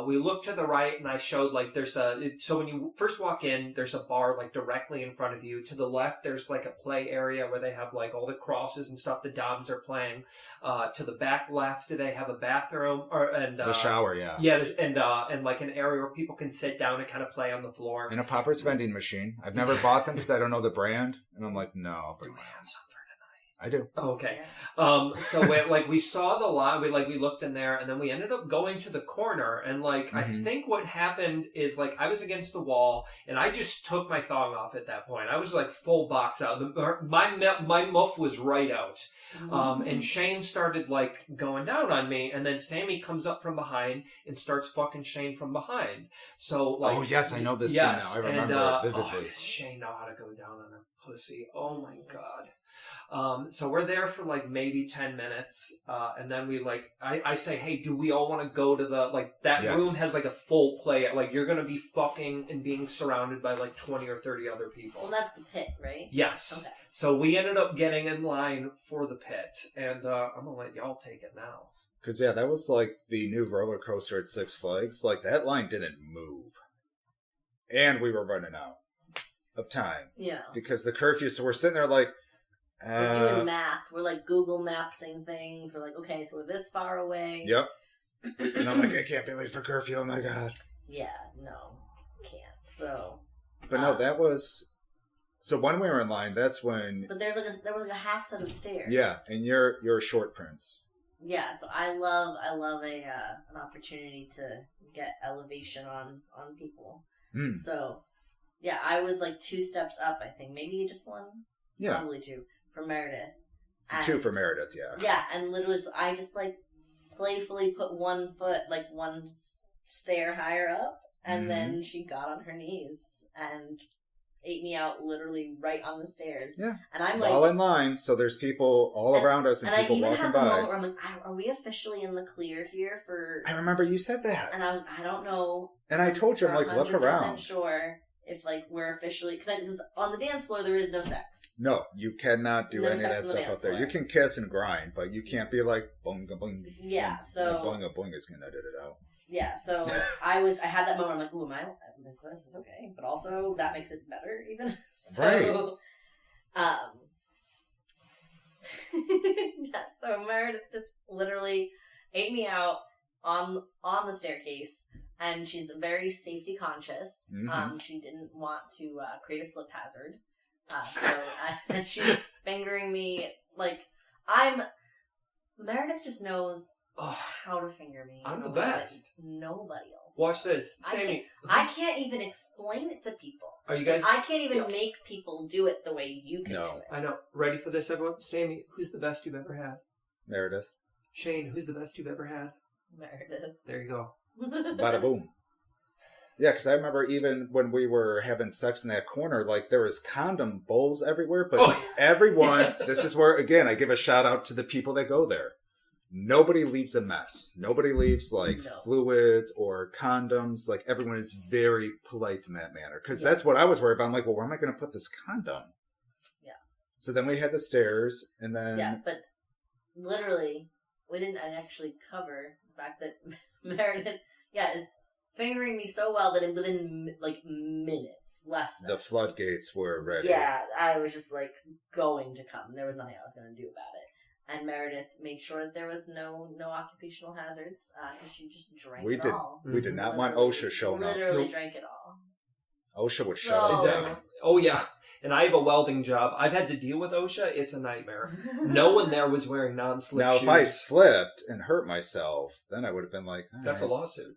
We look to the right and I showed like so when you first walk in, there's a bar like directly in front of you. To the left, there's like a play area where they have like all the crosses and stuff the Doms are playing. To the back left, they have a bathroom and
The shower, yeah.
Yeah, and like an area where people can sit down and kind of play on the floor.
And a Popper's vending machine. I've never bought them because I don't know the brand. And I'm like, no, I'll bring
Do
my
we have something?
I do.
Oh, okay.
Yeah.
So we saw the line, we looked in there, and then we ended up going to the corner, and like, I
Mhm.
think what happened is like, I was against the wall, and I just took my thong off at that point. I was like full box out. My muff was right out. And Shane started like going down on me, and then Sammie comes up from behind and starts fucking Shane from behind. So like,
Oh, yes, I know this
yes,
scene now. I remember it vividly.
Does Shane know how to go down on a pussy? Oh my god. So we're there for like maybe 10 minutes. And then we like, I say, hey, do we all want to go to the, like, that room has like a full play. Like, you're going to be fucking and being surrounded by like 20 or 30 other people.
Well, that's the pit, right?
Yes.
Okay.
So we ended up getting in line for the pit. And I'm going to let y'all take it now.
Because, yeah, that was like the new roller coaster at Six Flags. Like, that line didn't move. And we were running out of time.
Yeah.
Because the curfew, so we're sitting there like...
we're doing math. We're like Google Mapsing things. We're like, okay, so we're this far away.
Yep. And I'm like, I can't be late for curfew. Oh, my God.
Yeah, no. Can't. So...
But no, that was... So when we were in line, that's when...
But there was like a half set of stairs.
Yeah, and you're a short prince.
Yeah, so I love an opportunity to get elevation on people.
Mm.
So, yeah, I was like 2 steps up, I think. Maybe just 1?
Yeah.
Probably 2 for Meredith.
2 for Meredith, yeah.
Yeah, and literally, so I just like playfully put 1 foot like 1 stair higher up, and then she got on her knees and ate me out literally right on the stairs.
Yeah.
And I'm like...
all in line, so there's people all around us and people walking by. And I even had the moment
where I'm like, are we officially in the clear here for...
I remember you said that.
And I don't know.
And I told you, I'm like, look around.
I'm sure if like we're officially... Because on the dance floor, there is no sex.
No, you cannot do any of that stuff up there. You can kiss and grind, but you can't be like, boinga boing.
Yeah, so...
Boinga boing is going to edit it out.
Yeah, so I had that moment, I'm like, ooh, this is okay. But also, that makes it better, even. So,
right.
Yeah, so Meredith just literally ate me out on the staircase, and she's very safety conscious.
Mm-hmm.
She didn't want to create a slip hazard. So she's fingering me, like, Meredith just knows how to finger me.
I'm the best.
Nobody else.
Watch this. Sammie.
I can't even explain it to people.
Are you guys...
I can't even make people do it the way you can do it.
I know. Ready for this, everyone? Sammie, who's the best you've ever had?
Meredith.
Shane, who's the best you've ever had?
Meredith.
There you go.
Bada boom. Yeah, because I remember even when we were having sex in that corner, like, there was condom bowls everywhere, but everyone, this is where, again, I give a shout out to the people that go there. Nobody leaves a mess. Nobody leaves, like, fluids or condoms. Like, everyone is very polite in that manner. Because that's what I was worried about. I'm like, well, where am I going to put this condom?
Yeah.
So then we had the stairs, and then...
Yeah, but literally, we didn't actually cover the fact that Meredith, is fingering me so well that within, like, minutes, less than...
The floodgates were ready.
Yeah, I was just, like, going to come. There was nothing I was going to do about it. And Meredith made sure that there was no occupational hazards, because she just drank it all.
We did not want OSHA showing up.
Literally drank it all.
OSHA would shut us down.
Oh, yeah. And I have a welding job. I've had to deal with OSHA. It's a nightmare. No one there was wearing non-slip shoes.
Now, if I slipped and hurt myself, then I would have been like...
That's a lawsuit.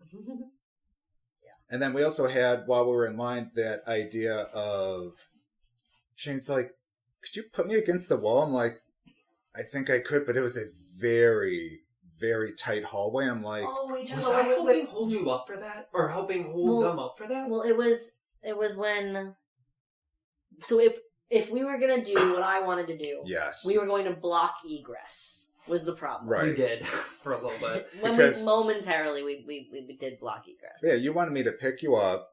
And then we also had, while we were in line, that idea of... Shane's like, could you put me against the wall? I'm like... I think I could, but it was a very, very tight hallway. I'm like...
Was I helping hold you up for that? Or helping hold them up for that?
Well, it was when... So if we were going to do what I wanted to do...
Yes.
We were going to block egress, was the problem.
Right.
You did, for a little bit.
Momentarily, we did block egress.
Yeah, you wanted me to pick you up,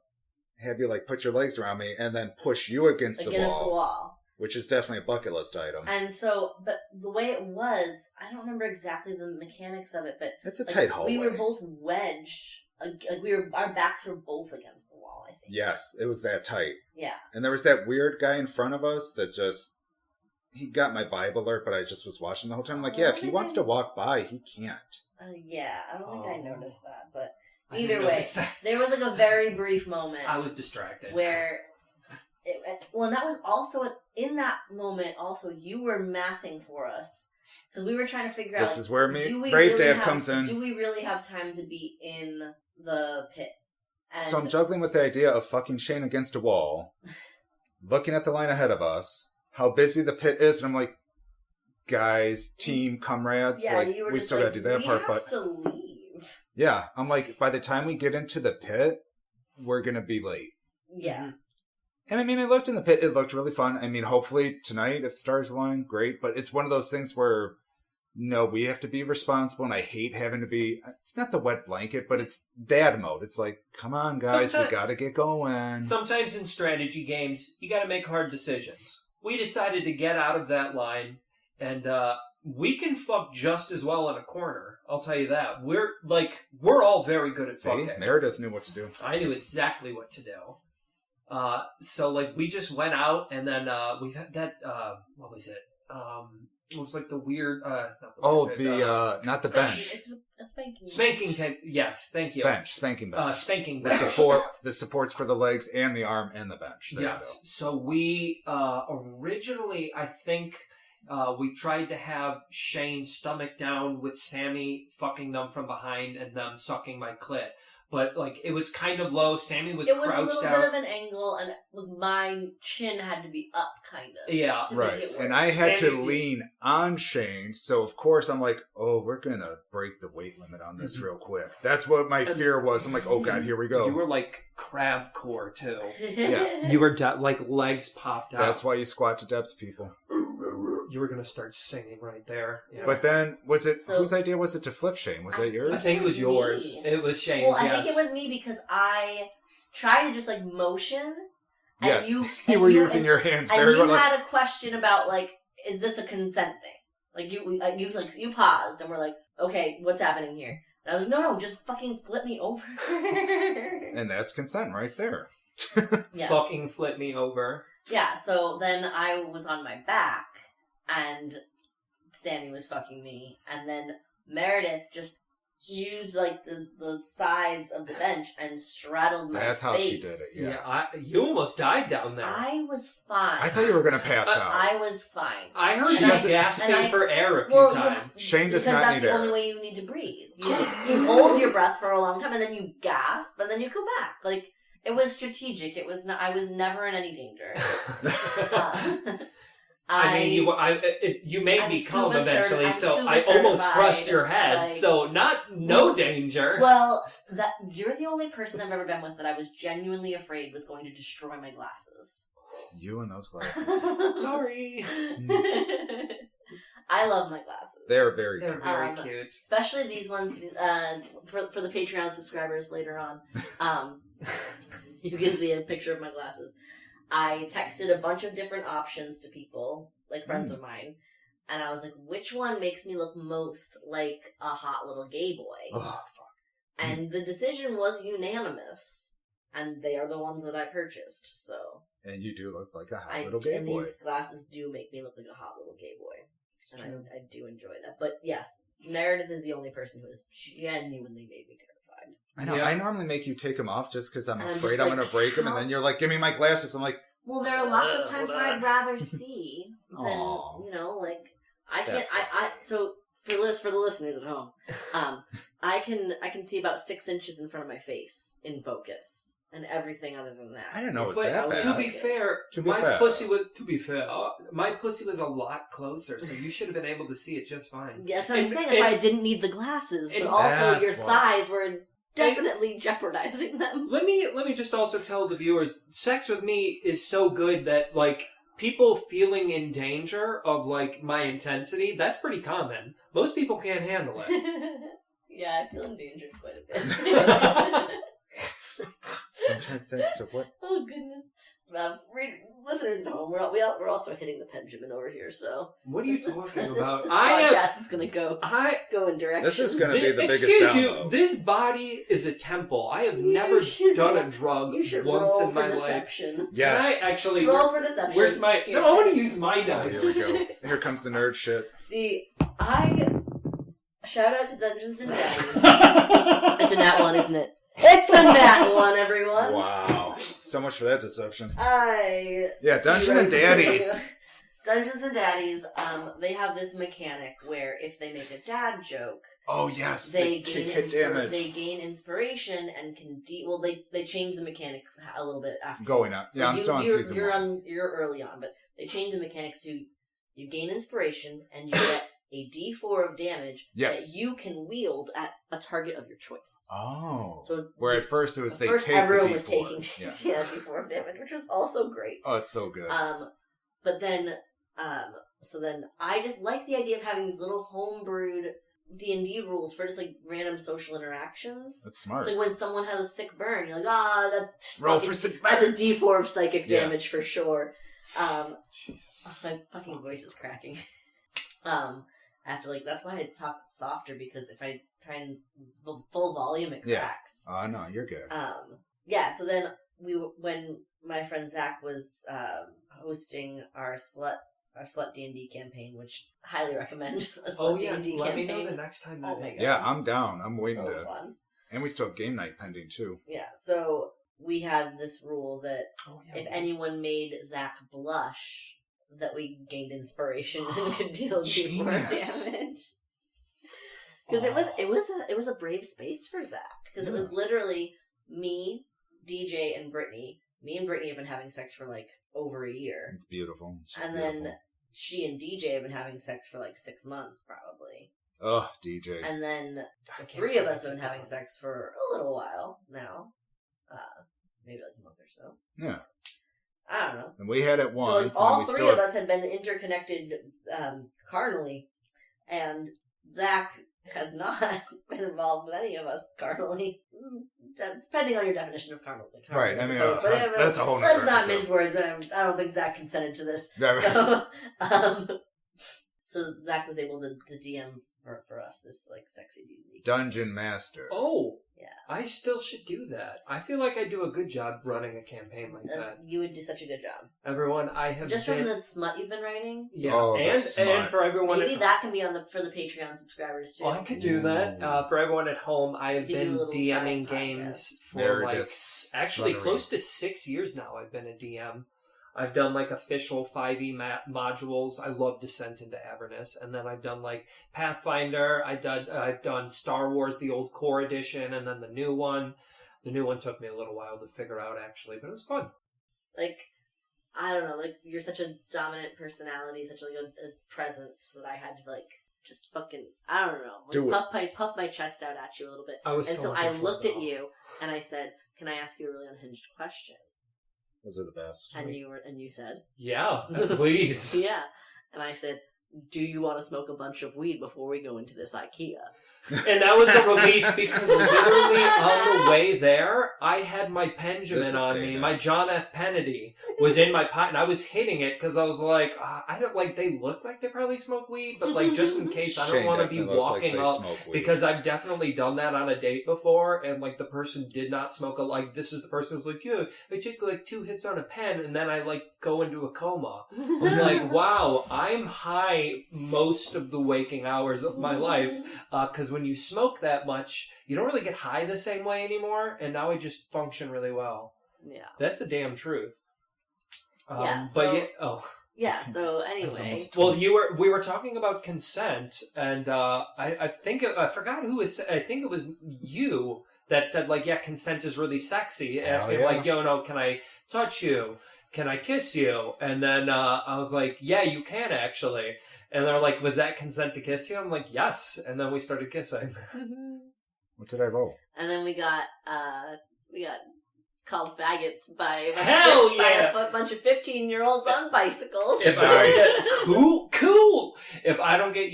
have you, like, put your legs around me, and then push you against the wall. Which is definitely a bucket list item.
And so, but the way it was, I don't remember exactly the mechanics of it, but...
It's a tight hallway.
We were both wedged. Our backs were both against the wall, I think.
Yes, it was that tight.
Yeah.
And there was that weird guy in front of us that just... He got my vibe alert, but I just was watching the whole time. I'm like, if he wants to walk by, he can't.
Yeah, I don't think I noticed that, but... Either way, there was like a very brief moment.
I was distracted.
Where... and that was also, in that moment, also, you were mathing for us. Because we were trying to figure out...
This is where Brave Dad comes in.
Do we really have time to be in the pit? And
so I'm juggling with the idea of fucking Shane against a wall, looking at the line ahead of us, how busy the pit is, and I'm like, guys, team, comrades, we still gotta do that part, but...
We have to leave.
Yeah, I'm like, by the time we get into the pit, we're gonna be late.
Yeah.
And I mean, I looked in the pit. It looked really fun. I mean, hopefully tonight, if stars align, great. But it's one of those things where, no, we have to be responsible. And I hate having to be, it's not the wet blanket, but it's dad mode. It's like, come on, guys, we got to get going.
Sometimes in strategy games, you got to make hard decisions. We decided to get out of that line, and we can fuck just as well in a corner. I'll tell you that. We're all very good at fucking.
Meredith knew what to do.
I knew exactly what to do. So like we just went out, and then we had that. What was it? It was like the weird.
Not the bench.
It's a spanking.
Spanking tank. Yes, thank you.
Spanking bench.
Spanking bench.
The supports for the legs and the arm and the bench. There
yes. So we originally, I think, we tried to have Shane stomach down with Sammie fucking them from behind and them sucking my clit. But, like, it was kind of low. Sammie was crouched out. It was a little bit
of an angle, and my chin had to be up, kind of.
Yeah.
Right. And I had to lean on Shane, so of course I'm like, oh, we're going to break the weight limit on this real quick. That's what my fear was. I'm like, oh, God, here we go.
You were, like, crab core, too.
Yeah.
You were, like, legs popped out.
That's why you squat to depth, people.
You were going to start singing right there. Yeah.
But then, whose idea was it to flip Shane? Was that yours?
I think it was yours. It was Shane's,
Well, I think it was me because I tried to just, like, motion.
Yes, you were using your hands very well.
And you had a question about, like, is this a consent thing? Like, you paused and were like, okay, what's happening here? And I was like, no, just fucking flip me over.
And that's consent right there.
Yeah.
Fucking flip me over.
Yeah, so then I was on my back, and Sammie was fucking me, and then Meredith just used, like, the sides of the bench and straddled my face.
That's how she did it, yeah.
You almost died down there.
I was fine.
I thought you were going to pass out.
I was fine.
I heard you gasping for air a few times.
Shane does not need air.
Because that's the only way you need to breathe. You hold your breath for a long time, and then you gasp, and then you go back. Like, it was strategic. It was not, I was never in any danger.
I mean, you made me come eventually, so I almost crushed your head. Like, so no danger.
Well, you're the only person I've ever been with that I was genuinely afraid was going to destroy my glasses.
You and those glasses.
Sorry.
I love my glasses.
They're very
cute.
Especially these ones for the Patreon subscribers later on. You can see a picture of my glasses. I texted a bunch of different options to people, like friends of mine, and I was like, which one makes me look most like a hot little gay boy?
Oh, fuck.
And the decision was unanimous, and they are the ones that I purchased, so.
And you do look like a hot little gay boy.
And these glasses do make me look like a hot little gay boy. And I do enjoy that. But yes, Meredith is the only person who has genuinely made me terrified.
I know. Yeah. I normally make you take them off just because I'm afraid I'm going to break them. And then you're like, give me my glasses. I'm like,
well, there are lots of times where I'd rather see than, like, I can't, so for the listeners at home, I can see about 6 inches in front of my face in focus. And everything other than that.
I didn't know it was that bad.
To be fair, my pussy was a lot closer, so you should have been able to see it just fine.
Yeah, that's what I'm saying. That's why I didn't need the glasses, but also your thighs were definitely jeopardizing them.
Let me just also tell the viewers, sex with me is so good that, like, people feeling in danger of, like, my intensity, that's pretty common. Most people can't handle it.
Yeah, I feel endangered quite a bit.
I'm trying to think. So what?
Oh goodness! Listeners at home, we're also hitting the Benjamin over here. So
what are you talking about?
This podcast is going to go in directions.
This is going to be the biggest
download.
Excuse you.
This body is a temple. I have never done a drug once in my life.
Yes.
Can I actually
roll for deception?
Where's my? Here, no, I want to use my dice.
Here we go. Here comes the nerd shit.
See, shout out to Dungeons and Daddies. It's a nat one, isn't it? It's a nat one, everyone.
Wow. So much for that deception.
Dungeons
and Daddies.
Dungeons and Daddies, they have this mechanic where if they make a dad joke,
oh yes,
they
gain
inspiration and can they change the mechanic a little bit after
going up. Yeah, I'm still on season 1.
You're early on, but they change the mechanics to you gain inspiration and you get a D4 of damage
Yes.
that you can wield at a target of your choice.
Oh.
So
where at first it was they
first
take
everyone
the
was
D4.
taking
Yeah.
D4 of damage, which was also great.
Oh, it's so good.
But then, so then I just like the idea of having these little homebrewed D&D rules for just like random social interactions.
That's smart.
It's like when someone has a sick burn, you're like, that's
Roll
fucking,
for sick
that's a
burn.
D4 of psychic
Yeah.
damage for sure. My fucking voice is cracking. I have to that's why I talk softer, because if I try and full volume, it cracks.
Oh, no, you're good.
Yeah. So then when my friend Zach was hosting our slut D&D campaign, which highly recommend a slut D&D
let
campaign.
me know the next time that
my
is.
God.
Yeah, I'm down. I'm waiting
So
to.
fun.
And we still have game night pending too.
Yeah. So we had this rule that
Yeah.
if anyone made Zach blush, that we gained inspiration and could deal D4
Genius.
damage. Because it was a brave space for Zach. Because it was literally me, DJ, and Brittany. Me and Brittany have been having sex for over a year.
It's beautiful. It's just
And
beautiful.
then she and DJ have been having sex for 6 months, probably.
Oh, DJ.
And then
I
the
can't
three of
believe
us have been
that.
having sex for a little while now. Maybe a month or so.
Yeah.
I don't know.
And we had it once.
So all
and then we
three
still
of us had been interconnected carnally, and Zach has not been involved with any of us carnally. Depending on your definition of carnal.
Right, I mean,
suppose. But
that's a whole nother
let's not
episode.
mince words. I don't think Zach consented to this.
Yeah, right.
So Zach was able to DM for us this sexy D&D.
Dungeon Master.
Oh,
Yeah.
I still should do that. I feel like I do a good job running a campaign like that.
You would do such a good job.
Everyone, I have
Just
been...
from the smut you've been writing.
Yeah,
Oh, the
and
smut.
for everyone...
Maybe that can be for the Patreon subscribers too.
Oh, I could do that.
Ooh.
For everyone at home, I have
You could do
been
a little
DMing
side
games for
Meredith's
actually
sluttery.
close to 6 years now. I've been a DM. I've done official 5e modules. I love Descent into Avernus, and then I've done Pathfinder. I've done Star Wars, the old core edition, and then the new one. The new one took me a little while to figure out actually, but it was fun.
I don't know, you're such a dominant personality, such a presence that I had to just fucking, I don't know,
Do it.
puff my chest out at you a little bit.
And
so I looked at you and I said, "Can I ask you a really unhinged question?"
Those are the best.
And you said,
Yeah, please.
"Yeah." And I said, "Do you want to smoke a bunch of weed before we go into this IKEA?"
And that was a relief because literally on the way there, I had my Benjamin on me. My John F. Kennedy was in my pocket, and I was hitting it because I was like, I don't they look like they probably smoke weed, but just in case, I don't
Shane
want to be
definitely looks
walking
like they
up
smoke weed.
because I've definitely done that on a date before, and the person did not smoke this was the person who was like, yeah, I take 2 hits on a pen, and then I go into a coma. I'm like, wow, I'm high most of the waking hours of my life because when you smoke that much, you don't really get high the same way anymore, and now I just function really well.
Yeah.
That's the damn truth.
Yeah, Yeah, so anyway.
Well, we were talking about consent, and I forgot who was. I think it was you that said consent is really sexy. Asking can I touch you? Can I kiss you? And then I was like, yeah, you can actually. And they're like, was that consent to kiss you? I'm like, yes. And then we started kissing.
What did I roll?
And then we got called faggots by a bunch of 15-year-olds on bicycles.
If I don't get cool. If I don't get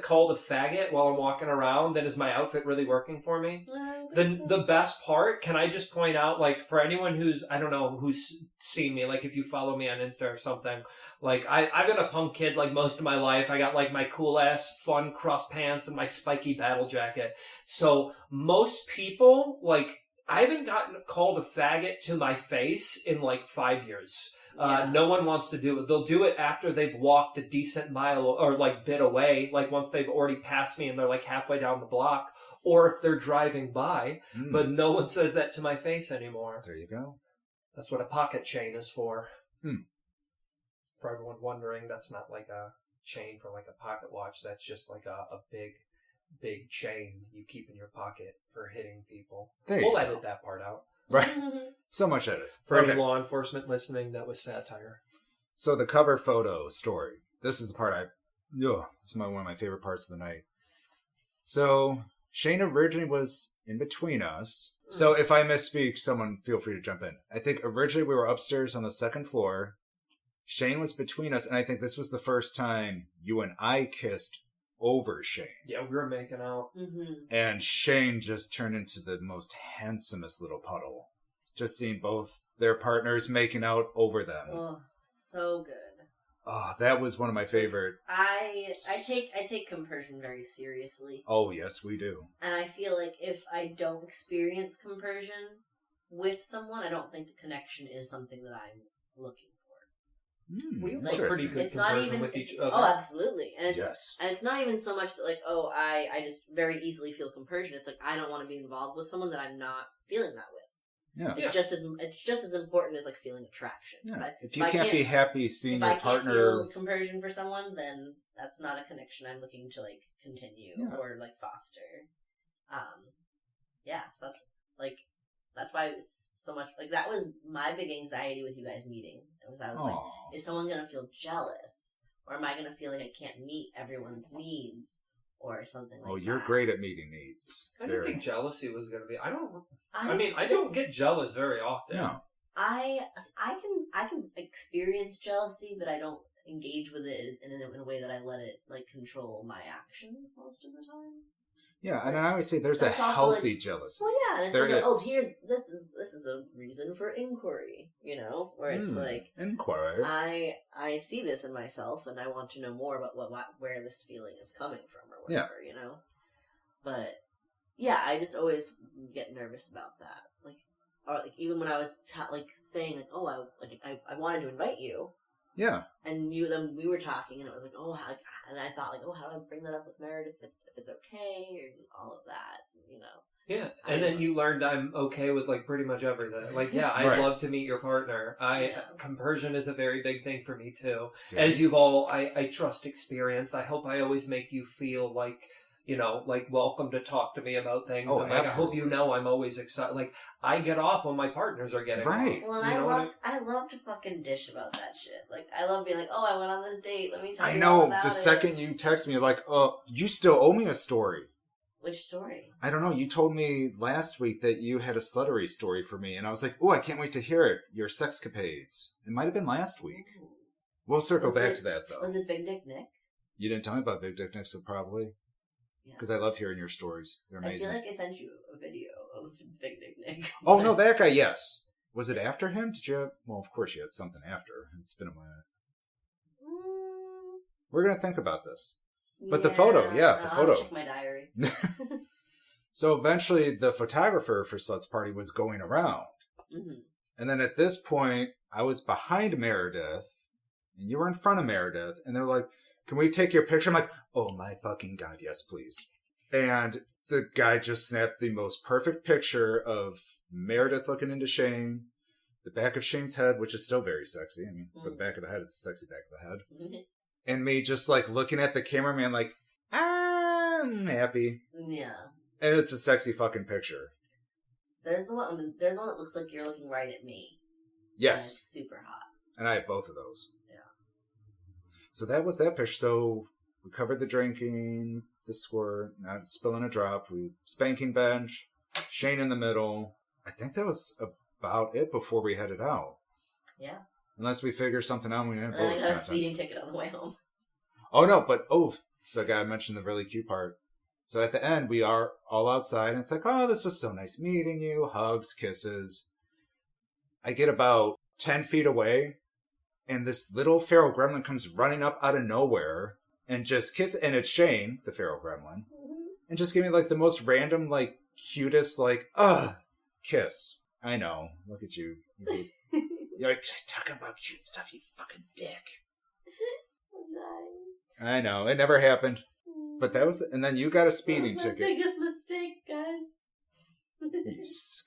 called a faggot while I'm walking around, then is my outfit really working for me? The best part, can I just point out, for anyone who's seen me, if you follow me on Insta or something, I've been a punk kid most of my life. I got my cool ass fun cross pants and my spiky battle jacket. So most people I haven't gotten called a faggot to my face in 5 years.
Yeah.
No one wants to do it. They'll do it after they've walked a decent mile or bit away, once they've already passed me and they're halfway down the block, or if they're driving by. But no one says that to my face anymore.
There you go.
That's what a pocket chain is for.
Hmm.
For everyone wondering, that's not a chain for a pocket watch. That's just a big chain you keep in your pocket for hitting people. We'll edit that part out.
Right. So much edits.
For any law enforcement listening, that was satire.
So the cover photo story. This is the part Ugh, this is one of my favorite parts of the night. So, Shane originally was in between us. So, if I misspeak, someone feel free to jump in. I think originally we were upstairs on the second floor. Shane was between us, and I think this was the first time you and I kissed over Shane.
Yeah, we were making out.
Mm-hmm.
And Shane just turned into the most handsomest little puddle. Just seeing both their partners making out over them.
Oh, so good.
Oh, that was one of my favorite.
I take compersion very seriously.
Oh, yes, we do.
And I feel like if I don't experience compersion with someone, I don't think the connection is something that I'm looking for.
We have
Like,
pretty good
it's not
conversion
even
with each other.
Oh, absolutely. And
Yes.
it's not even so much that like, oh, I just very easily feel compersion. It's like I don't want to be involved with someone that I'm not feeling that with.
Yeah.
It's just as important as like feeling attraction.
Yeah. If you can't be happy seeing your partner,
if I can't feel compersion for someone, then that's not a connection I'm looking to like continue or like foster. So that's why it's so much like that was my big anxiety with you guys meeting. I was like, is someone gonna feel jealous, or am I gonna feel like I can't meet everyone's needs? Or something like that. Oh,
you're great at meeting needs.
I didn't think jealousy was going to be. I don't get jealous very often.
No.
I can experience jealousy, but I don't engage with it in a way that I let it like control my actions most of the time.
Yeah, and I always say there's a healthy
like,
jealousy.
Well, yeah, and it's this is a reason for inquiry, where it's like
inquiry.
I see this in myself, and I want to know more about where this feeling is coming from, or whatever, But yeah, I just always get nervous about that, or even when I was saying like, oh, I wanted to invite you. Yeah. And then we were talking, and it was like, and I thought like, how do I bring that up with Meredith if it's okay, or all of that,
Yeah, and then you learned I'm okay with like pretty much everything. Like, I'd love to meet your partner. Compersion is a very big thing for me too. Same. As you've all, I trust experienced. I hope I always make you feel like, like welcome to talk to me about things.
Oh,
and I hope I'm always excited. Like, I get off when my partners are getting
off.
Well, and I love to fucking dish about that shit. Like, I love being like, I went on this date. Let me tell you all about it. I know. The
second you text me, like, you still owe me a story.
Which story?
I don't know. You told me last week that you had a sluttery story for me, and I was like, I can't wait to hear it. Your sexcapades. It might have been last week. Ooh. We'll circle back to that, though.
Was it Big Dick Nick?
You didn't tell me about Big Dick Nick, so probably. Because I love hearing your stories. They're amazing.
I feel like I sent you a video of Big Dick Nick.
Oh, no, that guy, yes. Was it after him? Did you have... Well, of course you had something after. It's been a minute. We're going to think about this. But the photo, the photo.
I'll check my diary.
So eventually the photographer for Slut's Party was going around. Mm-hmm. And then at this point, I was behind Meredith, and you were in front of Meredith, and they're like, can we take your picture? I'm like, oh my fucking God, yes, please. And the guy just snapped the most perfect picture of Meredith looking into Shane, the back of Shane's head, which is still very sexy. I mean, for the back of the head, it's a sexy back of the head. Mm-hmm. And me just like looking at the cameraman like, I'm happy.
Yeah.
And it's a sexy fucking picture.
There's the one that looks like you're looking right at me.
Yes.
And it's super hot.
And I have both of those.
Yeah.
So that was that picture. So we covered the drinking, the squirt, not spilling a drop. We spanking bench, Shane in the middle. I think that was about it before we headed out.
Yeah.
Unless we figure something out. We didn't.
And then I got a speeding ticket on the way home.
Oh, no, but, so the guy mentioned the really cute part. So at the end, we are all outside, and it's like, this was so nice meeting you. Hugs, kisses. I get about 10 feet away, and this little feral gremlin comes running up out of nowhere and just kiss, and it's Shane, the feral gremlin, and just give me, like, the most random, like, cutest, like, kiss. I know. Look at you. You're like, talking about cute stuff, you fucking dick. I know. It never happened. But that was... And then you got a speeding ticket.
Biggest mistake, guys.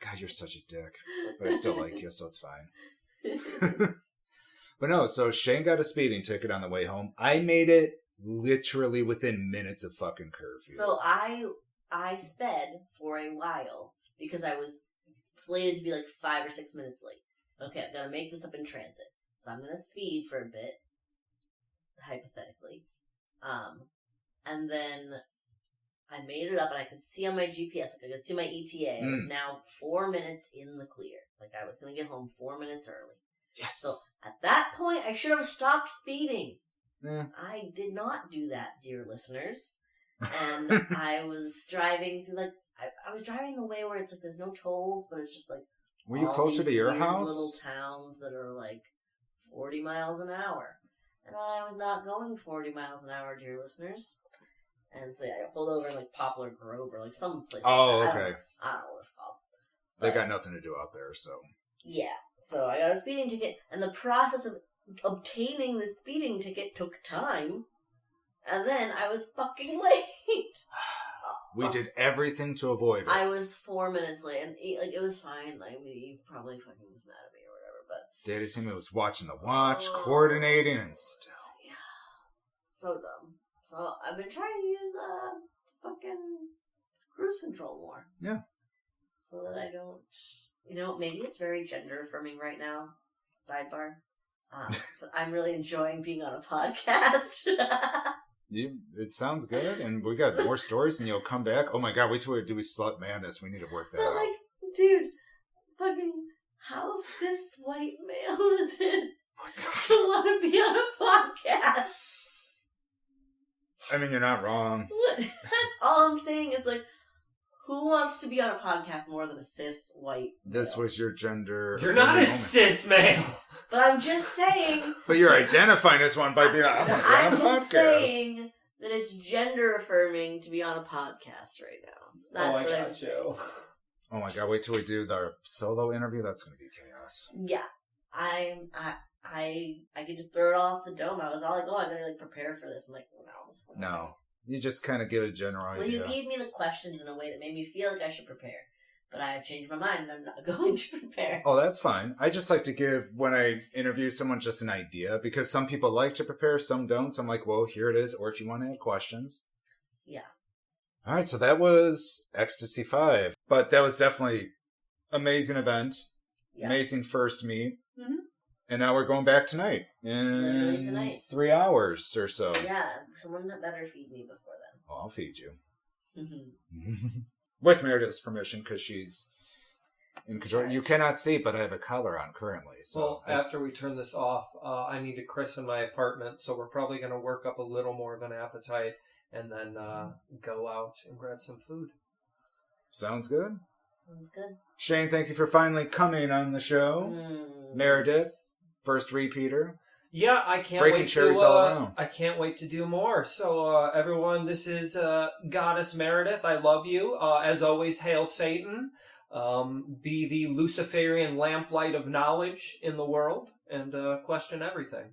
God, you're such a dick. But I still like you, so it's fine. But no, so Shane got a speeding ticket on the way home. I made it literally within minutes of fucking curfew.
So I sped for a while because I was slated to be like 5 or 6 minutes late. Okay, I've got to make this up in transit. So I'm going to speed for a bit, hypothetically. And then I made it up, and I could see on my GPS, like I could see my ETA. I was now 4 minutes in the clear. Like I was going to get home 4 minutes early.
Yes.
So at that point, I should have stopped speeding.
Yeah.
I did not do that, dear listeners. And I was driving through I was driving the way where it's like there's no tolls, but it's just like.
Were you closer to your house?
Little towns that are like 40 miles an hour. And I was not going 40 miles an hour, dear listeners. And so I pulled over in like Poplar Grove or like some place.
Oh,
like
okay.
I don't know what it's called.
They got nothing to do out there, so.
Yeah. So I got a speeding ticket, and the process of obtaining the speeding ticket took time. And then I was fucking late.
We did everything to avoid it.
I was 4 minutes late, and it was fine. Like Eve probably fucking was mad at me or whatever, but
Daddy Timmy was watching the watch, coordinating, and still.
Yeah, so dumb. So I've been trying to use fucking cruise control more.
Yeah.
So that I don't, maybe it's very gender affirming right now. Sidebar. But I'm really enjoying being on a podcast.
It sounds good, and we got more stories, and you'll come back. Oh my god, wait till we do Slut Madness. We need to work that out.
Like, dude, fucking, how cis white male is it to want to be on a podcast?
I mean, you're not wrong.
That's all I'm saying is, like, who wants to be on a podcast more than a cis white male?
This was your gender.
You're not a cis male.
But I'm just saying.
But you're identifying as one by being on a
I'm
podcast.
just saying that it's gender affirming to be on a podcast right now. That's what I'm saying.
Oh my god, wait till we do our solo interview. That's going to be chaos.
Yeah. I could just throw it all off the dome. I was all like, oh, I'm going to prepare for this. I'm like, no.
No. You just kind of give a general idea.
Well, you gave me the questions in a way that made me feel like I should prepare. But I have changed my mind and I'm not going to prepare.
Oh, that's fine. I just like to give, when I interview someone, just an idea. Because some people like to prepare, some don't. So I'm like, well, here it is. Or if you want to add questions.
Yeah.
All right, so that was Xstacy 5. But that was definitely amazing event. Yeah. Amazing first meet. Mm-hmm. And now we're going back tonight.
Literally tonight.
3 hours or so.
Yeah, someone better feed me before then.
Oh, I'll feed you. With Meredith's permission, because she's in control. You cannot see, but I have a collar on currently. So
well, after we turn this off, I need to christen my apartment, so we're probably going to work up a little more of an appetite and then go out and grab some food.
Sounds good.
Sounds good.
Shane, thank you for finally coming on the show. Meredith, first repeater.
Yeah, I can't
Breaking
wait
cherries
to.
all around.
I can't wait to do more. So, everyone, this is Goddess Meredith. I love you. As always, hail Satan. Be the Luciferian lamplight of knowledge in the world, and question everything.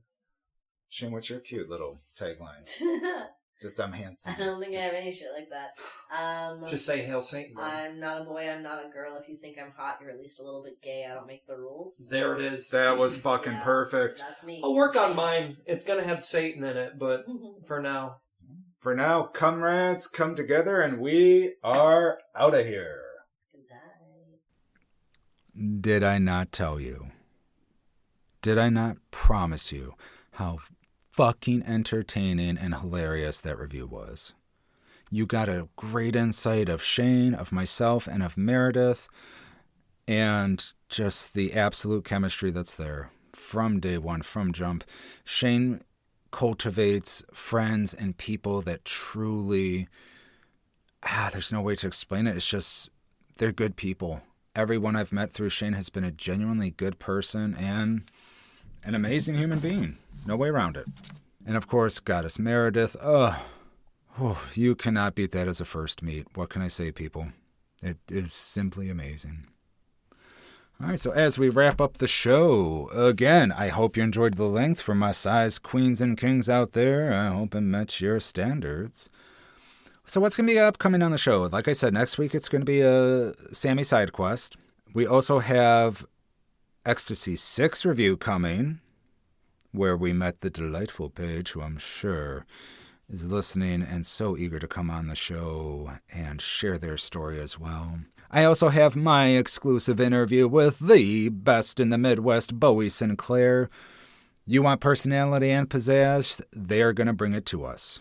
Shane, what's your cute little tagline? Just I'm handsome.
I don't think I have any shit like that.
Just say hail Satan. Then.
I'm not a boy, I'm not a girl. If you think I'm hot, you're at least a little bit gay. I don't make the rules.
There it is.
That was fucking perfect.
That's me.
I'll work on mine. It's going to have Satan in it, but for now.
For now, comrades, come together and we are out of here.
Goodbye.
Did I not tell you? Did I not promise you how fucking entertaining and hilarious that review was? You got a great insight of Shane, of myself, and of Meredith, and just the absolute chemistry that's there from day one, from jump. Shane cultivates friends and people that truly, there's no way to explain it. It's just, they're good people. Everyone I've met through Shane has been a genuinely good person and an amazing human being. No way around it. And of course, Goddess Meredith. You cannot beat that as a first meet. What can I say, people? It is simply amazing. All right, so as we wrap up the show, again, I hope you enjoyed the length for my size queens and kings out there. I hope it met your standards. So what's going to be upcoming on the show? Like I said, next week it's going to be a Sammie side quest. We also have Xstacy 6 review coming, where we met the delightful Paige, who I'm sure is listening and so eager to come on the show and share their story as well. I also have my exclusive interview with the best in the Midwest, Bowie Sinclair. You want personality and pizzazz? They're going to bring it to us.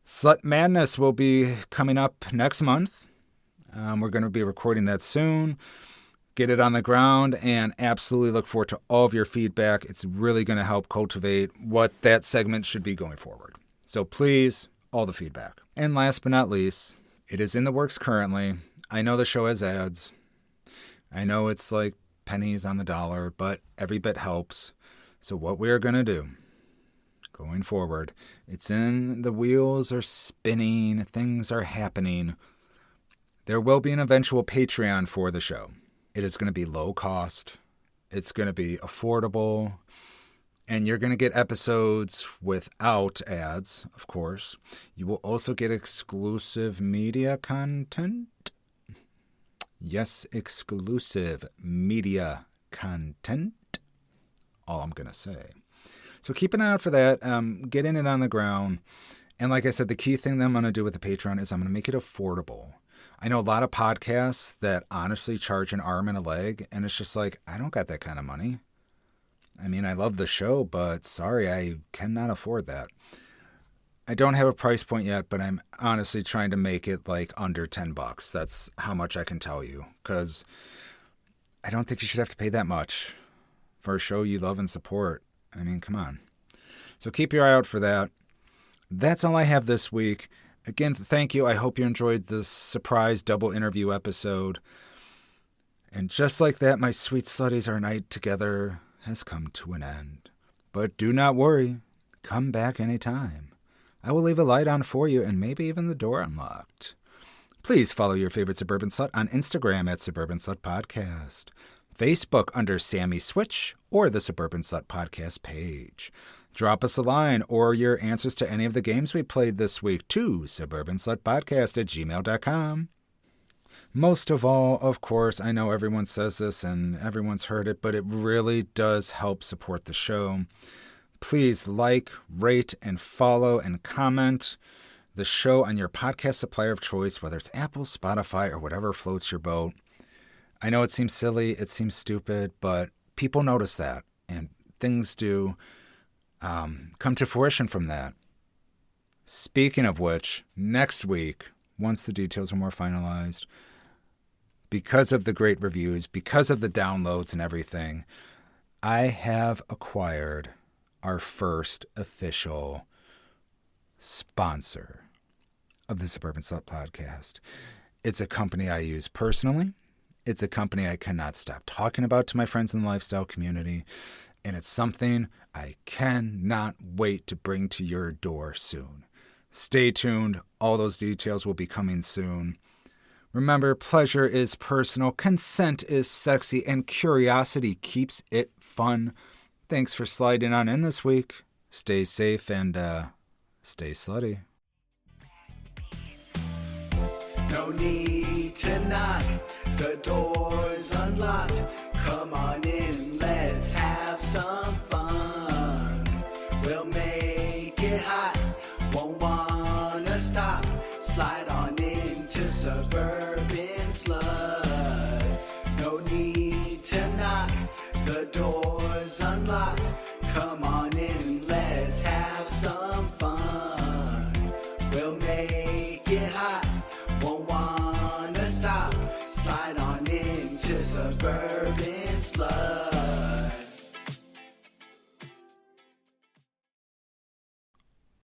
Slut Madness will be coming up next month. We're going to be recording that soon. Get it on the ground and absolutely look forward to all of your feedback. It's really going to help cultivate what that segment should be going forward. So please, all the feedback. And last but not least, it is in the works currently. I know the show has ads. I know it's like pennies on the dollar, but every bit helps. So what we're going to do going forward, it's in the wheels are spinning, things are happening. There will be an eventual Patreon for the show. It is going to be low cost. It's going to be affordable. And you're going to get episodes without ads, of course. You will also get exclusive media content. Yes, exclusive media content. All I'm going to say. So keep an eye out for that. Getting it on the ground. And like I said, the key thing that I'm going to do with the Patreon is I'm going to make it affordable. I know a lot of podcasts that honestly charge an arm and a leg, and it's just like, I don't got that kind of money. I mean, I love the show, but sorry, I cannot afford that. I don't have a price point yet, but I'm honestly trying to make it like under $10. That's how much I can tell you, because I don't think you should have to pay that much for a show you love and support. I mean, come on. So keep your eye out for that. That's all I have this week. Again, thank you. I hope you enjoyed this surprise double interview episode. And just like that, my sweet slutties, our night together has come to an end. But do not worry. Come back anytime. I will leave a light on for you and maybe even the door unlocked. Please follow your favorite Suburban Slut on Instagram at Suburban Slut Podcast, Facebook under Sammie Switch or the Suburban Slut Podcast page. Drop us a line or your answers to any of the games we played this week to suburbanslutpodcast@gmail.com. Most of all, of course, I know everyone says this and everyone's heard it, but it really does help support the show. Please like, rate, and follow and comment the show on your podcast supplier of choice, whether it's Apple, Spotify, or whatever floats your boat. I know it seems silly, it seems stupid, but people notice that, and things do come to fruition from that. Speaking of which, next week, once the details are more finalized, because of the great reviews, because of the downloads and everything, I have acquired our first official sponsor of the Suburban Slut Podcast. It's a company I use personally. It's a company I cannot stop talking about to my friends in the lifestyle community. And it's something I cannot wait to bring to your door soon. Stay tuned. All those details will be coming soon. Remember, pleasure is personal, consent is sexy, and curiosity keeps it fun. Thanks for sliding on in this week. Stay safe and stay slutty.
No need to knock, the door's unlocked. Come on in, let's have some fun. We'll make it hot, won't wanna stop. Slide on into Suburban Slut. No need to knock, the door's unlocked. Come on in, let's have some fun. We'll make it hot, won't wanna stop. Slide on into Suburban Slut.